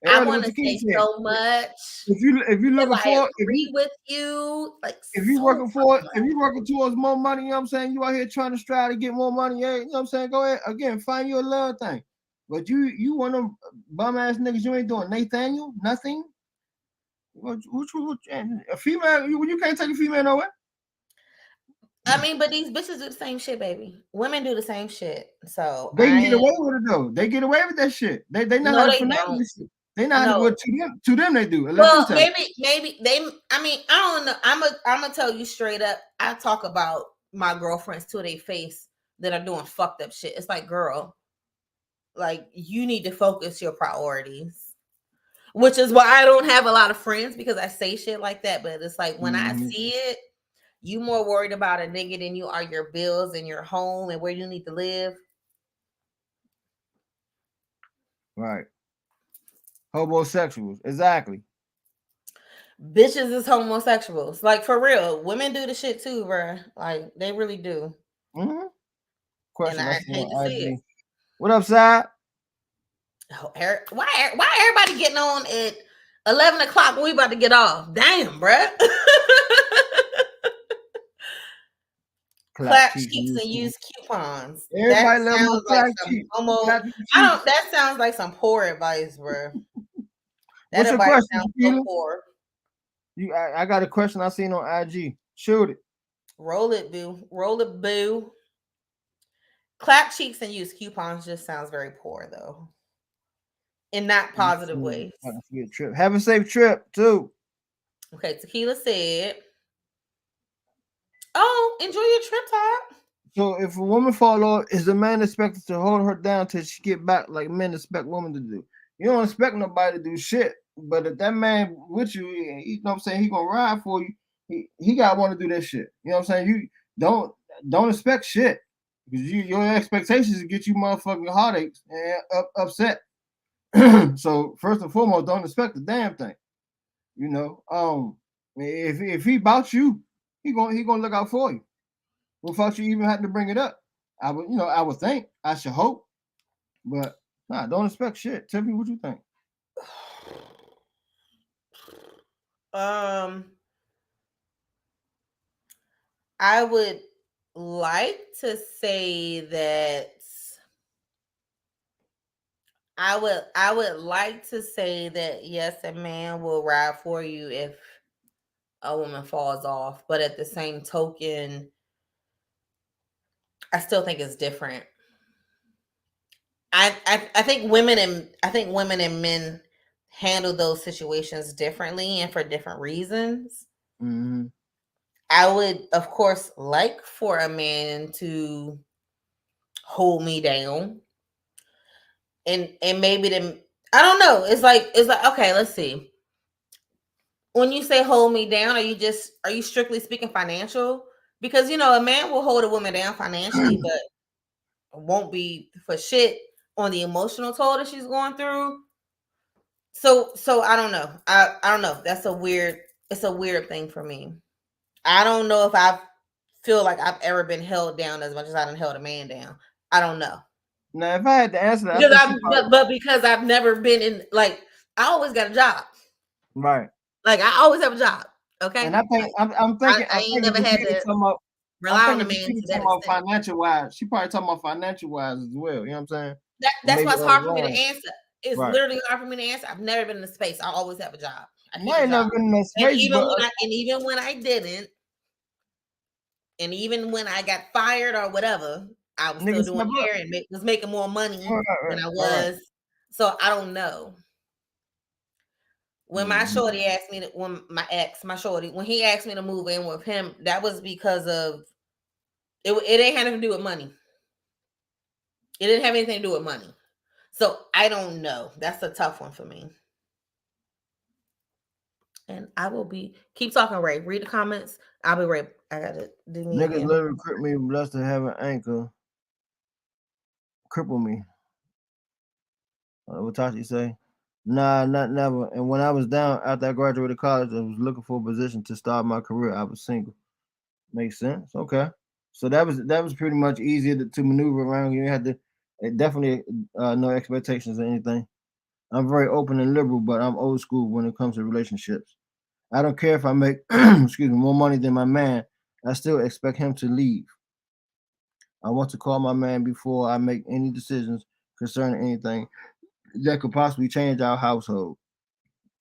Speaker 2: I want to say so much.
Speaker 1: If you looking for,
Speaker 2: I agree with you. Like
Speaker 1: if you working towards more money, you know what I'm saying. You out here trying to strive to get more money. Yeah, you know what I'm saying. Go ahead again, find you a love thing. But you want them bum ass niggas. You ain't doing Nathaniel nothing. What a female? You can't take a female nowhere.
Speaker 2: I mean, but these bitches do the same shit, baby. Women do the same shit. So
Speaker 1: they can get away with it though. They get away with that shit. They know how to finesse this shit. They know how to to them they do.
Speaker 2: Well, maybe they. I mean, I don't know. I'm gonna tell you straight up. I talk about my girlfriends to their face that are doing fucked up shit. It's like, girl, like you need to focus your priorities. Which is why I don't have a lot of friends because I say shit like that. But it's like when I see it, you more worried about a nigga than you are your bills and your home and where you need to live.
Speaker 1: Right. Homosexuals. Exactly.
Speaker 2: Bitches is homosexuals. Like for real. Women do the shit too, bro. Like they really do.
Speaker 1: Question.
Speaker 2: And I hate to see it.
Speaker 1: What up, Side?
Speaker 2: Why everybody getting on at 11 o'clock when we about to get off? Damn, bruh. Clap cheeks and use coupons.
Speaker 1: Everybody love my clap cheeks.
Speaker 2: That sounds like some poor advice, bro.
Speaker 1: What's your question, so poor. I got a question I seen on IG. Shoot it.
Speaker 2: Roll it, boo. Roll it, boo. Clap cheeks and use coupons just sounds very poor, though. In not positive ways.
Speaker 1: Have a safe trip, too.
Speaker 2: Okay, Tequila said, oh, enjoy your trip, Todd.
Speaker 1: So if a woman fall off, is the man expected to hold her down till she get back like men expect women to do? You don't expect nobody to do shit. But if that man with you, you know what I'm saying, he gonna ride for you, he gotta want to do that shit. You know what I'm saying? You don't expect shit. Because your expectations get you motherfucking heartaches and upset. So first and foremost, don't expect a damn thing. You know, if he about you, he gonna look out for you without you even having to bring it up. I would think, I should hope, but nah, don't expect shit. Tell me what you think.
Speaker 2: I would like to say that I would like to say that yes, a man will ride for you if a woman falls off, but at the same token, I still think it's different. I think women and men handle those situations differently and for different reasons.
Speaker 1: Mm-hmm.
Speaker 2: I would, of course, like for a man to hold me down, and maybe them. I don't know. It's like okay. Let's see. When you say hold me down, are you strictly speaking financial? Because a man will hold a woman down financially, but won't be for shit on the emotional toll that she's going through. So I don't know. I don't know. It's a weird thing for me. I don't know if I feel like I've ever been held down as much as I done held a man down. I don't know.
Speaker 1: Now, if I had to answer that, I
Speaker 2: Because
Speaker 1: think she
Speaker 2: I'm
Speaker 1: probably
Speaker 2: but because I've never been in like I always got a job.
Speaker 1: right.
Speaker 2: Like I always have a job. Okay.
Speaker 1: And I think
Speaker 2: I
Speaker 1: I'm
Speaker 2: ain't
Speaker 1: thinking
Speaker 2: never had
Speaker 1: Jaquita
Speaker 2: to
Speaker 1: talking about I'm
Speaker 2: rely on a
Speaker 1: thinking
Speaker 2: man
Speaker 1: Jaquita
Speaker 2: to that
Speaker 1: talking about
Speaker 2: extent.
Speaker 1: financial wise. She probably talking about financial wise as well. You know what I'm saying? Or
Speaker 2: That's
Speaker 1: maybe
Speaker 2: why it's hard for me to
Speaker 1: wrong.
Speaker 2: answer. It's
Speaker 1: Right.
Speaker 2: literally hard for me to answer. I've never been in the space. I always have a job. I
Speaker 1: No,
Speaker 2: keep
Speaker 1: I
Speaker 2: a
Speaker 1: ain't
Speaker 2: job.
Speaker 1: never been in that
Speaker 2: And
Speaker 1: space, but
Speaker 2: even when I didn't, and even when I got fired or whatever, I was still
Speaker 1: niggas
Speaker 2: doing
Speaker 1: step up.
Speaker 2: hair and was making more money
Speaker 1: All right,
Speaker 2: than
Speaker 1: right,
Speaker 2: I
Speaker 1: all right.
Speaker 2: was. So I don't know. When my
Speaker 1: Mm-hmm.
Speaker 2: shorty asked me to, when my ex, my shorty, when he asked me to move in with him, that was because of it. It ain't had nothing to do with money. It didn't have anything to do with money. So I don't know. That's a tough one for me. And I will be keep talking, Ray. Read the comments. I'll be right. I gotta do me
Speaker 1: Niggas
Speaker 2: again.
Speaker 1: literally cripple me blessed to have an anchor cripple me. What Tashi say? Nah, not never. And when I was down after I graduated college, I was looking for a position to start my career. I was single. Makes sense. Okay. So that was pretty much easier to maneuver around. You had to definitely no expectations or anything. I'm very open and liberal, but I'm old school when it comes to relationships. I don't care if I make excuse me more money than my man. I still expect him to leave. I want to call my man before I make any decisions concerning anything that could possibly change our household.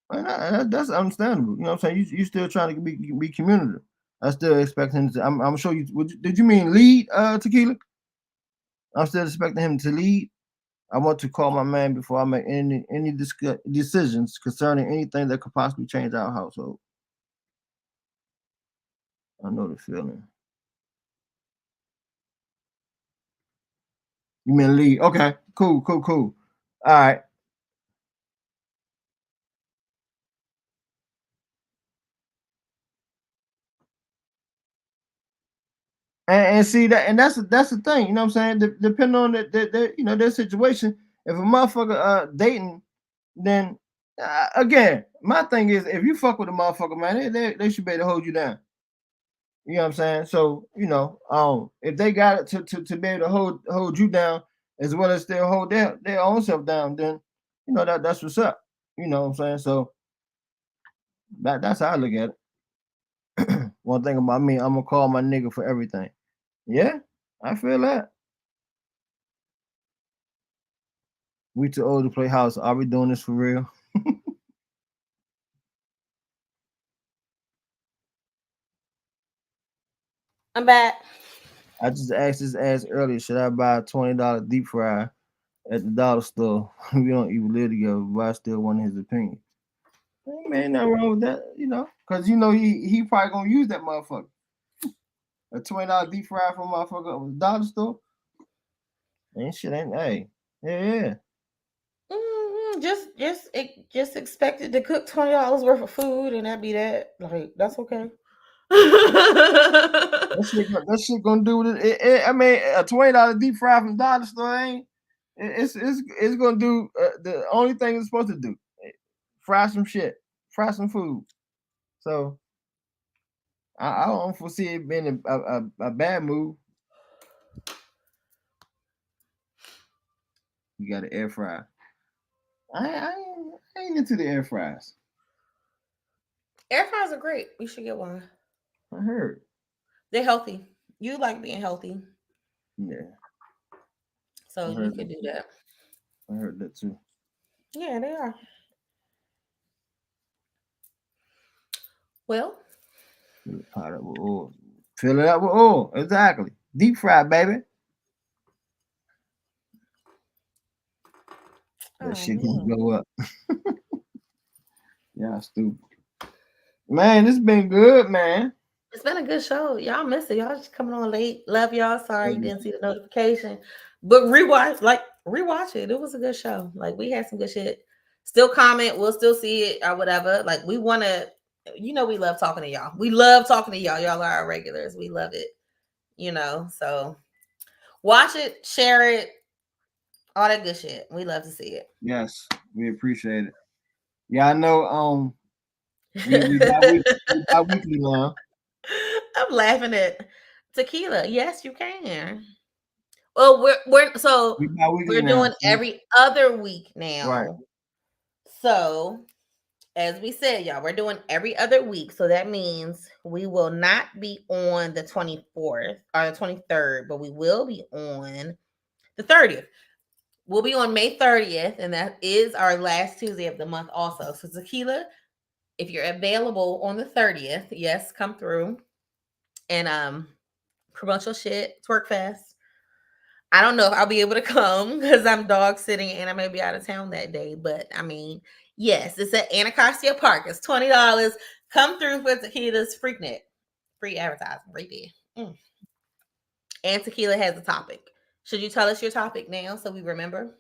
Speaker 1: And that's understandable. You know what I'm saying? You still trying to be community. I still expect him to. I'm sure you. Did you mean lead, Tequila? I'm still expecting him to lead. I want to call my man before I make any decisions concerning anything that could possibly change our household. I know the feeling. You mean lead? Okay, cool, cool, cool. All right. And see that, and that's the thing. You know what I'm saying? Depending on their situation. If a motherfucker dating, then again, my thing is if you fuck with a motherfucker, man, they should be able to hold you down. You know what I'm saying? So if they got it to be able to hold you down as well as still hold their own self down, then that's what's up. You know what I'm saying? So that's how I look at it. One thing about me, I'm gonna call my nigga for everything. Yeah, I feel that. We too old to play house. Are we doing this for real?
Speaker 2: I'm back.
Speaker 1: I just asked this ass earlier, should I buy a $20 deep fry at the dollar store? We don't even live together, but I still want his opinion. Ain't man, nothing wrong with that, because he probably gonna use that motherfucker. A $20 deep fry from motherfucker at the dollar store. Ain't shit, ain't hey. Yeah.
Speaker 2: Just expected to cook $20 worth of food, and that be that. Like that's okay.
Speaker 1: That shit gonna do I mean, a $20 deep fry from the dollar store ain't. It's gonna do the only thing it's supposed to do. Fry some shit, fry some food. So I don't foresee it being a bad move. You got an air fryer. I ain't into the air fryers.
Speaker 2: Air fryers are great. You should get one.
Speaker 1: I heard.
Speaker 2: They're healthy. You like being healthy,
Speaker 1: Yeah,
Speaker 2: so
Speaker 1: I
Speaker 2: you
Speaker 1: heard
Speaker 2: could
Speaker 1: that.
Speaker 2: do that.
Speaker 1: I heard that too.
Speaker 2: Yeah, they are. Well,
Speaker 1: Fill the pot up with oil. Fill it up with oil. Exactly. Deep fry, baby. That
Speaker 2: oh
Speaker 1: shit gonna
Speaker 2: man.
Speaker 1: blow up. Yeah, stupid. Man, this been good, man.
Speaker 2: It's been a good show. Y'all missed it. Y'all just coming on late. Love y'all. Sorry you didn't see the notification. But rewatch it. It was a good show. Like we had some good shit. Still comment. We'll still see it or whatever. Like we want to, we love talking to y'all. We love talking to y'all. Y'all are our regulars. We love it. So watch it, share it, all that good shit. We love to see
Speaker 1: Yes, we appreciate it. Yeah, I know. We
Speaker 2: it.
Speaker 1: bi-weekly now.
Speaker 2: I'm laughing at tequila. Yes, you can. Well,
Speaker 1: We bi-weekly
Speaker 2: we're
Speaker 1: now.
Speaker 2: doing
Speaker 1: See?
Speaker 2: every other week
Speaker 1: Right.
Speaker 2: now. So as we said, y'all, we're doing every other week. So that means we will not be on the 24th or the 23rd, but we will be on the 30th. We'll be on May 30th, and that is our last Tuesday of the month also. So tequila, if you're available on the 30th, yes, come through and promote your shit, twerk fest. I don't know if I'll be able to come because I'm dog sitting and I may be out of town that day. But I mean, yes, it's at Anacostia Park. It's $20. Come through for Tequila's Freaknik. Free advertising right there. And Tequila has a topic. Should you tell us your topic now so we remember?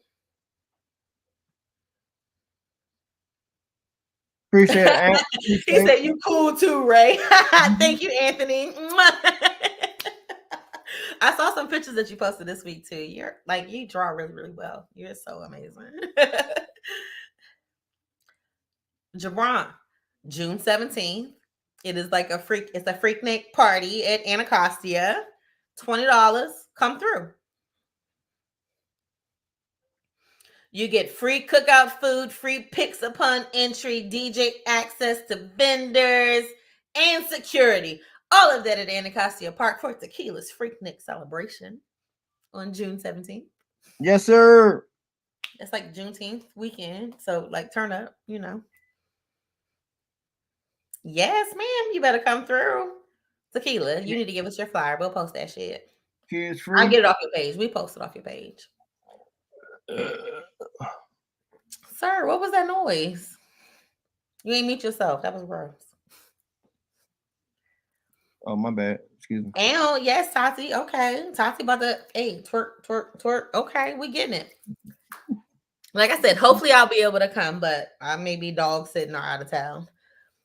Speaker 1: Appreciate it, Aunt.
Speaker 2: He
Speaker 1: Appreciate
Speaker 2: said
Speaker 1: it.
Speaker 2: you cool too, Ray.
Speaker 1: Mhm.
Speaker 2: Thank you, Anthony. I saw some pictures that you posted this week too. You draw really, really well. You're so amazing. Jabron, June 17th. It is like it's a freaknik party at Anacostia. $20. Come through. You get free cookout food, free picks upon entry, DJ access to vendors, and security. All of that at Anacostia Park for Tequila's Freaknik celebration on June 17th.
Speaker 1: Yes, sir.
Speaker 2: It's like Juneteenth weekend. So, like, turn up. Yes, ma'am. You better come through. Tequila, you need to give us your flyer. We'll post that shit.
Speaker 1: Kids
Speaker 2: I'll
Speaker 1: free.
Speaker 2: get it off your page. We post it off your page. Sir, what was that noise? You ain't mute yourself. That was gross.
Speaker 1: Oh, my bad. Excuse me.
Speaker 2: And yes, Tati. Okay. Tati about to twerk, twerk, twerk. Okay, we getting it. Like I said, hopefully I'll be able to come, but I may be dog sitting or out of town.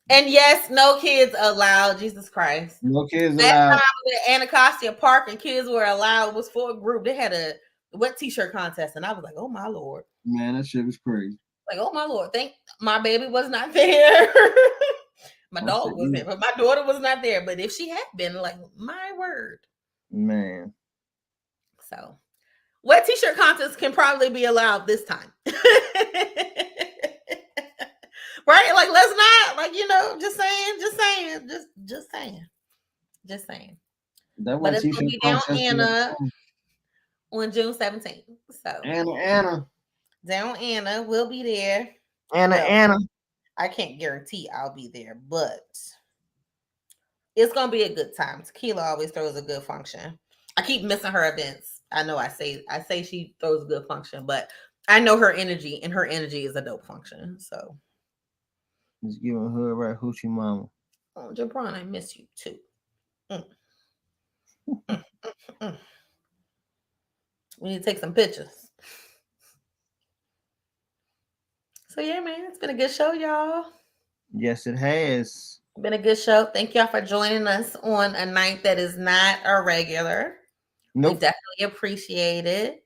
Speaker 2: And yes, no kids allowed. Jesus Christ.
Speaker 1: No kids
Speaker 2: Last time
Speaker 1: allowed.
Speaker 2: I was at Anacostia Park and kids were allowed, it was for a group. They had a wet t-shirt contest, and I was like, oh my Lord.
Speaker 1: Man, that shit was crazy.
Speaker 2: Like, oh my Lord. Think my baby was not there. My
Speaker 1: I said,
Speaker 2: dog was there, but my daughter was not there. But if she had been, like, my word.
Speaker 1: man.
Speaker 2: So wet t-shirt contests can probably be allowed this time. Right? Like, let's not, like, just saying.
Speaker 1: That
Speaker 2: But
Speaker 1: went
Speaker 2: it's gonna
Speaker 1: t-shirt
Speaker 2: be down
Speaker 1: contest.
Speaker 2: Anna on June 17th. So
Speaker 1: Anna.
Speaker 2: down Anna, we'll be there. Well,
Speaker 1: Anna.
Speaker 2: I can't guarantee I'll be there, but it's gonna be a good time. Tequila always throws a good function. I keep missing her events. I know I say she throws a good function, but I know her energy, and her energy is a dope function. So,
Speaker 1: Just giving her right hoochie mama.
Speaker 2: oh, Jabron, I miss you too. Mm, mm, mm. We need to take some pictures. So yeah, man, it's been a good show, y'all.
Speaker 1: Yes, it has.
Speaker 2: Been a good show. Thank y'all for joining us on a night that is not a regular. We
Speaker 1: Nope.
Speaker 2: definitely appreciate it.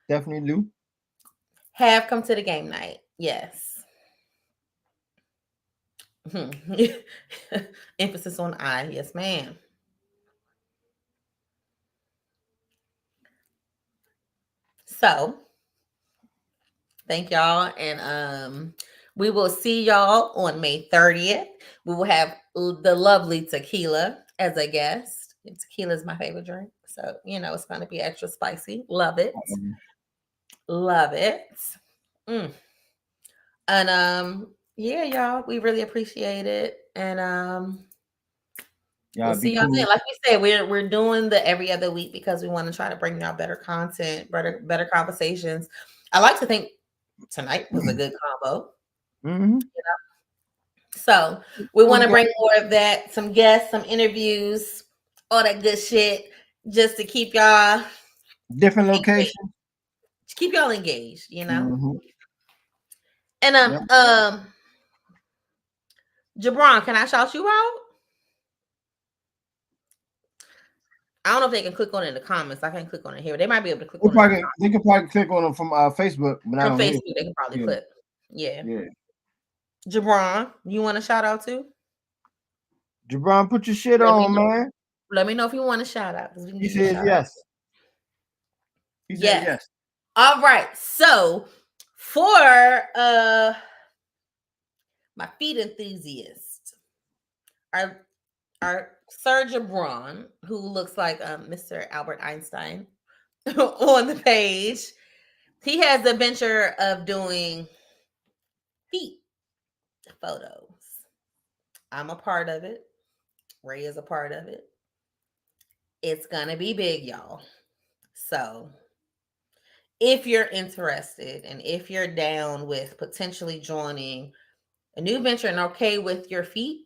Speaker 1: Definitely do.
Speaker 2: Have come to the game night. Yes. Emphasis on I. Yes, ma'am. So thank y'all. And we will see y'all on May 30th. We will have the lovely Tequila as a guest. Tequila is my favorite drink, so it's going to be extra spicy. Love it, love it. Mm. And yeah, y'all, we really appreciate it, and we'll see y'all then. Like we said, we're doing the every other week because we want to try to bring y'all better content, better conversations. I like to think tonight was a good combo. So we want to bring more of that, some guests, some interviews, all that good shit, just to keep y'all
Speaker 1: different locations,
Speaker 2: keep y'all engaged, And Jabron, can I shout you out? I don't know if they can click on it in the comments. I can't click on it here. They might be able to click on it.
Speaker 1: They can probably click on them from Facebook.
Speaker 2: From Facebook, they can probably click. Yeah. Jabron, you want to shout out too?
Speaker 1: Jabron, put your shit on, man.
Speaker 2: Let me know if you want to shout out.
Speaker 1: He said yes. He said yes.
Speaker 2: All right. So for my feet enthusiast, our Sir Jabron, who looks like Mr. Albert Einstein on the page, he has the venture of doing feet photos. I'm a part of it. Ray is a part of it. It's gonna be big, y'all. So if you're interested and if you're down with potentially joining a new venture and okay with your feet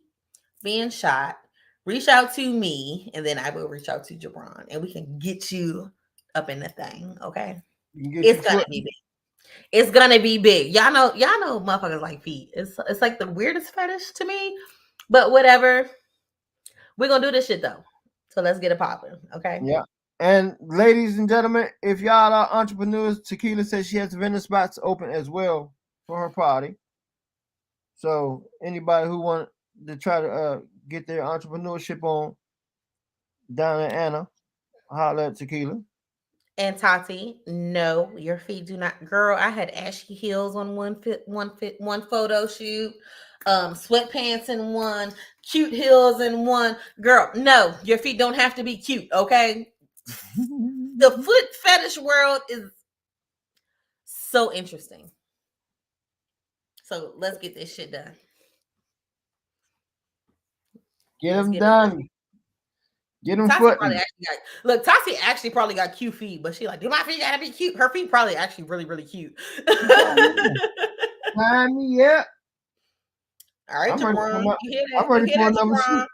Speaker 2: being shot, reach out to me and then I will reach out to Jabron and we can get you up in the thing. Okay. It's gonna be big. It's gonna be big. Y'all know motherfuckers like feet. It's like the weirdest fetish to me, but whatever. We're gonna do this shit though. So let's get it popping. Okay.
Speaker 1: Yeah. And ladies and gentlemen, if y'all are entrepreneurs, Tequila says she has vendor spots open as well for her party. So anybody who want to try to get their entrepreneurship on down in Anna, holler at Tequila.
Speaker 2: And Tati, no, your feet do not. Girl, I had ashy heels on one photo shoot, sweatpants in one, cute heels in one. Girl, no, your feet don't have to be cute, okay? The foot fetish world is so interesting. So let's get this shit done.
Speaker 1: Get them done. Get them foot.
Speaker 2: Tati actually probably got cute feet, but she like, do my feet gotta be cute? Her feet probably actually really, really cute.
Speaker 1: Yeah.
Speaker 2: All right, Jabron. I'm ready for number 2.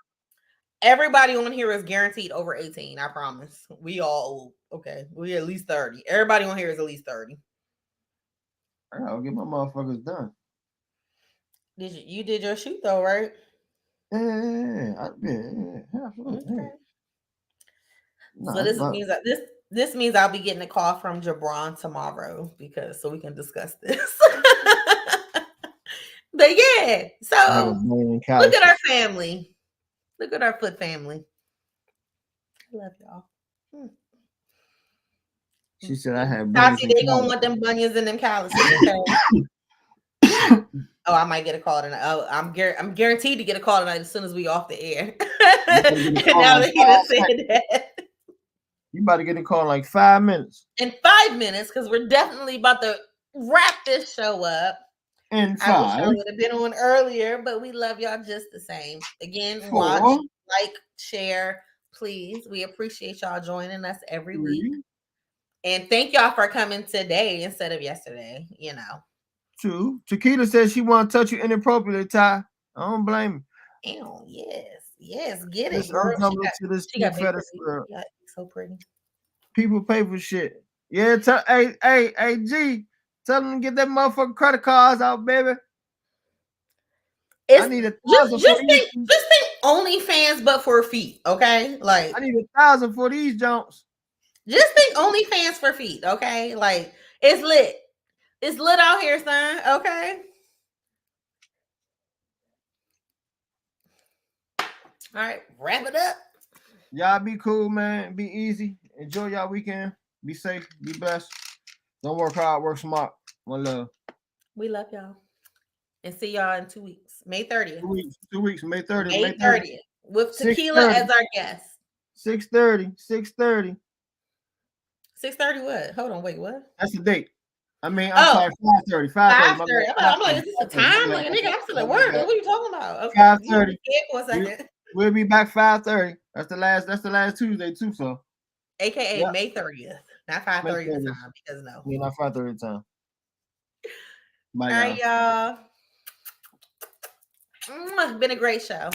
Speaker 2: Everybody on here is guaranteed over 18. I promise. We all okay. We at least 30. Everybody on here is at least 30.
Speaker 1: I'll get my motherfuckers done.
Speaker 2: You did your shoot though, right?
Speaker 1: Yeah.
Speaker 2: Okay. So this means I'll be getting a call from Jabron tomorrow so we can discuss this. But yeah, so look at our family. Look at our foot family. I love y'all.
Speaker 1: She said I have
Speaker 2: Tati, they gonna want them bunions and them calluses. Okay? Oh, I might get a call tonight. Oh, I'm guaranteed to get a call tonight as soon as we off the air. And now that he just said that.
Speaker 1: You about to get a call in like 5 minutes.
Speaker 2: In 5 minutes, because we're definitely about to wrap this show up.
Speaker 1: In 5.
Speaker 2: I wish I would have been on earlier, but we love y'all just the same. Again, watch, like, share, please. We appreciate y'all joining us every week. And thank y'all for coming today instead of yesterday,
Speaker 1: 2. Tequila says she want to touch you inappropriately, Ty. I don't blame
Speaker 2: her. Ew, yes, get it,
Speaker 1: girl. She got
Speaker 2: so pretty.
Speaker 1: People pay for shit. Yeah, hey, G, tell them to get that motherfucking credit cards out, baby. I need 1,000
Speaker 2: just think OnlyFans, but for feet, okay? Like
Speaker 1: I need 1,000 for these jumps.
Speaker 2: Just think OnlyFans for feet, okay? Like it's lit. It's lit out here, son. Okay. All right, wrap it up.
Speaker 1: Y'all be cool, man. Be easy. Enjoy y'all weekend. Be safe. Be blessed. Don't work hard. Work smart. One love.
Speaker 2: We love y'all. And see y'all in 2 weeks. May 30th.
Speaker 1: 2 weeks. May 30th.
Speaker 2: May 30th. With Tequila as our guest.
Speaker 1: 6:30. 6:30.
Speaker 2: 6:30 what? Hold on, wait, what?
Speaker 1: That's the date. I mean, I'm sorry, 5:30. 5:30.
Speaker 2: 5:30. I'm like, is this a time? Like, nigga, I'm still at work. What are you talking about? Okay,
Speaker 1: 5:30.
Speaker 2: for a second.
Speaker 1: We'll be back 5:30. That's the last Tuesday too. So,
Speaker 2: AKA May 30th, not 5:30 the time, because no.
Speaker 1: Yeah, not 5:30 time. Bye,
Speaker 2: all right, y'all. Been a great show.